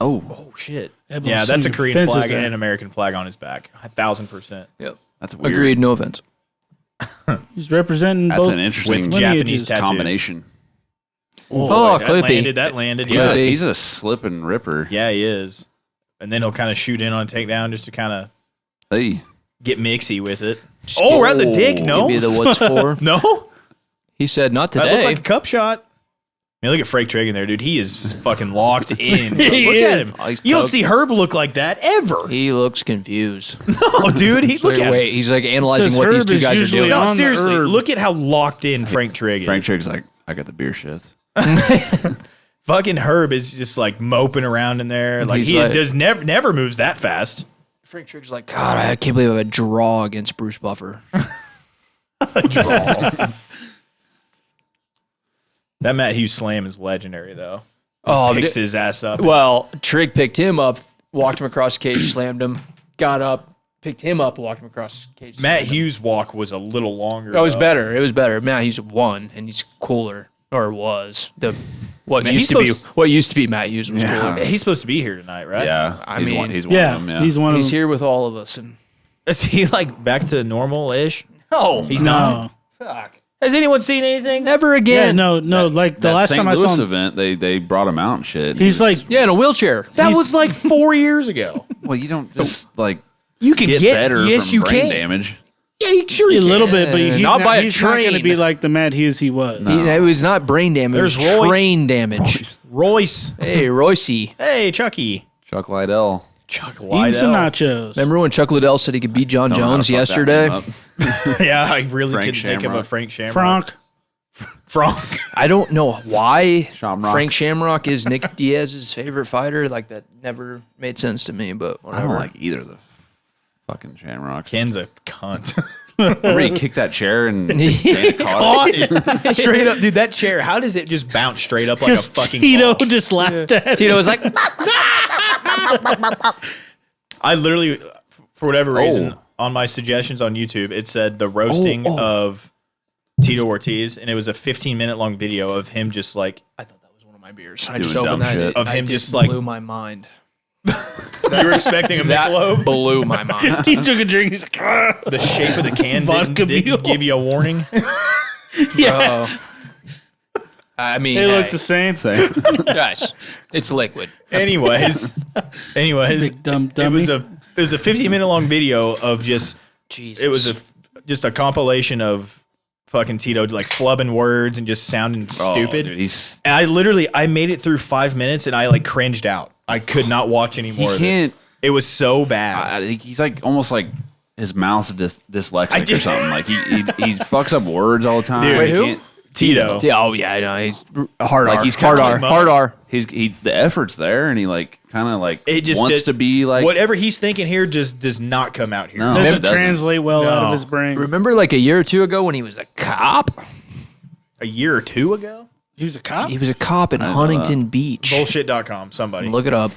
Oh, Oh shit. Eblen's Yeah, that's a swinging Korean fences flag there. and an American flag on his back. 1,000%. Yep. that's weird. Agreed. No offense. He's representing That's both an interesting With lineages. Japanese tattoos. combination. Oh, that Clippy. landed. He's, Yeah. a, he's a slip and ripper. Yeah, he is. And then he'll kind of shoot in on a takedown just to kind of Hey, get mixy with it. Oh, right the dick. No. Give you the what's for. No. He said not That looked today. like a cup shot. Man, look at Frank Tragan there, dude. He is fucking locked in. He Look at is. him. Oh, he's You don't tugged. see Herb look like that ever. He looks confused. No, dude. He look Like, at him. wait, he's like analyzing because what these Herb two is guys are usually doing. on No, the seriously. herb. Look at how locked in Frank Tragan. Frank Trigg's like, I got the beer shits. Fucking Herb is just like moping around in there. Like He's he like- does never moves that fast. Frank Trigger's like, God, I can't believe I have a draw against Bruce Buffer. That Matt Hughes slam is legendary, though. Picks his ass up. Well, Trigg picked him up, walked him across the cage, slammed him, got up, picked him up, walked him across the cage. Matt Hughes' walk was a little longer. It was better. It was better. Matt Hughes won, and he's cooler, or was. What used to be Matt Hughes was cooler. He's supposed to be here tonight, right? Yeah, he's one of them. Yeah, he's one of them. He's here with all of us. And Is he like back to normal-ish? no, He's not. fuck. Has anyone seen anything? Never Yeah, again. no. Like the That last St. time I Louis saw him, event, they brought him out and shit. he's like, Yeah, in a wheelchair. That was like 4 years ago. well, you don't just like You can get better yes, from you brain can. damage. Yeah, sure a you can. little bit, but he's Not by a he's not going to train. be like the Matt Hughes he was. It was not brain damage. There's it was Royce. train damage. Royce. Hey, Royce. Hey, Chucky. Chuck Liddell. Chuck Eating some Liddell. nachos. Remember when Chuck Liddell said he could beat John Don't know how Jones to fuck that yesterday? name up. Yeah, I really Frank could think of a Shamrock. Frank Shamrock. Frank. I don't know why Shamrock. Frank Shamrock is Nick Diaz's favorite fighter. Like, that never made sense to me, but I whatever. don't like either of the fucking Shamrocks. Ken's a cunt. Remember he kicked that chair and He caught it? Straight up, dude, that chair, how does it just bounce straight up like a fucking Tito ball? just laughed at it. Tito was like, I literally, for whatever reason, on my suggestions on YouTube, it said the roasting of Tito Ortiz, and it was a 15-minute long video of him just like, I thought that was one of my beers. I Doing just dumb opened that. shit. Of I him just, blew like- my mind. you were expecting a That Michelob. blew my mind. He took a drink. He's like, "Ah." The shape of the can Vodka didn't Mule. give you a warning. Bro. I mean, They look hey, the same. guys, it's liquid. Anyways, Big dumb it dummy. was a 15-minute long video of just Jesus. it was just a compilation of fucking Tito like flubbing words and just sounding stupid. Dude, he's And I made it through 5 minutes and I like cringed out. I could not watch anymore. he of can't. It was so bad. I think he's like almost like his mouth's dyslexic did- or something. Like he fucks up words all the time. Dude, Wait, He who? can't- Tito. Oh yeah, I know. He's hard Like R. he's hard kinda R. like Hard R. The effort's there, and he like kind of like It just wants did- to be like Whatever he's thinking here just does not come out here. No. Doesn't it doesn't. translate well out No. of his brain. Remember, like a year or two ago when he was a cop? A year or two ago? He was a cop. He was a cop in know Huntington Beach. Bullshit.com, somebody. Look it up.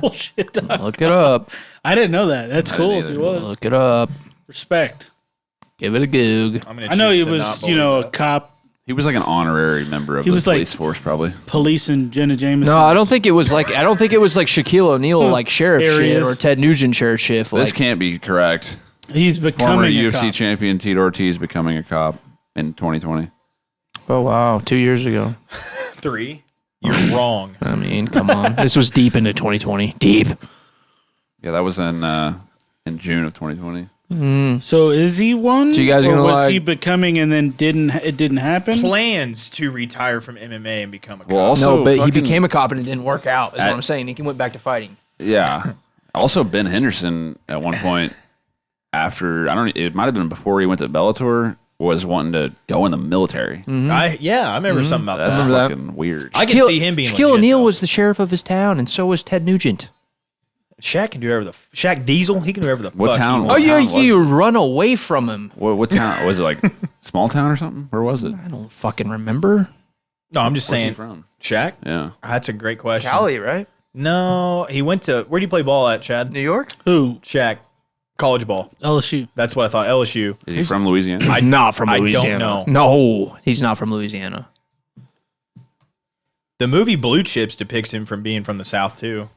Bullshit. Look it up. I didn't know that. That's cool if either. he was. Look it up. Respect. Give it a goog. I'm gonna I know choose he to was, not a believe that. cop, he was like an honorary member of He the was, like- police force, probably. policing Jenna Jameson. No, I don't think it was like Shaquille O'Neal like sheriff shit Areas. or Ted Nugent sheriff shit. This Like, can't be correct. He's Former becoming a UFC cop. champion Tito Ortiz becoming a cop in 2020. oh wow, 2 years ago. 3. You're wrong. I mean, come on. This was deep into 2020. Deep. Yeah, that was in June of 2020. So is he one? So you guys or gonna was like- he becoming and then it didn't happen? Plans to retire from MMA and become a cop. Well, also No, but he fucking- became a cop and it didn't work out. Is what At- I'm saying. He went back to fighting. Yeah. Also, Ben Henderson at one point after it might have been before he went to Bellator was wanting to go in the military. I remember something about That's that. Remember that? fucking weird. I can see him being Shaquille legit, O'Neal though. was the sheriff of his town, and so was Ted Nugent. Shaq can do whatever Shaq Diesel. He can do whatever the What fuck town he was Oh, wants. it? yeah, town was you run away from him. What town was it? Like small town or something? Where was it? I don't fucking remember. No, I'm just Where's he saying. from? Shaq. Yeah. That's a great question. Cali, right? No, he went to. Where do you play ball at, Chad? New York? Who? Shaq. College ball. LSU. That's what I thought. LSU. Is he from Louisiana? He's not from I don't Louisiana. know. No, he's not from Louisiana. The movie Blue Chips depicts him from being from the South too.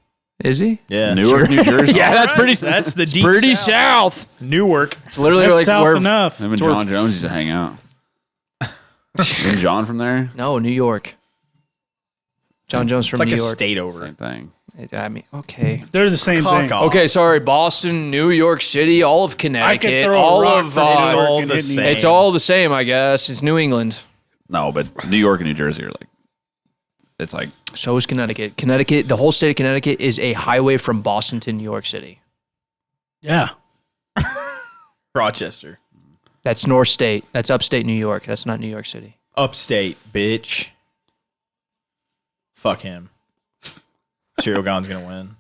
Is he? Yeah. Newark, New Jersey. Yeah, that's pretty. That's the deep pretty South. south. Newark. It's literally That's like south where. enough. Him and John Jones used to hang out. Isn't John from there? No, New York. John Jones from It's like New a York. state over. Same thing. I mean, okay. They're the same Cock thing. off. Okay, sorry. Boston, New York City, all of I could Connecticut, throw a all rock of. for New York all and the hit me. same. It's all the same, I guess. It's New England. No, but New York and New Jersey are like, it's like, So is Connecticut. Connecticut, the whole state of Connecticut is a highway from Boston to New York City. Yeah. Rochester. That's North State. That's upstate New York. That's not New York City. Upstate, bitch. Fuck him. Cyril Gahn's gonna win.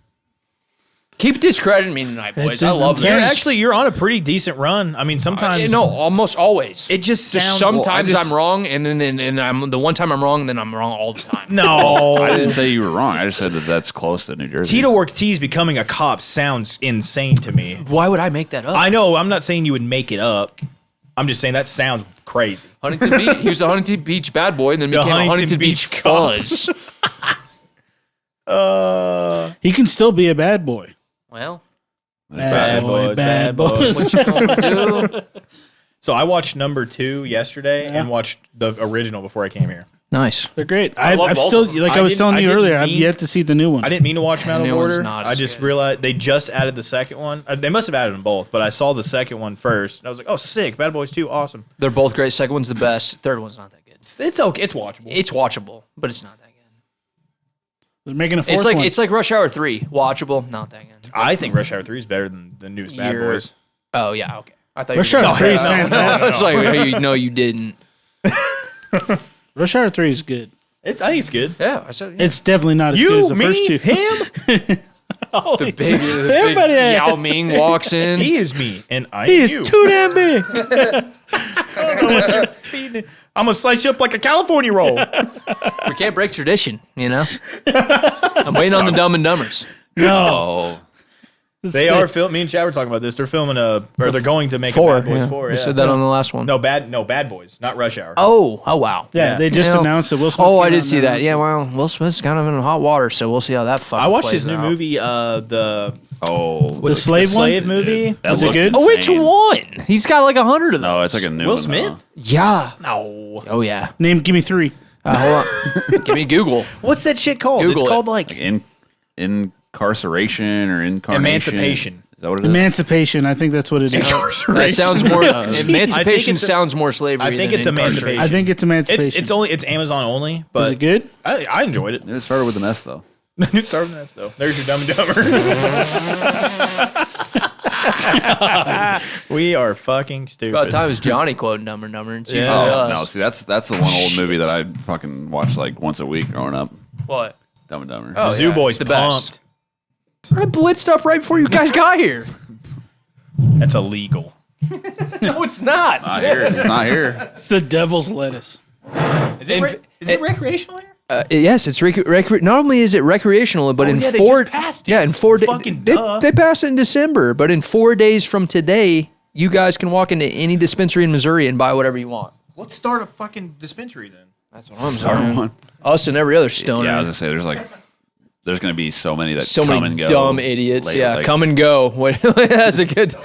Keep discrediting me tonight, boys. I love this. You're on a pretty decent run. I mean, sometimes no, almost always. it just sounds. Sometimes I'm wrong, and then I'm the one time I'm wrong, and then I'm wrong all the time. No, I didn't say you were wrong. I just said that's close to New Jersey. Tito Ortiz becoming a cop sounds insane to me. Why would I make that up? I know. I'm not saying you would make it up. I'm just saying that sounds crazy. Huntington Beach. He was a Huntington Beach bad boy, and then became a Huntington Beach fuzz. He can still be a bad boy. Well, bad boy. what you gonna do? So I watched number 2 yesterday and watched the original before I came here. Nice. They're great. I love I'm both still of them. like I was telling you earlier. I've mean- yet to see the new one. I didn't mean to watch them out of new one's order. not I as just good. realized they just added the second one. They must have added them both, but I saw the second one first. And I was like, oh, sick. Bad Boys 2, awesome. They're both great. Second one's the best. Third one's not that good. It's okay. It's watchable. It's watchable, but it's not that good. They're making a fourth one. It's like Rush Hour 3. Watchable, not that good. I think Rush Hour 3 is better than the newest Bad Boys. Oh yeah, okay. I thought Rush you were Hour 3 is no, fantastic. It's like you didn't. Rush Hour 3 is good. I think it's good. Yeah, I said yeah. It's definitely not as good as the first two. him. The big Everybody- Yao Ming walks in. He is me, and I He am is you. too damn big. I'm gonna slice you up like a California roll. We can't break tradition, you know. I'm waiting on the Dumb and Dumbers. No. Oh, They are filming. Me and Chad were talking about this. They're filming or they're going to make a 4. Bad Boys Yeah. 4. We Yeah. said that on the last one. No, Bad Boys, not Rush Hour. Oh wow. Yeah, they just You know, announced it. Will Smith Oh, I came did out see and that. announced Yeah, it. well, Will Smith's kind of in hot water, so we'll see how that fucking I watched plays his new out. movie, the The slave one? movie. That Was it looked good? Oh, which insane. one? He's got like 100 of them. No, it's like a new Will one, Smith? though. Yeah. No. Oh yeah. Give me 3. Hold on. Give me Google. What's that shit called? Google it's it. called like Incarceration or incarnation. Emancipation. Is that what it is? Emancipation. I think that's what it is. That sounds more. Emancipation sounds more slavery. I think than it's Emancipation. I think it's Emancipation. It's Amazon only, but Is it good? I enjoyed it. It started with an S though. It started with this though. There's your Dumb and Dumber. We are fucking stupid. About time is Johnny quoting Dumber and Dumber. And it's Yeah. usually Oh us. no, see that's the one old movie that I fucking watched like once a week growing up. What? Dumb and Dumber. Oh, Zoo yeah, Boy's it's the pumped. best. I blitzed up right before you guys got here. That's illegal. No, it's not. Not here. It's not here. It's the devil's lettuce. Is it recreational here? Yes, it's not only is it recreational, but in yeah, they 4 just passed it. yeah, in 4 days Fucking duh. they passed it in December, but in 4 days from today, you guys can walk into any dispensary in Missouri and buy whatever you want. Let's start a fucking dispensary then. That's what I'm Sorry, saying. one. Us and every other stoner. Yeah, I was gonna say there's gonna be so many that So come many and go. dumb idiots. later, Yeah, like, come and go. That's a good.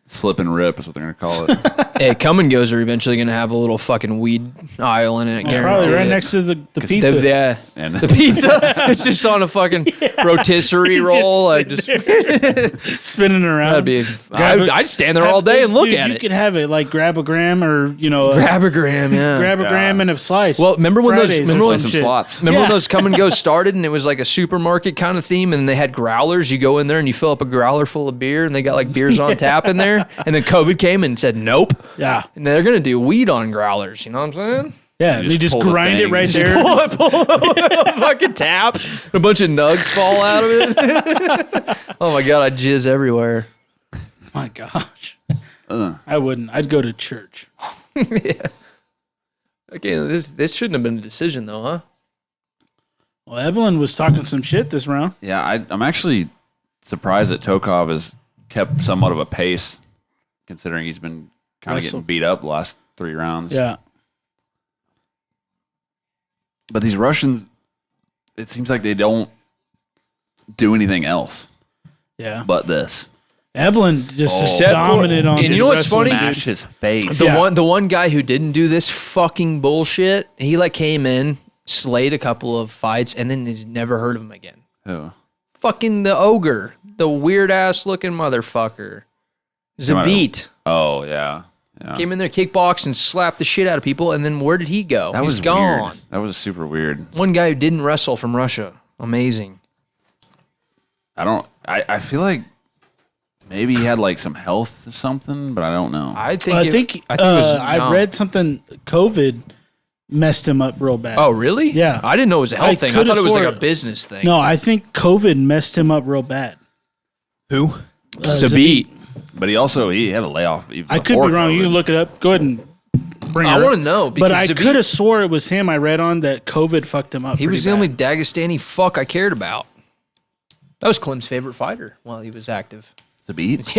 slip and rip is what they're gonna call it. Hey, come and goes are eventually going to have a little fucking weed aisle in it. Probably Guaranteed. right next to the pizza. Yeah, And the pizza. It's just on a fucking rotisserie roll. I just spinning around. that'd be. I'd stand there all day and look at You it. could have it like grab a gram or Grab a gram, yeah. grab a gram and a slice. Well, remember when those- Fridays or remember when some shit. slots. Remember when Yeah. those come and go started and it was like a supermarket kind of theme and they had growlers? You go in there and you fill up a growler full of beer and they got like beers on tap in there. And then COVID came and said nope. Yeah, And they're going to do weed on growlers. You know what I'm saying? yeah. You You just just pull the grind it thing. right Just there. Pull a fucking tap. A bunch of nugs fall out of it. Oh my God, I jizz everywhere. My gosh, Ugh. I wouldn't. I'd go to church. Okay, this shouldn't have been a decision though, huh? Well, Eblen was talking some shit this round. Yeah, I'm actually surprised that Tokov has kept somewhat of a pace, considering he's been kind of getting beat up the last 3 rounds. Yeah, But these Russians, it seems like they don't do anything else yeah. but this. Eblen just Set for- dominant on. and you know what's funny? Smash his face. The one guy who didn't do this fucking bullshit, he like came in, slayed a couple of fights, and then has never heard of him again. Who? Fucking the ogre, the weird ass looking motherfucker, Zabit. Oh, yeah. Yeah. Came in there, kickboxed, and slapped the shit out of people, and then where did he go? That He's was gone. weird. That was super weird. One guy who didn't wrestle from Russia. Amazing. I feel like maybe he had like some health or something, but I don't know. I think I it think was I no. read something. COVID messed him up real bad. Oh, really? Yeah. I didn't know it was a health thing. I thought it was like a business thing. No, I think COVID messed him up real bad. Who? Zabit. But he had a layoff. Even I could be wrong. COVID. You can look it up. Go ahead and bring it up. I want to know. But I Zabit, could have swore it was him I read on that COVID fucked him up. He was the bad. only Dagestani fuck I cared about. That was Clem's favorite fighter while he was active. Zabit?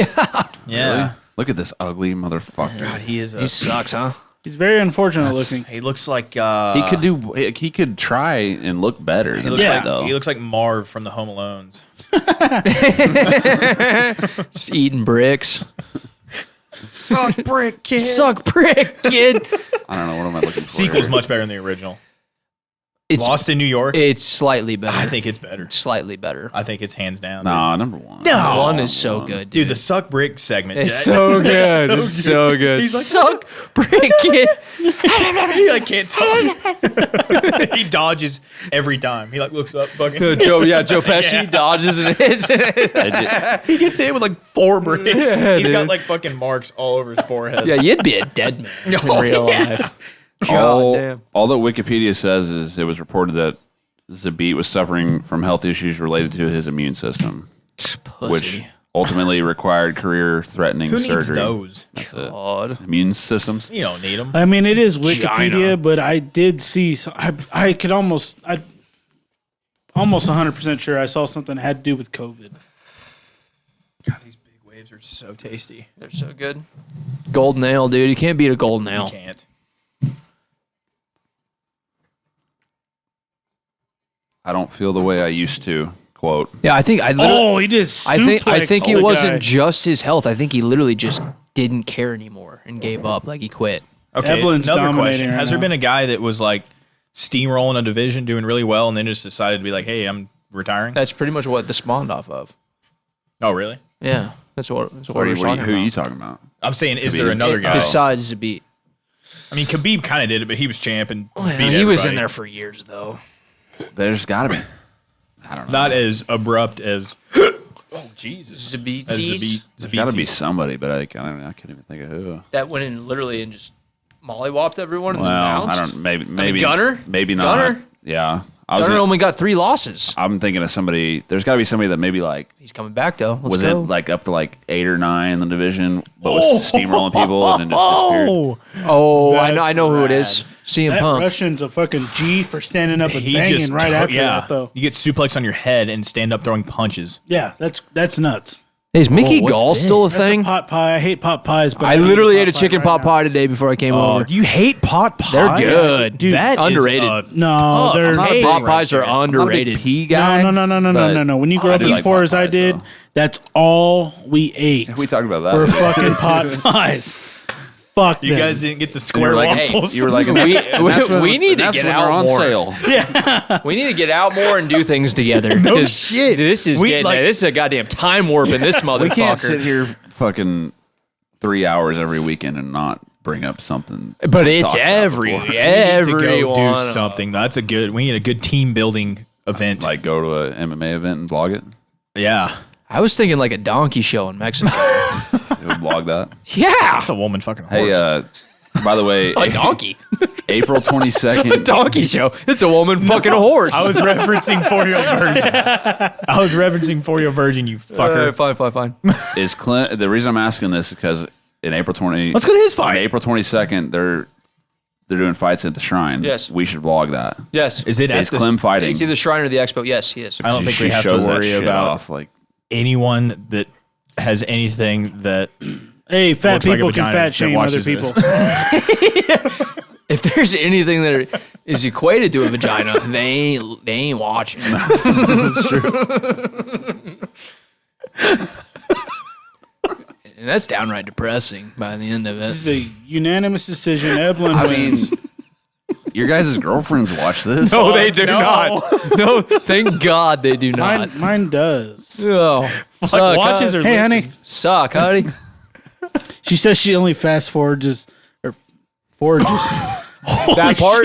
Yeah. Really? Look at this ugly motherfucker. God, he is. He sucks, huh? He's very unfortunate looking. He looks like He could try and look better than that, though. He looks like Marv from the Home Alones. Just eating bricks. Suck brick, kid. Suck brick, kid. I don't know. What am I looking for? Sequel's here? much better than the original. It's Lost in New York. It's slightly better. I think it's better. Slightly better. I think it's hands down. Nah, number one. No. One is so good, dude. Dude, the suck brick segment. It's so good. It's so good. He's like, suck brick, kid. he like can't talk. He dodges every time. He like looks up, fucking. Joe Pesci dodges and hits. He gets hit with like 4 bricks. Yeah, He's got dude. like fucking marks all over his forehead. Yeah, you'd be a dead man in real life. all, God damn. all that Wikipedia says is it was reported that Zabit was suffering from health issues related to his immune system, Pussy. which ultimately required career-threatening Who surgery. needs those? That's it. God. Immune systems. You don't need them. I mean, it is Wikipedia, China. but I did see. I almost 100% sure I saw something that had to do with COVID. God, these big waves are so tasty. They're so good. Golden ale, dude. You can't beat a golden You ale. can't. I don't feel the way I used to. Quote. Yeah, I think I literally. He just. I think it suplexed wasn't the guy. just his health. I think he literally just didn't care anymore and gave up. Like he quit. Okay, Eblen's another dominating question. right Has there now. been a guy that was like steamrolling a division, doing really well, and then just decided to be like, hey, I'm retiring? That's pretty much what this spawned off of. Oh, really? Yeah, that's what Who we're are talking you about. talking about? I'm saying, is Khabib. there another guy? Besides Zabit. I mean, Khabib kind of did it, but he was champ and Well, beat he was in everybody. there for years, though. There's got to be. I don't know. Not as abrupt as. Oh, Jesus. Zabit. As Zabit. There's got to be somebody, but I can't even think of who. That went in literally and just mollywopped everyone and Well, then bounced. I don't. Maybe Gunner? Maybe not. Gunner? Yeah. Gunner only got 3 losses. I'm thinking of somebody. There's got to be somebody that maybe like He's coming back though. Let's was go. it like up to like 8 or 9 in the division, but was steamrolling people and then just disappeared. Oh, I That's know who it rad. is. CM That Punk. Russian's a fucking G for standing up and He banging just right after that, though. You get suplex on your head and stand up throwing punches. Yeah, that's nuts. Is Mickey what's Gall this? still a That's thing? a pot pie. I hate pot pies, but I eat literally pot ate a pie chicken right pot now. pie today before I came over. You hate pot pie? They're good. Dude, That is underrated. No, tough they're take Pot right pies are there. underrated. Pea guy. No. When you grow up do as like poor pot as I pies, did, though. that's all we ate We talked about were that. fucking pot pies. Fuck You them. guys didn't get the You square were like, waffles. you were like, We need to get out on more. sale. We need to get out more and do things together. No 'cause shit. This is We, getting, like- this is a goddamn time warp in this motherfucker. We can't sit here fucking 3 hours every weekend and not bring up something. But it's talked about before. We need to go everyone. do something. That's a good. We need a good team building event. Like go to an MMA event and vlog it. yeah, I was thinking like a donkey show in Mexico. You would vlog that. Yeah, that's a woman fucking horse. Hey, by the way, a donkey. April 22nd. Donkey show. It's a woman fucking a horse. I was referencing For Your Virgin. I was referencing For Your Virgin. You fucker. Fine. Is Clint? The reason I'm asking this is because in April 20. Let's go to his On fight. April 22nd, they're doing fights at the Shrine. Yes. we should vlog that. Yes. Is it? Is At the, Clem fighting? It's either Shrine or the Expo. Yes, he is. I don't think She we have to shows that worry shit about off, like anyone that has anything that. Hey, fat Looks like a people can vagina fat that shame other watches people. this. If there's anything that is equated to a vagina, they ain't watching. And that's downright depressing by the end of This it. is a unanimous decision. Eblen I wins. mean, your guys' girlfriends watch this. No, they do no. not. No, thank God they do not. Mine does. Oh, suck, watches huh? or Hey, honey. listens? Suck, honey. She says she only fast forwards forages. That part.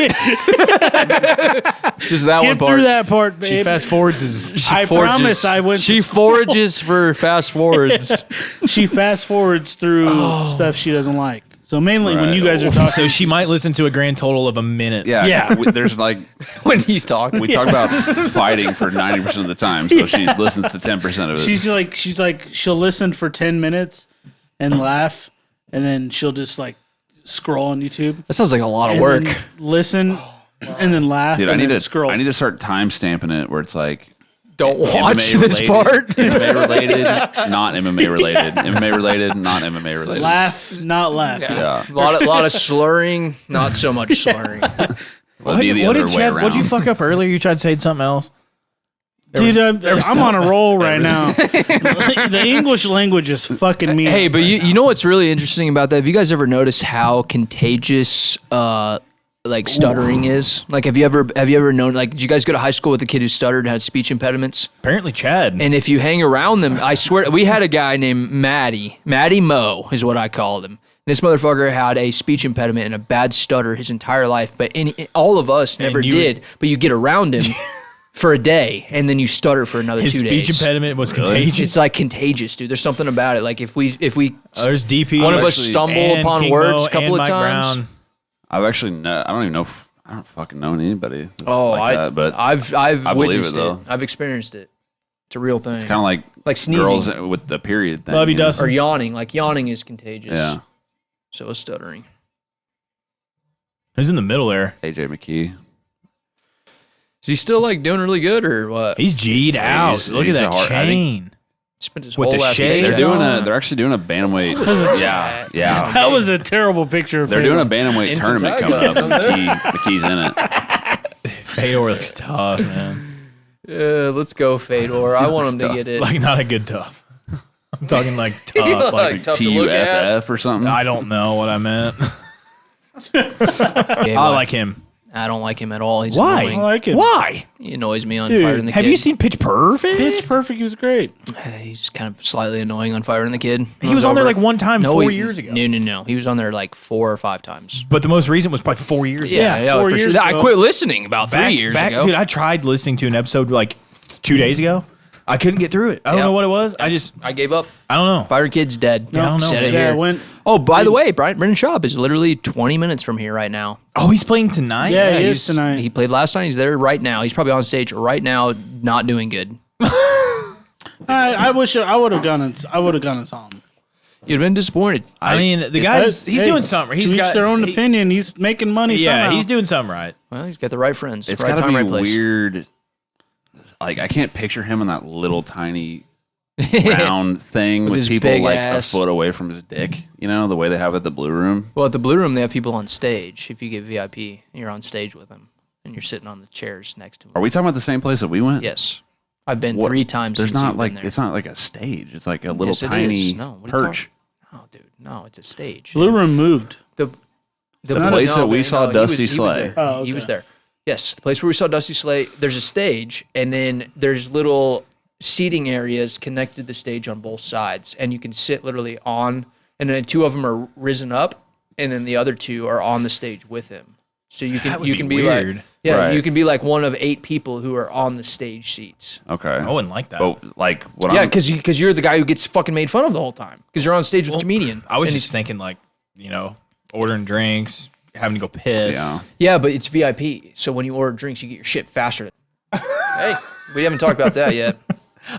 Just that one Skip part. through that part, babe. She fast forwards is. I promise I went. She forages for fast forwards. She fast forwards through stuff she doesn't like. So mainly when you guys are talking, so she might listen to a grand total of a minute. Yeah. There's like when he's talking. we talk about fighting for 90% of the time, so she listens to 10% of it. she's like she'll listen for 10 minutes and laugh, and then she'll just like scroll on YouTube. That sounds like a lot of and work. then listen, and then laugh. Dude, and I need then to scroll. I need to start time stamping it where it's like Don't watch MMA this related, part. MMA related, not MMA related. MMA related, not MMA related. Laugh, not laugh. Yeah. A lot of slurring, not so much slurring. It'll be the What other did way Chad? around. What'd you fuck up earlier? You tried saying something else. Dude, I'm on a roll right now. The English language is fucking me. Hey, up but right you know what's really interesting about that? Have you guys ever noticed how contagious like stuttering is? Like have you ever known, like, did you guys go to high school with a kid who stuttered and had speech impediments? Apparently, Chad. And if you hang around them, I swear, we had a guy named Matty Mo is what I called him. This motherfucker had a speech impediment and a bad stutter his entire life, but all of us never did. But you get around him for a day, and then you stutter for another 2 days. His speech impediment was contagious. It's like contagious, dude. There's something about it. Like if we there's DP. one of us actually- stumble and upon King words Mo a couple and of Mike times. Brown. I've actually I don't even know if I don't fucking know anybody. That's Oh, like that, but I've believe witnessed it, though. I've experienced it. It's a real thing. it's kind of like sneezing girls with the period thing. Love you, know? Dustin. or yawning. Like yawning is contagious. Yeah. So is stuttering. Who's in the middle there? AJ McKee. Is he still like doing really good or what? He's G'd out. he's- Look he's at a that hard- I think- chain. Spent his with whole the last shades paycheck. They're actually doing a bantamweight. yeah. That was a terrible picture. Of They're doing a Fedor. bantamweight tournament coming up. And McKee's in it. Fedor looks tough, man. Let's go, Fedor. I want him to get it. Like not a good tough. I'm talking like tough. Like tough to look at. TUFF or something. I don't know what I meant. Yeah, I like him. I don't like him at all. He's Why? annoying. I like it. Why? He annoys me on Dude, Firing the Kid. Have you seen Pitch Perfect? Pitch Perfect. He was great. He's kind of slightly annoying on Firing the Kid. He was on there like one time No, 4 years ago. No. He was on there like 4 or 5 times. But the most recent was probably 4 years ago. Yeah, 4 for years sure. I ago. quit listening about 3 years ago. Dude, I tried listening to an episode like 2 days ago. I couldn't get through it. I don't Yeah. know what it was. I gave up. I don't know. Fire Kid's dead. I don't know. Said it Yeah, here. when Oh, by the way, Brennan Schaub is literally 20 minutes from here right now. Oh, he's playing tonight? Yeah, he is he's tonight. He played last night. He's there right now. He's probably on stage right now, not doing good. I wish I would have gone and saw him. You'd have been disappointed. I mean, the guy's he's Hey, doing something. He's to each got their own he- opinion. He's making money. Yeah, somehow. he's doing something right. Well, he's got the right friends. It's right got to time, be right place. weird. Like I can't picture him in that little tiny round thing with his people big like ass. a foot away from his dick. You know the way they have it at the Blue Room. Well, at the Blue Room, they have people on stage. If you get VIP, you're on stage with them, and you're sitting on the chairs next to them. Are we talking about the same place that we went? Yes. I've been What? 3 times There's since not you've like been there. it's not like a stage. It's like a little Yes, it tiny is. No, what are you perch. No, dude. No, it's a stage. Blue Room moved. The place that we saw Dusty he was Slay. there. Oh, He was okay. there. Yes, the place where we saw Dusty Slay. There's a stage, and then there's little seating areas connected to the stage on both sides, and you can sit literally on. And then 2 of them are risen up, and then the other 2 are on the stage with him. So you That can would be weird. like, yeah, Right. you can be like one of 8 people who are on the stage seats. Okay. I wouldn't like that. But like what Yeah, I'm because you're the guy who gets fucking made fun of the whole time because you're on stage with a comedian. I was And just thinking like, ordering drinks, having to go piss. yeah. Yeah, but it's VIP. So when you order drinks, you get your shit faster. Hey, we haven't talked about that yet.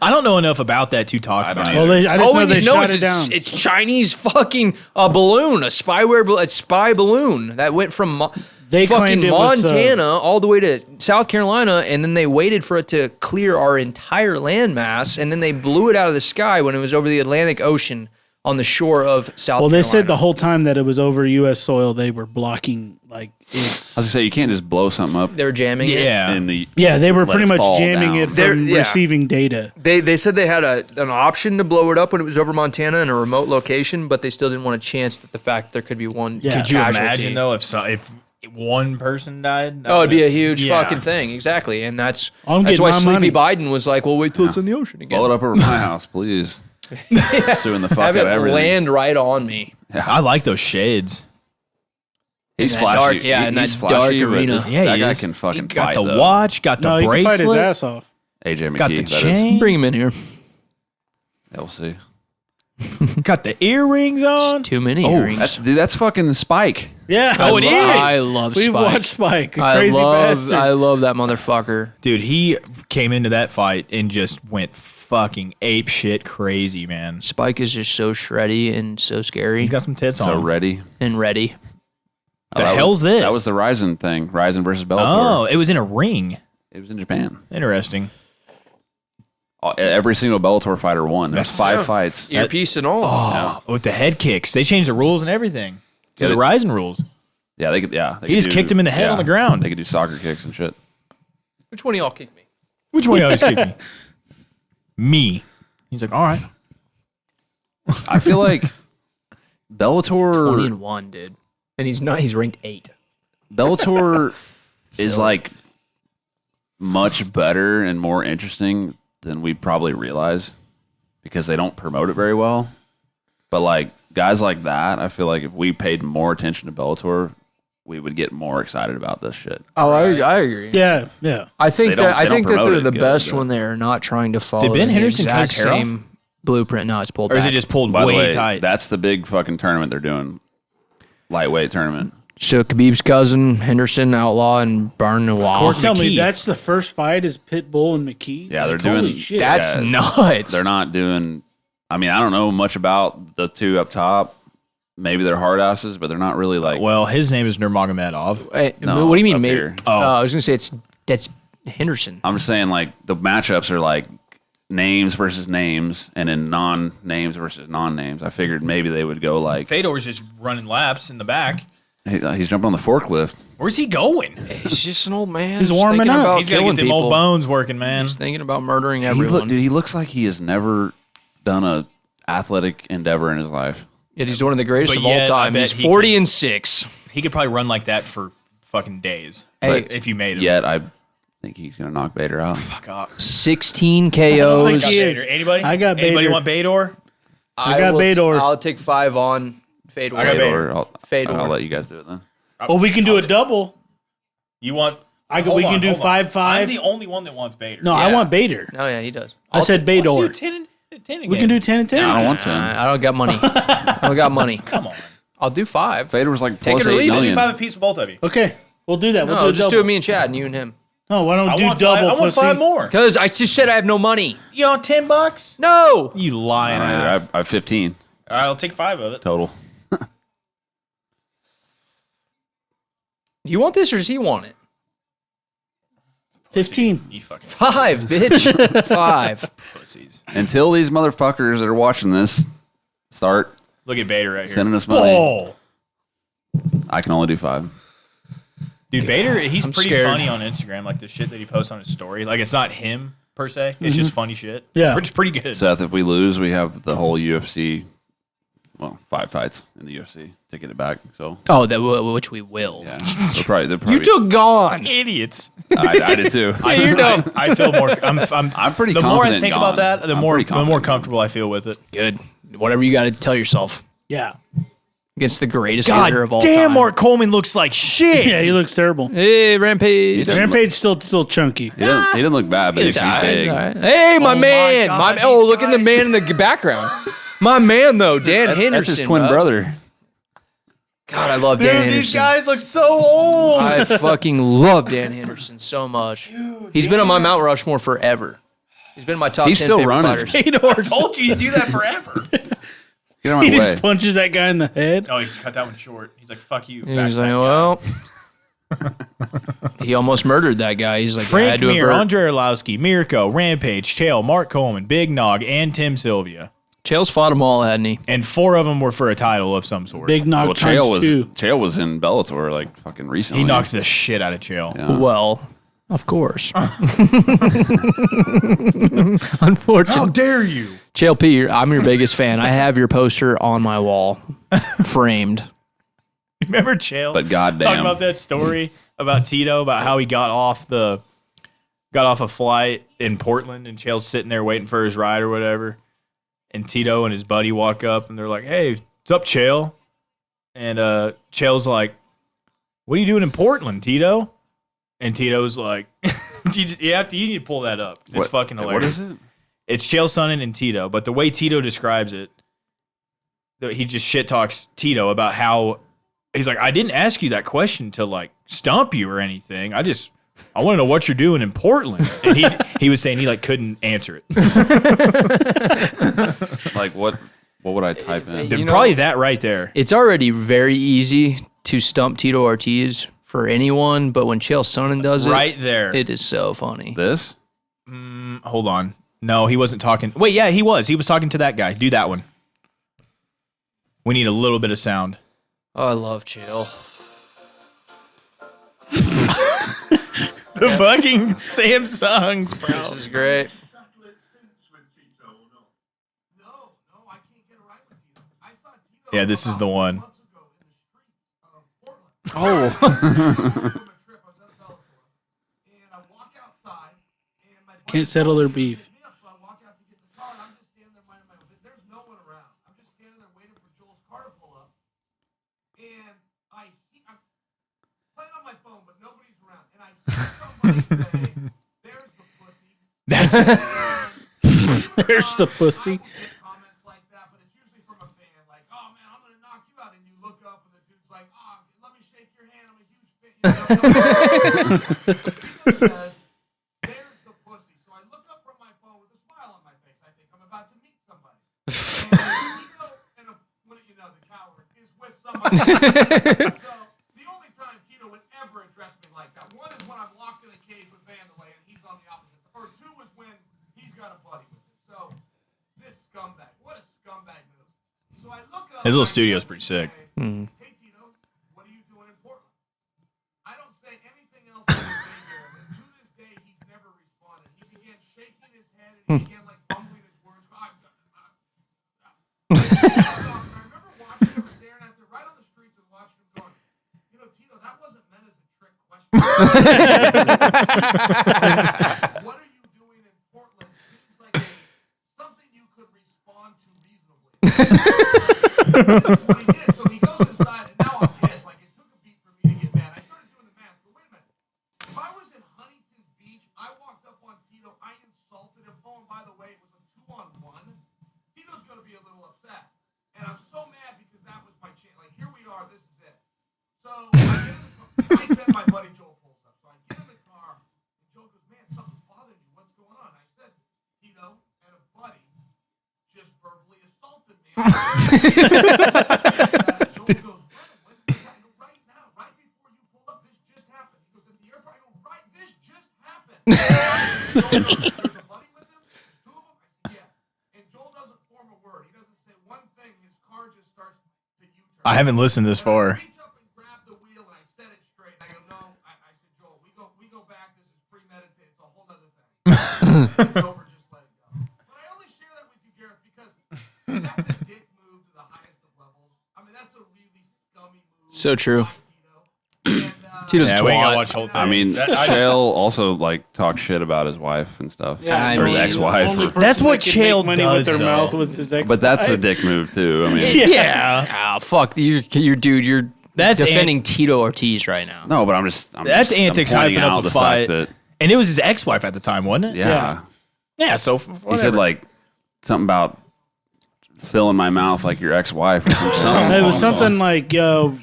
I don't know enough about that to talk about don't it. Well, I just know they shot it's, it down. it's Chinese fucking balloon, a spy balloon that went from They fucking claimed it was, Montana all the way to South Carolina, and then they waited for it to clear our entire landmass, and then they blew it out of the sky when it was over the Atlantic Ocean on the shore of South Well, Carolina. they said the whole time that it was over U.S. soil, they were blocking like it's. I was gonna say you can't just blow something up they were jamming it. Yeah. in the Yeah, they were let pretty it much fall jamming down. it They're- from yeah. receiving data. They said they had an option to blow it up when it was over Montana in a remote location, but they still didn't want a chance that the fact there could be one Yeah. Could you casualty. imagine though if one person died? Oh, it'd be a huge Yeah. fucking thing. Exactly. And that's I'm that's getting why my Sleepy money. Biden was like, well, wait till it's in the ocean again. blow it up over my house, please. Suing the fuck Have out it of everything. land right on me. I like those shades. He's in that flashy. dark- yeah, in He's that flashy, dark but arena. this- Yeah, that he guy is. can fucking He got fight. the though. watch, got the No, he can bracelet. fight his ass off. AJ McKee. Got the that is. chain. Bring him in here. Yeah, we'll see. Got the earrings on. Too many earrings. That's fucking Spike. Yeah. Oh, it is. I love We've Spike. watched Spike. I Crazy bastard. love that motherfucker. Dude, he came into that fight and just went fucking ape shit crazy, man. Spike is just so shreddy and so scary He's got some tits on. So him. ready. and ready. The hell's this? That was the Ryzen thing. Ryzen versus Bellator. Oh, it was in a ring. It was in Japan. Interesting. Every single Bellator fighter won. That's 5 fights. Earpiece and all. Oh, with the head kicks. They changed the rules and everything. To the Ryzen rules. Yeah, they could. Yeah, He just kicked him in the head on the ground. They could do soccer kicks and shit. Which one of y'all kicked me? Which one always kicked me? Me. He's like, all right. I feel like Bellator 20-1, dude. And he's not. He's ranked 8. Bellator is like much better and more interesting than we probably realize because they don't promote it very well. But like guys like that, I feel like if we paid more attention to Bellator, we would get more excited about this shit. Oh, I agree. Yeah, yeah. I think They don't that promote they're it the good, best but- when they're not trying to follow Did Ben the Henderson cut exact his hair off? same blueprint. No, it's pulled Or is back. it just pulled By the way way, tight? that's the big fucking tournament they're doing. Lightweight tournament. So Khabib's cousin, Henderson, Outlaw, and Barnois. Tell me, McKee. that's the first fight is Pitbull and McKee? Yeah, they're Like, holy doing- shit. That's Yeah, nuts. They're not doing. I mean, I don't know much about the two up top. Maybe they're hard asses, but they're not really like. Well, his name is Nurmagomedov. Hey, No, what do you mean? up Maybe, here. I was gonna say that's Henderson. I'm just saying, like the matchups are like names versus names, and then non-names versus non-names. I figured maybe they would go like, Fedor's just running laps in the back. hey, he's jumping on the forklift. Where's he going? He's just an old man. He's just warming thinking up. About He's got to killing get them people. old bones working, man. He's thinking about murdering everyone. He looks like he has never done a athletic endeavor in his life. Yet he's one of the greatest But of all yet, I time. bet He's he 40 and 6. He could probably run like that for fucking days. Hey, If you made him. Yet I think he's gonna knock Bader out. Fuck off. 16 think KOs. he is. Anybody? I got Anybody Bader. want Bador? I got Fedor. I'll take 5 on Fedor. I got Bader. Fedor. I'll let you guys do it then. Well, we can do a double. You want? We Hold can on, do hold on. 5-5. I'm the only one that wants Bader. No, I Yeah. want Bader. No, yeah, he does. I said Bador. Let's do 10 and 10 again. We can do 10 and 10. I don't want to. I don't got money. I don't got money. Come on. I'll do 5. Fader was like Take plus it or 8 leave it. I'll do million. 5 apiece with both of you. Okay, we'll do that. We'll No, do a just double. do it me and Chad and you and him. No, why don't I we do want double? 5, I want pussy? 5 more. Because I just said I have no money. You want $10? No. You lying All right, ass. I have 15 All right, I'll take 5 of it. total. Do you want this or does he want it? 15. You fucking 5, bitch. 5. pussies. Until these motherfuckers that are watching this start Look at Bader right here. sending us money, Oh. I can only do 5. Dude, Bader, he's I'm pretty scared. funny on Instagram. Like the shit that he posts on his story. Like it's not him per se. It's just funny shit. Yeah. It's pretty good. Seth, if we lose, we have the whole UFC, 5 fights in the UFC to get it back. So Oh, which we will. yeah, they're probably You took gone. Idiots. I did too. You're dumb. I feel more. I'm pretty. The more I confident think in about Gone. that, the I'm more pretty confident. comfortable I feel with it. Good. Whatever you got to tell yourself Yeah. against the greatest hitter of all damn, time. Mark Coleman looks like shit. Yeah, he looks terrible. Hey, Rampage. doesn't Rampage still chunky. He didn't look bad, but he's All right, big. all right. Hey, my Oh my man. God, oh, these look at the guys. man in the background. My man, though, Dan Henderson. That's his twin bro. brother. God, I love Dan Dude, Henderson. these guys look so old. I fucking love Dan Henderson so much. He's been on my Mount Rushmore forever. He's been in my top He's 10 still favorite running. fighters. I told you do that forever. Get out of He my way. just punches that guy in the head. No, he's cut that one short. He's like, fuck you. He's like, well, he almost murdered that guy. He's like, I Frank had to Mir, avert. Andre Arlovski, Mirko, Rampage, Chael, Mark Coleman, Big Nog, and Tim Sylvia. Chael's fought them all, hadn't he? And 4 of them were for a title of some sort. Big knock Well, times 2. Chael was in Bellator like fucking recently. He knocked the shit out of Chael. Yeah. Well, of course. Unfortunately. How dare you? Chael P, I'm your biggest fan. I have your poster on my wall, framed. Remember Chael? But goddamn. Talking about that story about Tito, about how he got off a flight in Portland and Chael's sitting there waiting for his ride or whatever. And Tito and his buddy walk up and they're like, "Hey, what's up, Chael?" And Chael's like, "What are you doing in Portland, Tito?" And Tito's like, you need to pull that up. It's fucking hilarious. What is it? It's Chael Sonnen and Tito, but the way Tito describes it he just shit talks Tito about how he's like, I didn't ask you that question to like stump you or anything. I want to know what you're doing in Portland. And he was saying he like couldn't answer it. Like what would I type in? Probably that right there. It's already very easy to stump Tito Ortiz for anyone, but when Chael Sonnen does it, right there, it is so funny. This? Hold on. No, he wasn't talking. Wait, yeah, he was. He was talking to that guy. Do that one. We need a little bit of sound. Oh, I love Chael. The fucking Samsungs, bro. This is great. Yeah, this is the one. Oh. Can't settle their beef. That's There's the pussy. The only time Tito would ever address me like that, one is when I'm locked in a cage with Vandalay and he's on the opposite, or two is when he's got a buddy with him. So this scumbag, what a scumbag move. So I look up. his little studio's pretty sick. Hey Tito, what are you doing in Portland? I don't say anything else to this day, but to this day he's never responded. He began shaking his head and he began like fumbling his words. I remember watching him staring at the right on the streets and watching him going, you know, Tito, that wasn't meant as a trick question. What are you doing in Portland? Seems like something you could respond to reasonably. That's what he did. So he goes inside, and now I'm pissed. Like, it took a beat for me to get mad. I started doing the math, but wait a minute. If I was in Huntington Beach, I walked up on Tito, I insulted him. Oh, and by the way, it was a 2-on-1. Tito's going to be a little upset. And I'm so mad because that was my chance. Like, here we are. This is it. So I bet my buddy Joel pulls up. So I get in the car, and Joel goes, man, something's bothering you. What's going on? I said, Tito and a buddy just verbally assaulted me. Joel goes, what? I go, right now, right before you pulled up, this just happened. He goes, at the airport. I go, right, this just happened. There's a buddy with him? Two of them? I said, yeah. And Joel doesn't form a word. He doesn't say one thing. His car just starts to U-turn. I haven't listened this far. I reach up and grab the wheel and I set it straight. I go, no. I said, Joel, we go back. This is premeditated. It's a whole other thing. It's over. Just let it go. But I only share that with you, Gareth, because that's a dick move to the highest of levels. I mean, that's a really scummy move. So true. by Tito. And, Tito's Yeah, a we ain't twat. gotta watch the whole thing. I mean, That- I just- Chael also like talks shit about his wife and stuff. I or his mean, ex-wife. Only or- person That's what that can make Chael money does, with their though. mouth with his ex. but that's a dick move too. I mean, Yeah. Ah, fuck. You're dude. You're That's defending Tito Ortiz right now. no, but I'm That's just, antics I'm pointing hyping up out a the fight. fact that And it was his ex-wife at the time, wasn't it? yeah. Yeah, so He whatever. said like something about filling my mouth like your ex-wife or something. It was something like, yo,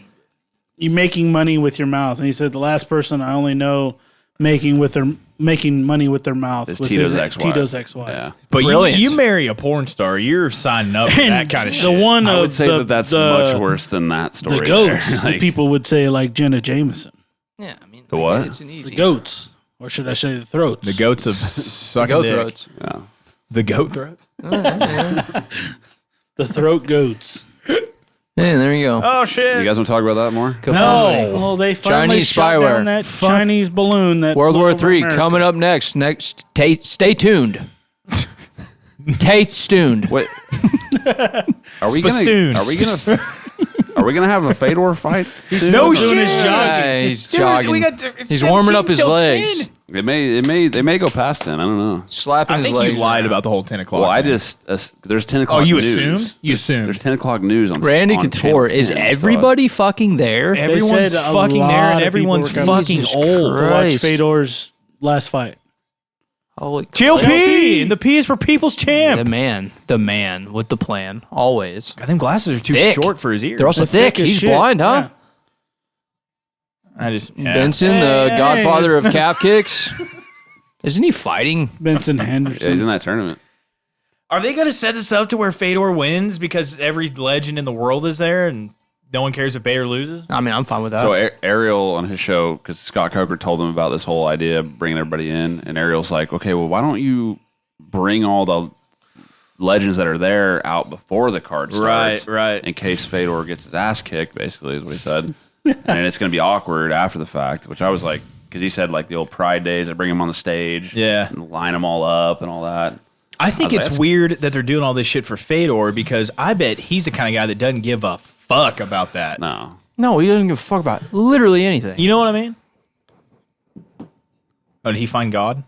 you making money with your mouth. And he said, the last person I only know making money with their mouth It's was Tito's his ex-wife. Tito's ex-wife. Yeah. But Brilliant. you marry a porn star, you're signing up for that kind of The shit. one I of would say the, that's the, much worse than that story. The goats. there. The people would say like Jenna Jameson. Yeah, I mean, The what? It's an easy. The goats. Or should I say the throats? The goats of sucking Goat dick. throats. Yeah. The goat throats? The throat goats. Yeah, there you go. Oh, shit. You guys want to talk about that more? No. Well, they finally Chinese shot spyware. down that Chinese balloon that World flew War over III America. coming up next. Stay tuned. Stay tuned. Wait. Are we Spastoons. gonna have a Fedor fight? soon? No doing shit. his jogging. Yeah, he's Dude, jogging. we got He's warming up his 17 till legs. 10. They may go past 10. I don't know. Slapping I his think legs. you lied about the whole 10 o'clock. Well, I thing. just there's 10 o'clock. Oh, you news. assumed? You assumed. There's 10 o'clock news on Randy on Couture. Channel Is 10, so everybody fucking there? Everyone's said a fucking lot there, and of everyone's people were coming. fucking Jesus old. To watch Christ. Fedor's last fight. Holy GOP, and the P is for People's Champ. The man with the plan, always. God, them glasses are too short for his ears. They're also thick. as He's shit. blind, huh? Benson, the godfather of calf kicks. Isn't he fighting? Benson Henderson. Yeah, he's in that tournament. Are they going to set this up to where Fedor wins because every legend in the world is there and no one cares if Bader loses? I mean, I'm fine with that. So Ariel on his show, because Scott Coker told him about this whole idea of bringing everybody in, and Ariel's like, okay, well, why don't you bring all the legends that are there out before the card starts? Right. In case Fedor gets his ass kicked, basically, is what he said. And it's going to be awkward after the fact, which I was like, because he said like the old Pride days, they bring him on the stage, and line them all up and all that. I think it's weird that they're doing all this shit for Fedor because I bet he's the kind of guy that doesn't give a fuck about that. No, he doesn't give a fuck about literally anything. You know what I mean? Oh, did he find God?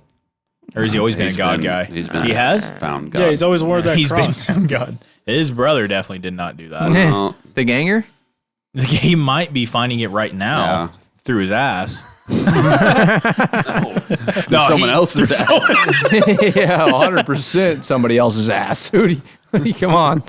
Or has he always been a God guy? He has? Found God. Yeah, he's always wore that He's cross. been found God. His brother definitely did not do that. The ganger? He might be finding it right now through his ass. Someone else's ass. Yeah, 100% somebody else's ass. Who come on.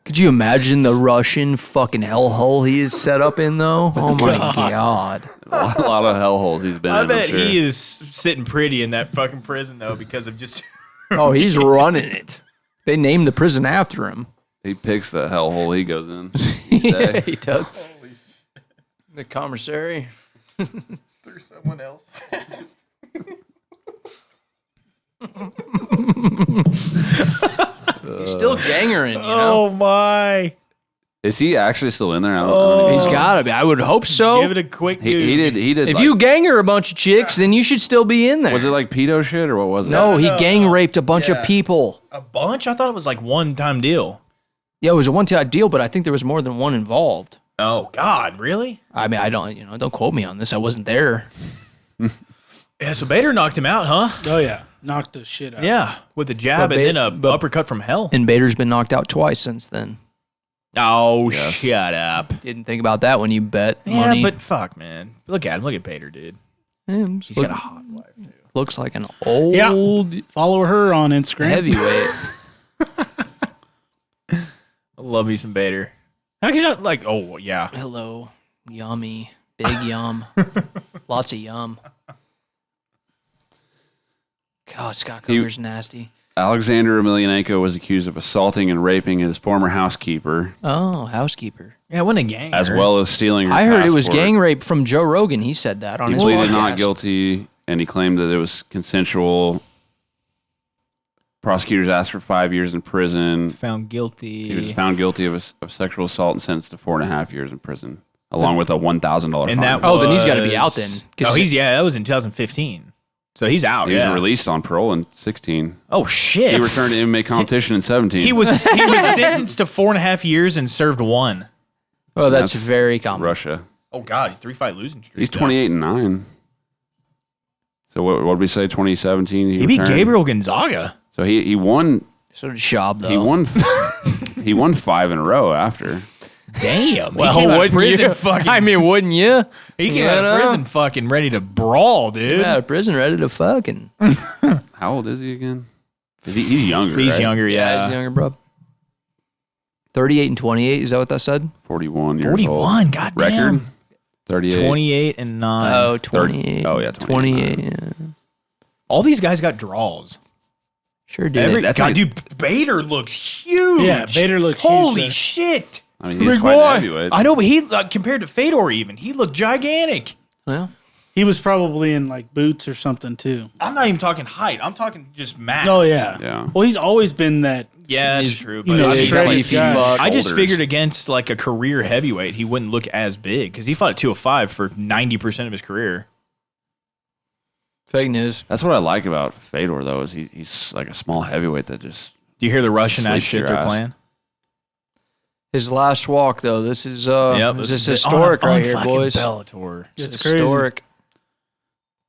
Could you imagine the Russian fucking hellhole he is set up in, though? Oh, my God. A lot of hellholes he's been in. I bet I'm sure. he is sitting pretty in that fucking prison, though, because of just... Oh, he's running it. They named the prison after him. He picks the hellhole he goes in. Yeah, he does. The commissary. Through someone else. He's still gangering, you know? Oh, my. Is he actually still in there? I don't He's got to be. I would hope so. Give it a quick he did. If like, you ganger a bunch of chicks, then you should still be in there. was it like pedo shit or what was it? No, he gang raped a bunch of people. A bunch? I thought it was like one-time deal. Yeah, it was a one-time deal, but I think there was more than one involved. Oh, God, really? I mean, I don't quote me on this. I wasn't there. Yeah, so Bader knocked him out, huh? Oh, yeah. Knocked the shit out. Yeah, with a jab But and then a uppercut from hell. And Bader's been knocked out twice since then. Oh, shut up. Didn't think about that when you bet money. Yeah, but fuck, man. Look at him. Look at Bader, dude. He's got a hot wife, too. Looks like an old Follow her on Instagram. heavyweight. I love me some Bader. How can you not like? Oh yeah. Hello, yummy, big yum, lots of yum. God, Scott Coker's nasty. Alexander Emilianenko was accused of assaulting and raping his former housekeeper. Oh, housekeeper. Yeah, it wasn't a gang. As well as stealing her I heard it was passport. gang rape from Joe Rogan. He said that on He his pleaded podcast. not guilty, and he claimed that it was consensual. Prosecutors asked for 5 years in prison. Found guilty. He was found guilty of sexual assault and sentenced to 4.5 years in prison, along with a $1,000 fine. And that then he's got to be out then. Oh, that was in 2015. So he's out. He was released on parole in 16. Oh shit! He returned to MMA competition in 17. He was sentenced to 4.5 years and served 1. Oh, that's very common. Russia. Oh god, 3-fight losing streak. He's 28-9. So what did we say? 2017. He beat Gabriel Gonzaga. So he won. So did Schaub though. He won. He won 5 in a row after. Damn. Well, he came out of wouldn't prison you? fucking. I mean, wouldn't you? He came out of prison fucking ready to brawl, dude. Came out of prison ready to fucking. How old is he again? He's younger. He's right? younger, yeah. He's younger, bro. 38 and 28. Is that what that said? 41 years 41. old. Goddamn. Record. 38. 28 and 9. Oh, 28. Oh, yeah, 28. Yeah. All these guys got draws. Sure did. Dude, Bader looks huge. Yeah, Bader looks huge. Holy shit. I mean, he's fighting heavyweight. I know, but he compared to Fedor even, he looked gigantic. Well, He was probably in like boots or something too. I'm not even talking height. I'm talking just mass. Oh yeah. Yeah. Well, he's always been that. Yeah, that's He's, true. you But know, I mean, shredded beefy guy. fuck. I just Shoulders. figured against like a career heavyweight, he wouldn't look as big because he fought at 205 for 90% of his career. fake news. That's what I like about Fedor, though, is he's like a small heavyweight that just. Do you hear the Russian ass Sleep shit your they're ass. playing? His last walk, though. This is Yep, this is historic right here, fucking boys. Bellator. It's crazy. Historic.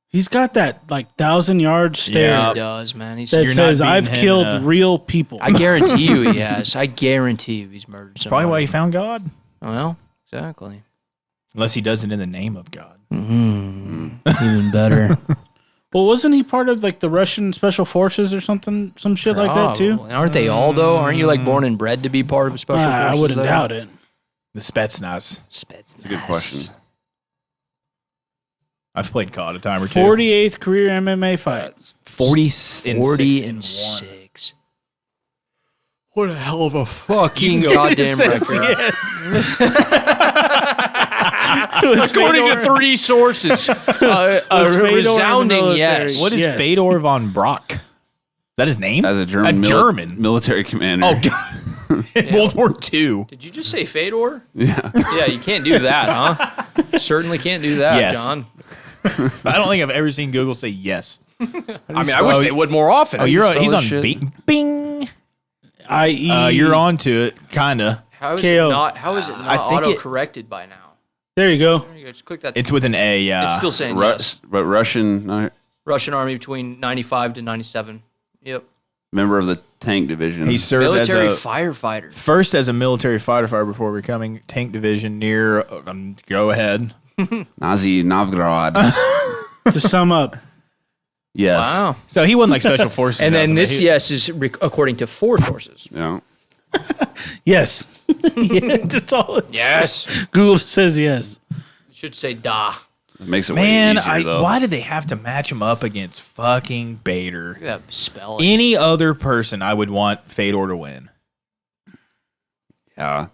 He's got that like 1,000-yard stare Yeah. He does, man. He's. that You're not says, "I've beating him killed in a- real people." I guarantee you he has. I guarantee you he's murdered somebody. Probably why he found God. Well, exactly. Unless he does it in the name of God. Even better. Well, wasn't he part of like the Russian special forces or something, some shit like that too? Aren't they all though? Aren't you like born and bred to be part of special forces? I wouldn't doubt it. The Spetsnaz. That's a good question. I've played COD a time or two. 48th career MMA fight. 40 and 6. What a hell of a fucking goddamn record. According to 3 sources. A resounding yes. What is Fedor von Brock? Is that his name? As a German military commander. Oh, God. World War II. Did you just say Fedor? Yeah. Yeah, you can't do that, huh? Certainly can't do that, Yes. John. I don't think I've ever seen Google say yes. I wish they would more often. Oh, he's on Bing. I.e. You're on to it, kind of. How is KO. it not auto-corrected by now? There you go. There you go. Just click that. It's with an A, yeah. It's still saying yes. But Russian Russian Army between 95 to 97. Yep. member of the tank division. He served Military as firefighter. first as a military fighter before becoming tank division near. Go ahead. Nazi Novgorod. To sum up, Yes. Wow. So he wasn't like special forces. And then nothing, this but he- yes is according to 4 sources. Yeah. yes. That's all it Yes. says. Google says yes. It should say da. It makes it Man, way easier, though. why did they have to match him up against fucking Bader? Look at that spelling. Any other person, I would want Fedor to win. Yeah.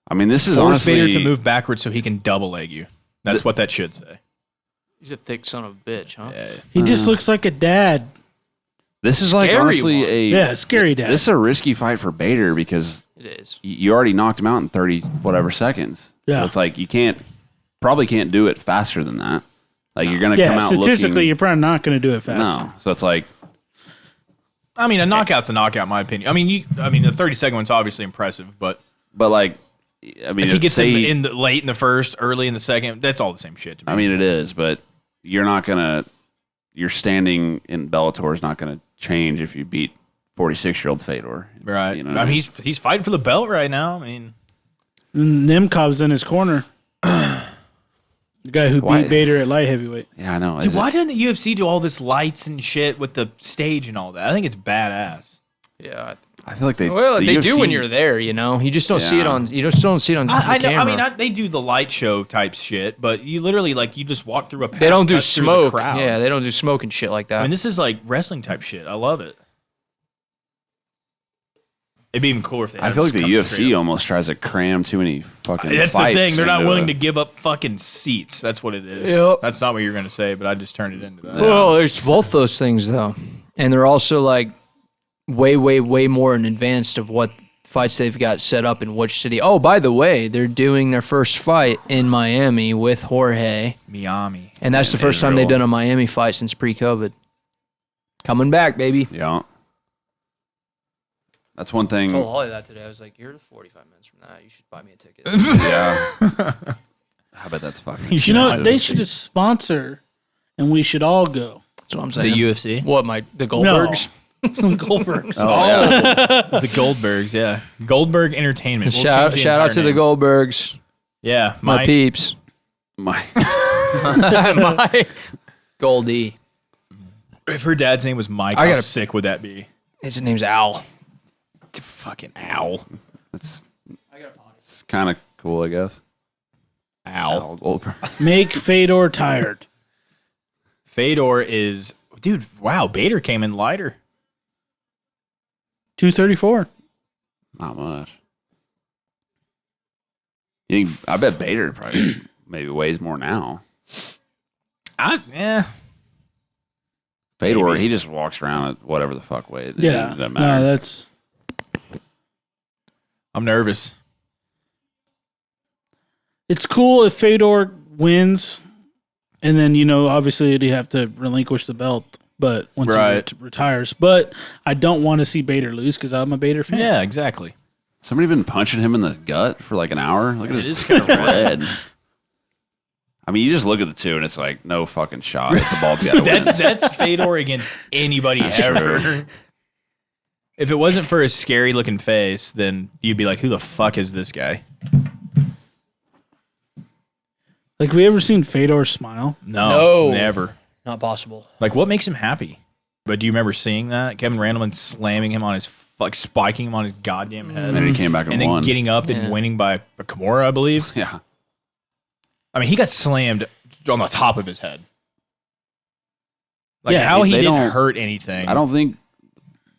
I mean, this is Force honestly... Bader to move backwards so he can double leg you. That's what that should say. He's a thick son of a bitch, huh? Yeah. He just looks like a dad. This is like Scary honestly one. a... Yeah, scary dad. This is a risky fight for Bader because It is. you already knocked him out in 30 whatever seconds. Yeah. So it's like you probably can't do it faster than that. Like you're going to come yeah, out statistically, looking... you're probably not going to do it fast. No. So it's like... I mean, a knockout's a knockout, in my opinion. I mean, the 30-second one's obviously impressive, but like... I mean, if he gets say, him late in the first, early in the second, that's all the same shit to me. I mean, it is, but you're not going to... Your standing in Bellator is not going to change if you beat 46-year-old Fedor. right. You know what I mean, he's fighting for the belt right now. I mean... Nemkov's in his corner. The guy who Why- beat Bader at light heavyweight. Yeah, I know. Dude, Is why it- doesn't the UFC do all this lights and shit with the stage and all that? I think it's badass. Yeah. I feel like they... Well, the they do when UFC you're there, you know. You just don't see it Yeah. on. You just don't see it on I the know. camera. I mean, they do the light show type shit, but you literally you just walk through a path. they don't do cut through the smoke. crowd. Yeah, they don't do smoke and shit like that. I mean, this is like wrestling type shit. I love it. It'd be even cooler if they. I had feel them like the just come straight UFC up. almost tries to cram too many fucking That's the fights thing. They're not into willing a- to give up fucking seats. That's what it is. Yep. That's not what you're gonna say, but I just turned it into that. Well, there's both those things though, and they're also like way more in advance of what fights they've got set up in which city. Oh, by the way, they're doing their first fight in Miami with Jorge, Miami. and that's the first time they've done a Miami fight since pre-COVID. Coming back, baby. Yeah. That's one thing. I told Holly that today. I was like, "You're 45 minutes from that. You should buy me a ticket." Yeah. I bet that's fucking... You know, they should just sponsor, and we should all go. That's what I'm The saying. UFC. What, the Goldbergs? Goldberg. Oh, yeah. The Goldbergs. Yeah. Goldberg Entertainment. We'll Shout change out to the entire name. Goldbergs, Yeah. my Mike. peeps, My... my Goldie. If her dad's name was Mike, I how gotta- sick would that be? His name's Al. Fucking owl. It's kind of cool, I guess. Owl. Goldberg. Make Fedor tired. Fedor is... Dude, wow. Bader came in lighter. 234. Not much. I bet Bader probably maybe weighs more now. Fedor, Maybe. he just walks around at whatever the fuck weight. Yeah. It doesn't matter. No, that's. I'm nervous. It's cool if Fedor wins, and then obviously he'd have to relinquish the belt. But once Right. he retires, but I don't want to see Bader lose because I'm a Bader fan. Yeah, exactly. Somebody been punching him in the gut for like an hour? Look at It his is kind of red. I mean, you just look at the two and it's like, no fucking shot. The ball's got to win. That's Fedor against anybody That's ever. true. If it wasn't for his scary looking face, then you'd be like, who the fuck is this guy? Like, we ever seen Fedor smile? No, No. never. Not possible. Like, what makes him happy? But do you remember seeing that? Kevin Randleman slamming him on his, like, spiking him on his goddamn head. And then he came back and then won. getting up and winning by a Kimura, I believe. Yeah. I mean, he got slammed on the top of his head. Like, how he didn't hurt anything. I don't think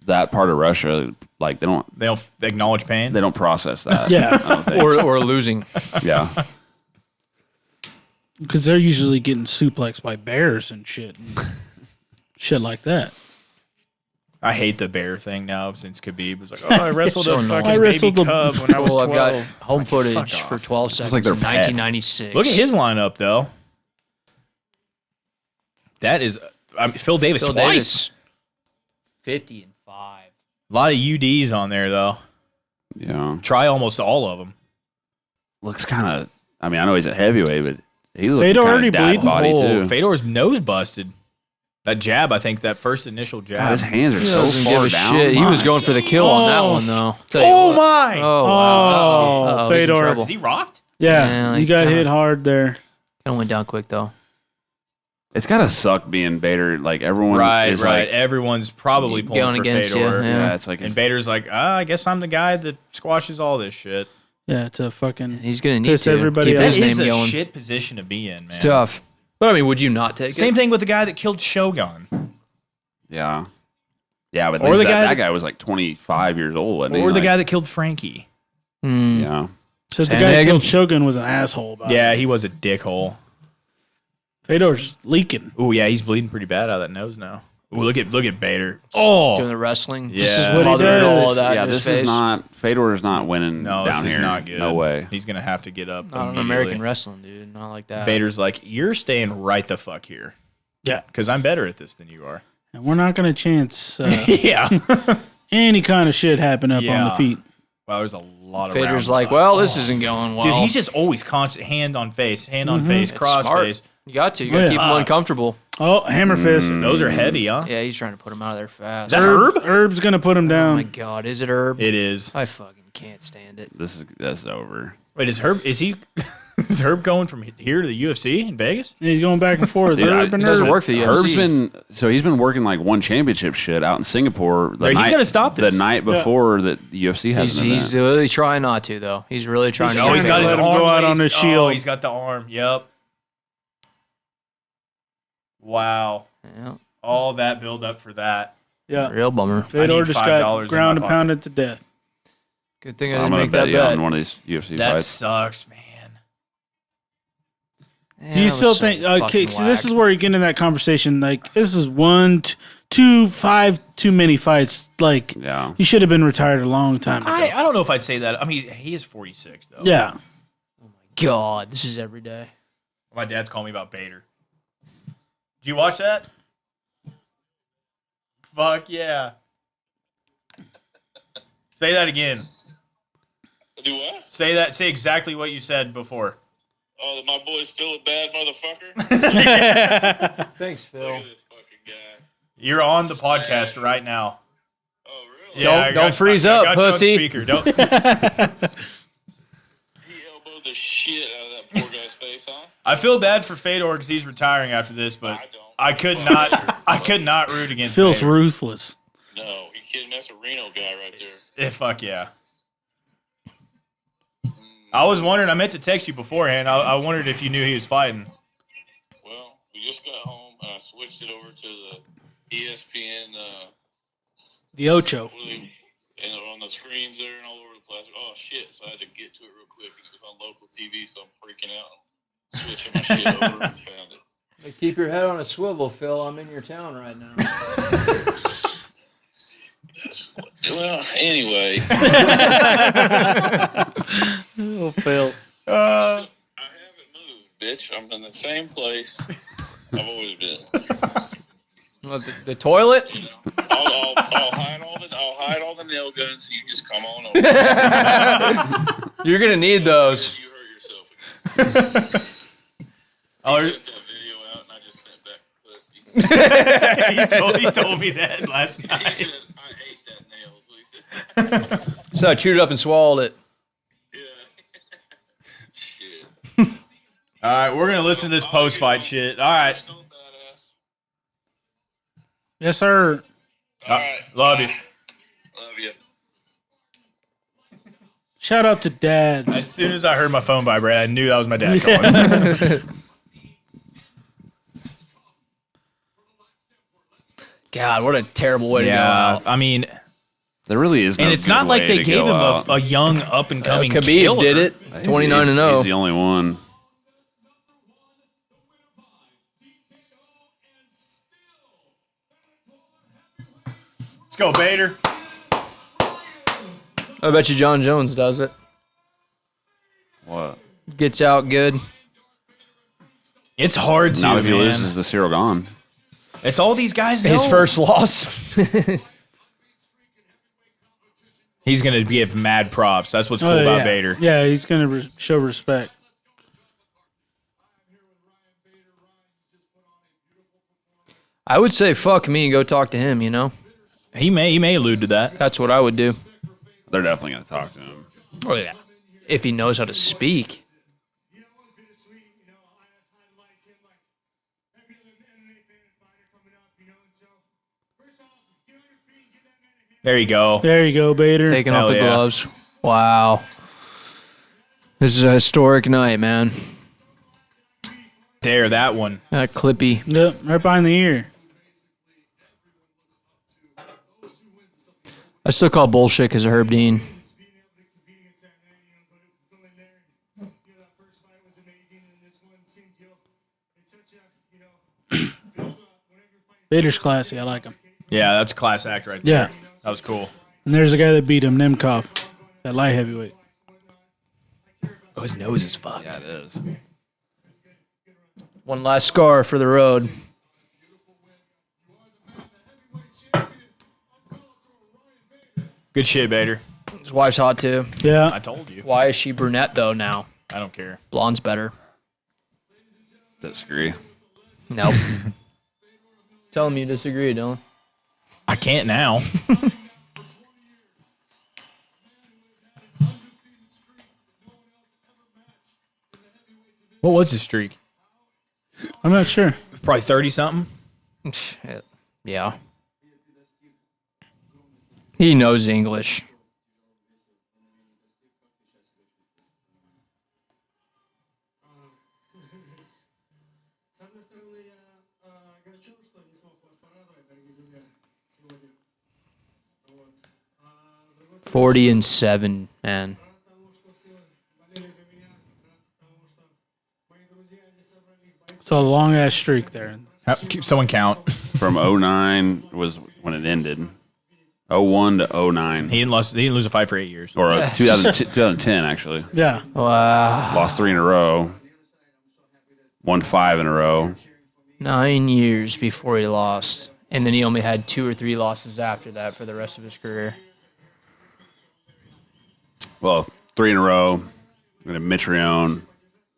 that part of Russia, like, they don't acknowledge pain. They don't process that. Yeah. or losing. Yeah. Because they're usually getting suplexed by bears and shit. Shit like that. I hate the bear thing now since Khabib was like, oh, I wrestled So a annoying. fucking baby cub when I was 12. I've got home Like, footage fuck for off. 12 seconds like their in pet. 1996. Look at his lineup, though. That is Phil Davis Phil twice. Davis, 50-5. A lot of UDs on there, though. Yeah. Try almost all of them. Looks kind of, I mean, I know he's a heavyweight, but he looks Fedor kind already of dad bleeding? body, too. Fedor's nose busted. That jab, I think, that first initial jab. God, his hands are He so doesn't far give a down. shit. He was My going for the kill on that one, though. Tell you Oh, what. my! Oh, wow. Oh, Uh-oh, he's in Fedor. trouble. Is he rocked? Yeah, Yeah, you like, got kinda- hit hard there. Kind of went down quick, though. It's got to suck being Bader. Like, everyone is Right. like, Everyone's probably pulling Going for against Fedor. you, yeah, it's like, And Bader's like, I guess I'm the guy that squashes all this shit. Yeah, to fucking He's going to need piss to everybody keep off. his That is name a going. shit position to be in, man. It's tough. But, I mean, would you not take Same it? thing with the guy that killed Shogun. yeah. Yeah, but Or the guy that that- guy was like 25 years old, wasn't he? Or the Like, guy that killed Frankie. Hmm. Yeah. So the guy that Sandhagen? killed Shogun was an asshole about Yeah, it. he was a dickhole. Fedor's leaking. Oh yeah, he's bleeding pretty bad out of that nose now. Ooh, look at Bader. Oh, Doing the wrestling. Yeah. This is what he Mothering does. all of that Yeah, in his this is face. not, Fedor is not winning no, down this here. is not good. No way. He's gonna have to get up. Not an immediately. American wrestling, dude. Not like that. Bader's like, you're staying right the fuck here. Yeah. Because I'm better at this than you are. And we're not going to chance Yeah. any kind of shit happen up on the Yeah. feet. Wow, there's a lot of Fedor's rounds. like, well, this isn't going well. Dude, he's just always constant hand on face, It's cross smart. face. You got to. You got to Yeah. keep him uncomfortable. Oh, hammer fist. Those are heavy, huh? Yeah, he's trying to put him out of there fast. Is that Herb? Herb's going to put him Oh, down. my God. Is it Herb? It is. I fucking can't stand it. That's over. Wait, is he? Is Herb going from here to the UFC in Vegas? He's going back and forth. Dude, Herb and It doesn't Herb. work for the Herb's UFC. he's been working like one championship shit out in Singapore. He's gonna stop this. The night before that the UFC has an He's event. really trying not to, though. He's really trying to. Oh, he's get got it. his Let him arm go out on laced. his shield. Oh, he's got the arm. Yep. Wow. Yeah, All that build up for that. Yeah. real bummer. Fedor need just $5 got in ground my and pounded to death. Good thing I I'm didn't gonna make bet that you bet. on one of these UFC That fights. sucks, man. Yeah, Do you that was still so think? Okay, fucking so this whack. is where you get in that conversation. Like, this is 1, 2, 5 too many fights. Like, Yeah. he should have been retired a long time ago. I don't know if I'd say that. I mean, he is 46 though. Yeah. God, this is every day. My dad's calling me about Bader. Did you watch that? Fuck yeah. Say that again. Do what? Say that. Say exactly what you said before. Oh, that my boy's still a bad motherfucker? Thanks, Look Phil. at this fucking guy. You're on the podcast right now. Oh, really? Yeah, Don't- I don't got- freeze I up, got you on pussy. speaker. Don't. He elbowed the shit out of that poor guy's face, huh? I feel bad for Fedor because he's retiring after this, but I don't. I could not. I could not root against. Feels Fedor. ruthless. No, you kidding? That's a Reno guy right there. Fuck yeah. I was wondering. I meant to text you beforehand. I wondered if you knew he was fighting. Well, we just got home and I switched it over to the ESPN. The Ocho. And on the screens there and all over the place. Oh shit! So I had to get to it real quick. It was on local TV, so I'm freaking out. Switching my shit over and found it. Hey, keep your head on a swivel, Phil. I'm in your town right now. Well, anyway, Oh, Phil. I haven't moved, bitch. I'm in the same place I've always been. What, the toilet? You know, I'll hide all the nail guns. You just come on over. You're gonna need those. You hurt yourself again. Oh, I sent that video out and I just sent back pussy. he told me that last He night. said, I ate that nail. Is what he said. So I chewed it up and swallowed it. Yeah. Shit. All right, we're gonna listen to this post-fight shit. All right. So badass. Yes, sir. Love you. Love you. Shout out to dads. As soon as I heard my phone vibrate, I knew that was my dad calling. God, what a terrible way to go out. I mean, there really is no and it's good not like way they to gave go him out. a young up and coming Khabib killer. did it. 29-0. He's the only one. Let's go, Bader. I bet you John Jones does it. What? Gets out good. It's hard to, Now if he man. loses, the serial gone. It's all these guys know. His first loss. He's going to give mad props. That's what's cool about Bader. Yeah, he's going to show respect. I would say fuck me and go talk to him, you know? He may allude to that. That's what I would do. They're definitely going to talk to him. Oh, yeah. If he knows how to speak. There you go. There you go, Bader. Taking Hell off the yeah. gloves. Wow. This is a historic night, man. There, that one. That Clippy. Yep, right behind the ear. I still call bullshit because of Herb Dean. Bader's classy. I like him. Yeah, that's a class act right there. Yeah. That was cool. And there's a guy that beat him, Nemkov, that light heavyweight. Oh, his nose is fucked. Yeah, it is. One last scar for the road. Good shit, Bader. His wife's hot too. I Yeah. told you. Why is she brunette though now? I don't care. Blonde's better. Disagree. Nope. Tell him you disagree, Dylan. I can't now. What was his streak? I'm not sure. Probably 30-something. Yeah. He knows English. С одной стороны, я огорчен, что не смог вас порадовать, дорогие друзья, сегодня. Вот. А с другой стороны, 40-7, man. рад тому, что все болели за меня, рад тому, что мои друзья здесь собрались, бойцы. It's a long ass streak there. Keep someone count. From 09 was when it ended. 01 to 09. He didn't lose a fight for 8 years. Or 2010, actually. Yeah. Wow. Lost 3 in a row. Won 5 in a row. 9 years before he lost. And then he only had 2 or 3 losses after that for the rest of his career. Well, 3 in a row. And a Mitrione,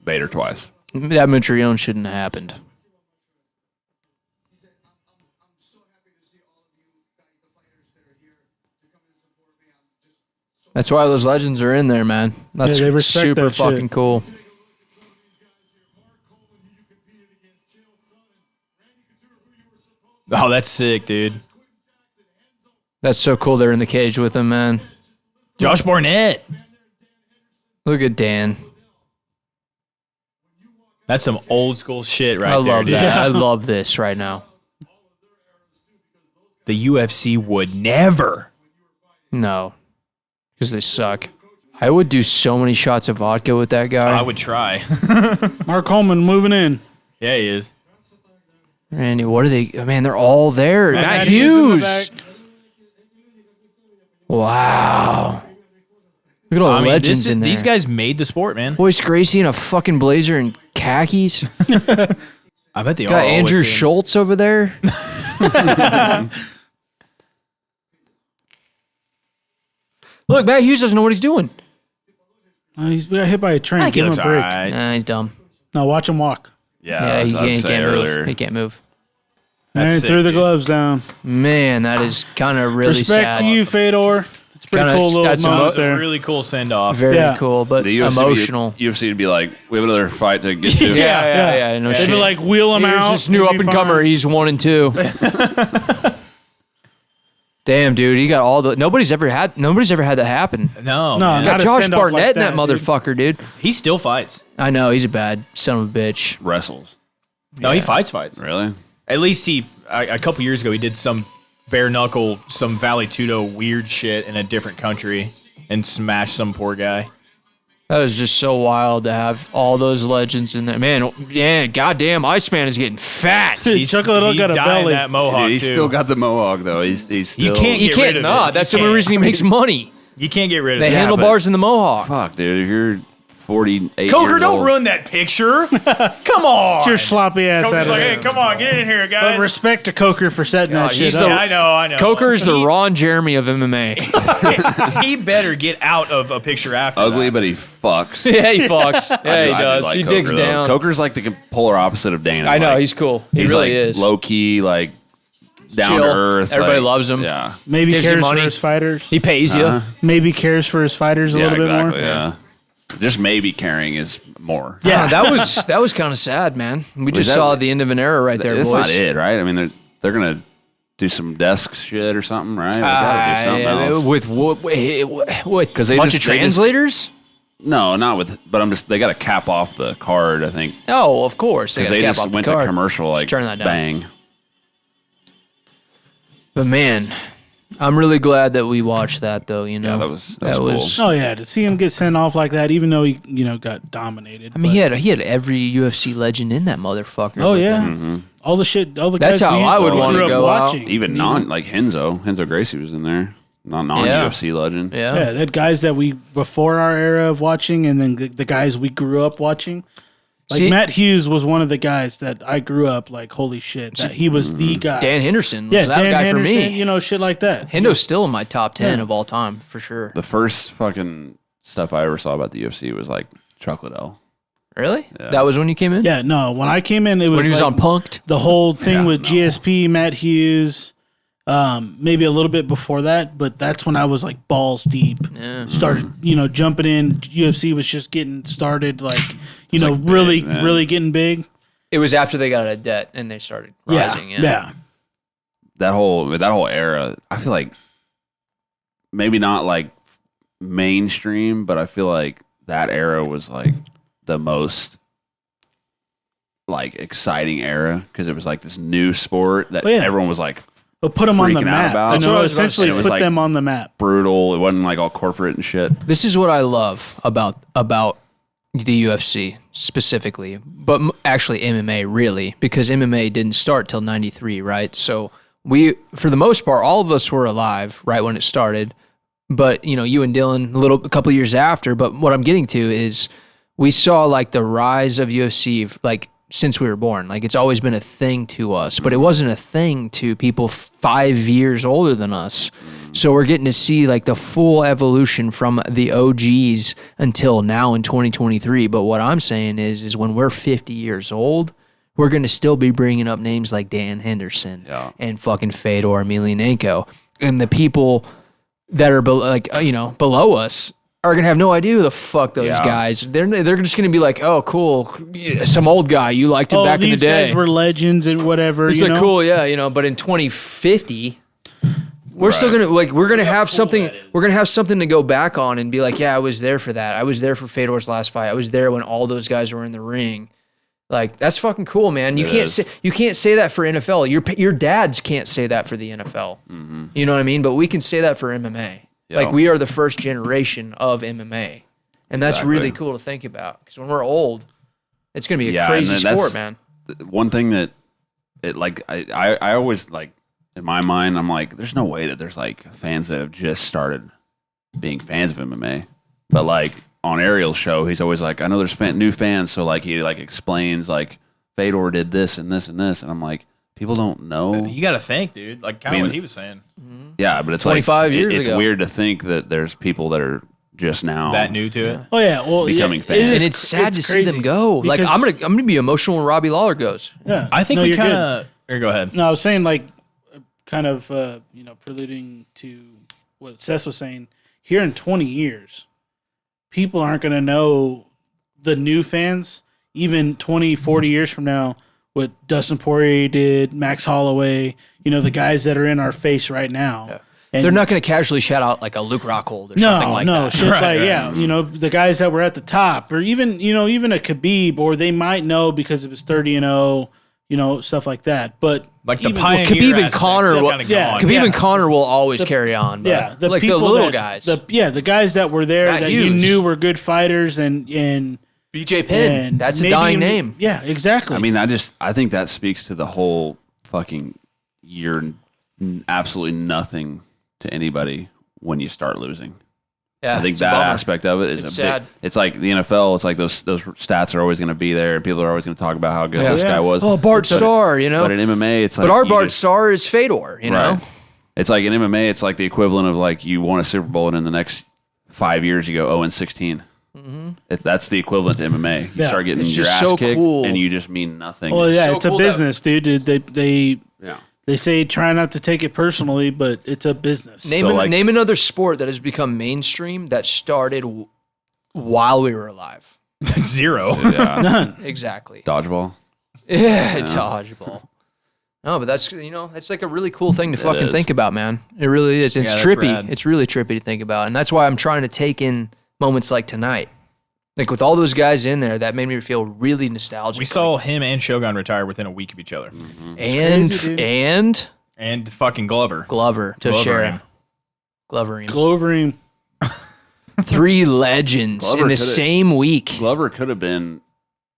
Bader twice. That Mitrione shouldn't have happened. That's why those legends are in there, man. That's Yeah, they respect super that shit. fucking cool. Oh, that's sick, dude. That's so cool they're in the cage with him, man. Josh Barnett. Look at Dan. That's some old school shit right I there, love dude. that. I love this right now. The UFC would never. No. Because they suck. I would do so many shots of vodka with that guy. I would try. Mark Coleman moving in. Yeah, he is. Randy, what are they? Oh, man, they're all there. Matt Matt Hughes in the Hughes. back. Wow. Look at all the legends in there. These guys made the sport, man. Royce Gracie in a fucking blazer and khakis. I bet they Got all Andrew within- Schultz over there. Look, Matt Hughes doesn't know what he's doing. He's got hit by a train. I think Give he him looks a break. alright. Nah, he's dumb. No, watch him walk. Yeah, Yeah, he I was can't earlier. move. He can't move. And That's he threw sick, the dude. gloves down. Man, that is kind of really Respect sad. to you, Fedor. It's a pretty Kinda- cool little that's That moment was a there. really cool send off. Very Yeah. cool, but The UFC emotional. UFC would be like, we have another fight to get to. Yeah, no They'd shit. be like, wheel him Here's out. this new He'd up be and fine. comer. He's 1 and 2. Damn, dude, he got all the. Nobody's ever had that happen. No, No, man. Got not a Josh send-off Barnett like in that that, dude. motherfucker, dude. He still fights. I know he's a bad son of a bitch. Wrestles. No, he fights. Really? At least a couple years ago, he did some bare knuckle, some Vale Tudo weird shit in a different country and smashed some poor guy. That was just so wild to have all those legends in there. Man, yeah, goddamn, Iceman is getting fat. Chocolate He's got a dying belly. that mohawk, He's too. still got the mohawk though. He's still. You can't You get rid can't of not. it. That's You the only can't. reason he makes money. You can't get rid of The it. handlebars and the mohawk. Fuck, dude. If you're 48 Coker, years don't old, ruin that picture. Come on. Get your sloppy ass Coker's out of like, there. hey, come on, get in here, guys. But respect to Coker for setting that shit he's up. the- Yeah, I know. Coker is the Ron Jeremy of MMA. He better get out of a picture after ugly, that. but he fucks. Yeah, he fucks. Yeah, I he do does. like He Coker, digs though. down. Coker's like the polar opposite of Dana. I know, Like, he's cool. He he's really like is. low key, like down Chill. to earth. Everybody like, loves him. Yeah. Maybe Gives you cares for money. his fighters. He pays you. Maybe cares for his fighters a Yeah, little exactly. bit more. Yeah. Just maybe caring is more. Yeah, that was kind of sad, man. We just that- saw the end of an era right there, That's boys. not it, right? I mean, they're gonna do some desk shit or something, right? They gotta do something else. With 'Cause a they bunch just- of translators. No, not with. But I'm just. They got to cap off the card. I think Oh, of course. because gotta they cap just off the went card. to commercial like turn that down. bang. But man, I'm really glad that we watched that, though. You know, Yeah, that was cool. Oh yeah, to see him get sent off like that, even though he got dominated. I mean, he had every UFC legend in that motherfucker. Oh with yeah, him. all the shit, all the That's guys how we I would grew wanna up go out. watching. Even non like Henzo Gracie was in there. Non UFC legend. Yeah. Yeah, that guys that we before our era of watching, and then the guys we grew up watching. Like See- Matt Hughes was one of the guys that I grew up like, holy shit, that he was the guy. Dan Henderson was yeah, that Dan guy Henderson, for me. you know, shit like that. Hendo's still in my top 10 Yeah. of all time, for sure. The first fucking stuff I ever saw about the UFC was like Chuck Liddell. Really? Yeah. That was when you came in? Yeah, no, when I came in, it was When he was like on Punked? the whole thing Yeah, with no. GSP, Matt Hughes, maybe a little bit before that, but that's when I was like balls deep. Yeah. Started, jumping in. UFC was just getting started, like, like big, really, man. really getting big. It was after they got out of debt and they started rising. Yeah. That whole era, I feel like maybe not like mainstream, but I feel like that era was like the most like exciting era because it was like this new sport that Oh, yeah. everyone was like But put them on the Freaking out map. about. That's what I was about to Essentially say. It was put like- them on the map. brutal. It wasn't like all corporate and shit. This is what I love about the UFC specifically, but actually MMA really, because MMA didn't start till 93, right? So we, for the most part, all of us were alive right when it started, but you and Dylan a couple years after. But what I'm getting to is we saw like the rise of UFC like since we were born. Like it's always been a thing to us, but it wasn't a thing to people 5 years older than us. So we're getting to see like the full evolution from the OGs until now in 2023. But what I'm saying is when we're 50 years old, we're going to still be bringing up names like Dan Henderson and fucking Fedor Emelianenko. And the people that are below us are going to have no idea who the fuck those guys. They're just going to be like, oh, cool. Some old guy. You liked him back in the these day. guys were legends and whatever. It's like cool, yeah, but in 2050, we're still gonna we're gonna have something. We're gonna have something to go back on and be like, yeah, I was there for that. I was there for Fedor's last fight. I was there when all those guys were in the ring. Like that's fucking cool, man. You can't say that for NFL. Your dads can't say that for the NFL. Mm-hmm. You know what I mean? But we can say that for MMA. Yeah. Like we are the first generation of MMA, and that's Exactly. really cool to think about. Because when we're old, it's gonna be a Yeah, crazy and then sport, that's- man. One thing that it like I always like in my mind I'm like there's no way that there's like fans that have just started being fans of MMA, but like on Ariel's show he's always like I know there's new fans, so like he like explains like Fedor did this and this and this, and I'm like people don't know. You got to think, dude. Like kind of I mean, what he was saying. Yeah, but it's 25 like years it's ago. weird to think that there's people that are just now That new to it. Oh yeah, well, becoming yeah, fans. it is- And it's sad to see crazy them go. Like because- I'm gonna be emotional when Robbie Lawler goes. Yeah, I think no, we you're kind good. of. Here, go ahead. No, I was saying like, kind of, preluding to what Seth was saying. Here in 20 years, people aren't going to know the new fans. Even 20, 40 years from now, what Dustin Poirier did, Max Holloway, the guys that are in our face right now. Yeah. And They're not going to casually shout out like a Luke Rockhold or something like that. shit like the guys that were at the top, or even a Khabib, or they might know because it was 30-0, stuff like that. But Like the even- pioneer Khabib and aspect Conor is will- kinda yeah, gone. Khabib and Conor will always carry on. But the like the people little that- guys. the guys that were there Matt that you Hughes. knew were good fighters and BJ Penn. and That's a maybe dying even- name. Yeah, exactly. I mean, I think that speaks to the whole fucking you're absolutely nothing to anybody when you start losing. Yeah, I think it's a that bummer. aspect of it is It's a big, sad. it's like the NFL. It's like those stats are always going to be there. People are always going to talk about how good Yeah. this guy was. Oh, Bart Starr, But in MMA, it's like But our you Bart just- Starr is Fedor, you know? Right. It's like in MMA, it's like the equivalent of like you won a Super Bowl and in the next 5 years you go 0-16. That's the equivalent to MMA. You Yeah. start getting It's your just ass so kicked cool. and you just mean nothing. well, yeah, so it's cool a that- business, dude. Yeah. They say try not to take it personally, but it's a business. Name another sport that has become mainstream that started while we were alive. Zero. Yeah. None. Exactly. Dodgeball. Yeah, dodgeball. No, but that's that's like a really cool thing to fucking is. think about, man. It really is. It's Yeah, that's trippy. rad. It's really trippy to think about, and that's why I'm trying to take in moments like tonight, like with all those guys in there. That made me feel really nostalgic. We saw him and Shogun retire within a week of each other. and crazy, dude. and fucking Glover. Glover to Glover share him. Glover. Clovering. 3 legends Glover in the coulda- same week. Glover could have been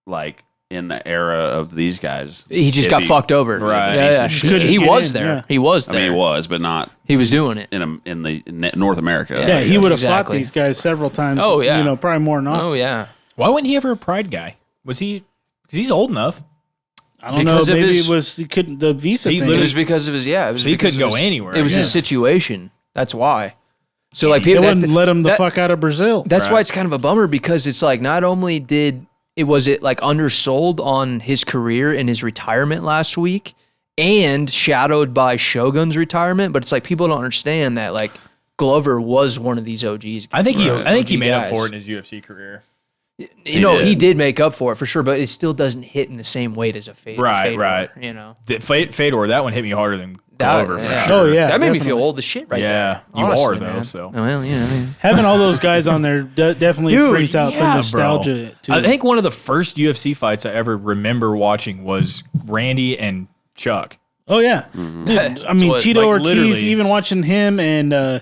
like in the era of these guys. He just If got fucked over. Right. Yeah, yeah. Couldn't He get was in, there. yeah. He was I there. mean, he was, but not He was doing it. in North America. Yeah, he would have exactly. fought these guys several times. Oh, yeah. Probably more than often. Oh yeah. Why wasn't he ever a Pride guy? Was he? Because he's old enough. I don't know. Because of Maybe his- it was he couldn't the visa He thing. It was because of his It was So he because couldn't of go his- anywhere, It was I his guess. situation. That's why. So like They people wouldn't let him the that- fuck out of Brazil. That's why it's kind of a bummer because it's like not only was it like undersold on his career and his retirement last week and shadowed by Shogun's retirement, but it's like people don't understand that like Glover was one of these OGs. I think he OG made up guys. for it in his UFC career. He did make up for it for sure, but it still doesn't hit in the same weight as a Fedor. Right. Fedor, that one hit me harder than Glover for yeah. sure. Oh, yeah, that made me definitely. feel old as shit right Yeah, there. you honestly, are, though, man. so. Well, Having all those guys on there definitely brings out the yeah, nostalgia. bro. Too. I think one of the first UFC fights I ever remember watching was Randy and Chuck. Oh yeah, Mm-hmm. Dude, I mean what- Tito like, Ortiz. literally. Even watching him and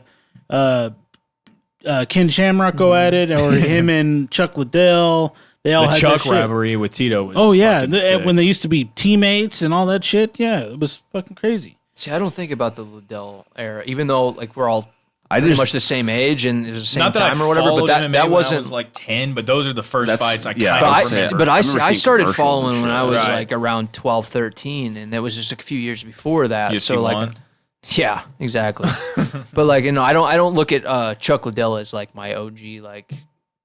Ken Shamrock go at it, or him and Chuck Liddell. They all The had Chuck that shit. rivalry with Tito was Oh yeah, fucking sick. when they used to be teammates and all that shit. Yeah, it was fucking crazy. See, I don't think about the Liddell era, even though like we're all I pretty just much the same age and it was the same Not that time I or whatever, but followed that MMA that when wasn't. I was like 10, but those are the first That's- fights I yeah, kind but of I, remember. but I, remember I seeing started commercials following and when shit. I was Right. like around 12, 13, and that was just a few years before that. UFC so like, one? yeah, exactly. But like, I don't look at Chuck Liddell as like my OG like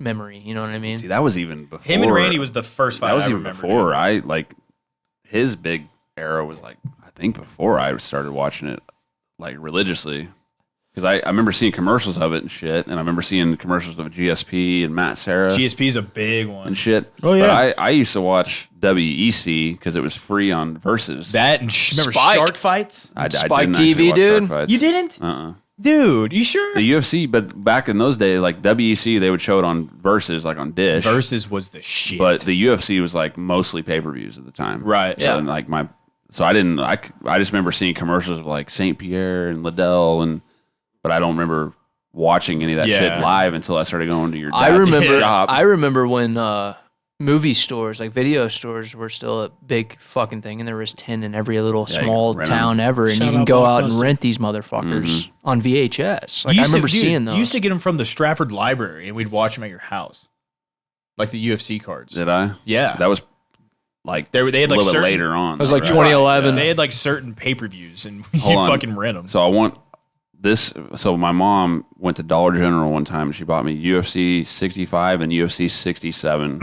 memory. You know what I mean? see that was even before Him and Randy was the first fight that was I even remember. before I like his big era was like I think before I started watching it like religiously because I remember seeing commercials of it and shit, and I remember seeing commercials of GSP and Matt Serra GSP's a big one. and shit. Oh, yeah. But I used to watch WEC because it was free on Versus. That and remember Spike. Shark Fights? I Spike didn't actually TV, watch dude. Shark Fights. You didn't? Uh-uh. Dude, you sure? The UFC, but back in those days, like WEC, they would show it on Versus, like on Dish. Versus was the shit. But the UFC was like mostly pay-per-views at the time. Right. So Yeah. then, like I just remember seeing commercials of like St. Pierre and Liddell but I don't remember watching any of that shit Yeah. live until I started going to your dad's I remember. shop. I remember when movie stores, like video stores, were still a big fucking thing, and there was 10 in every little Yeah, you small can rent 'em. town ever, and Shout you can out go out and Blockbuster. rent these motherfuckers on VHS. Like You I used to- remember dude, seeing those. You used to get them from the Stratford Library, and we'd watch them at your house, like the UFC cards. Did I? Yeah, That was like they had a like little bit certain, later on. It was though, like right? 2011. They had like certain pay-per-views, and Hold you on. fucking rent them. So I want this. So my mom went to Dollar General one time and she bought me UFC 65 and UFC 67,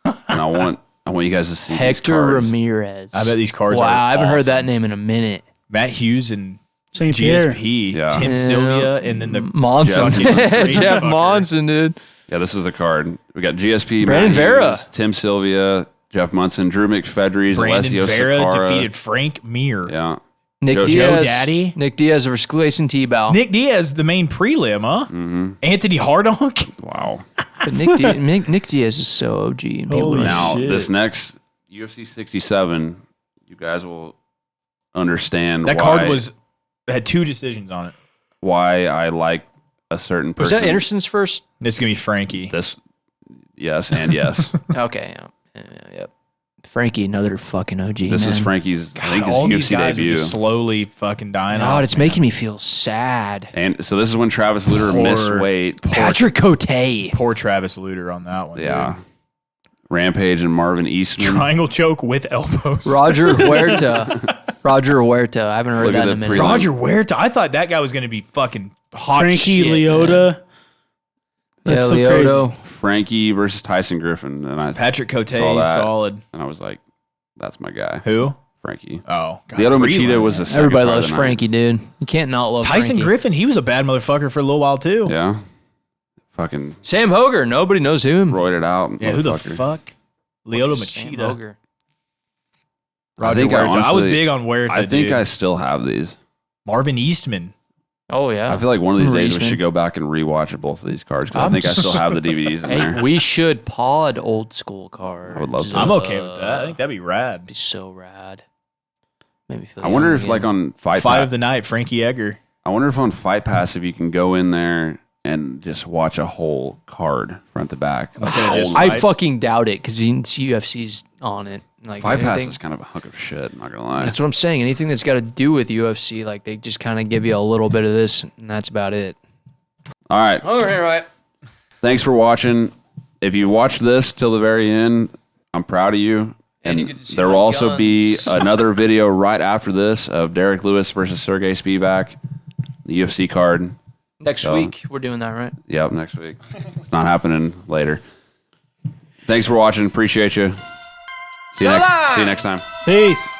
and I want you guys to see these Hector cards. Ramirez. I bet these cards Wow, are I haven't heard that awesome. name in a minute. Matt Hughes and St. Pierre. GSP, Yeah. Tim Yeah. Sylvia, and then the Monson, Jeff Monson. Jeff Fucker. Monson, dude. Yeah, this is the card. We got GSP, Brandon Matt Vera. Hughes, Tim Sylvia, Jeff Munson, Drew McFedries, Brandon Alessio Vera Sakara. defeated Frank Mir. Yeah, Nick Joe Diaz. Daddy. Nick Diaz versus Gleason Tebow. Nick Diaz, the main prelim, huh? Mm-hmm. Anthony Hardonk. Wow. But Nick Diaz is so OG. And people Holy Now, shit. this next UFC 67, you guys will understand That why, card had 2 decisions on it. why I like a certain Was person. that Anderson's first? This is gonna be Frankie. This, yes, and yes. Okay, yep. Frankie, another fucking OG. This man. is Frankie's, I think, his All these UFC guys are debut. just slowly fucking dying God, off. it's making me feel sad. And so this is when Travis Lutter Poor- missed weight. Patrick Cote. Poor Travis Lutter on that one. Yeah. dude. Rampage and Marvin Eastman. Triangle choke with elbows. Roger Huerta. I haven't heard Look at that in a the minute. prelim. Roger Huerta. I thought that guy was gonna be fucking hot. Frankie shit. Leota. That's so Leoto. Frankie versus Tyson Griffin. And I Patrick Cote, saw that, solid. and I was like, that's my guy. Who? Frankie. Oh, God, Lyoto prelim. Machida was the second Everybody fight of loves the night. Frankie, dude. You can't not love Tyson Frankie. Griffin. He was a bad motherfucker for a little while too. Yeah. Fucking Sam Hoger. Nobody knows him. roided out. Yeah, who the motherfucker. fuck? Lyoto Sam Machida. Hoger. Roger think I Huerta. I was honestly- big on Huerta. I think dude. I still have these. Marvin Eastman. Oh, yeah. I feel like one of these days we Reisman. should go back and rewatch both of these cards because I think I still have the DVDs in Hey, there. we should pod old school cards. I would love to. I'm okay with that. I think that'd be rad. Be so rad. Made me feel I wonder young if again. like on Fight Pass, of the night, Frankie Egger. I wonder if on Fight Pass if you can go in there and just watch a whole card front to back. Instead of just I fights. fucking doubt it because UFC's on it. Like Fight Pass anything- is kind of a hunk of shit. I'm not gonna lie. That's what I'm saying. Anything that's got to do with UFC, like they just kind of give you a little bit of this, and that's about it. All right. All right. Thanks for watching. If you watched this till the very end, I'm proud of you. And you get to see there my will also be guns. another video right after this of Derek Lewis versus Sergey Spivak, the UFC card. Next So- week we're doing that, right? Yep, next week. It's not happening later. Thanks for watching. Appreciate you. See you next time. Peace.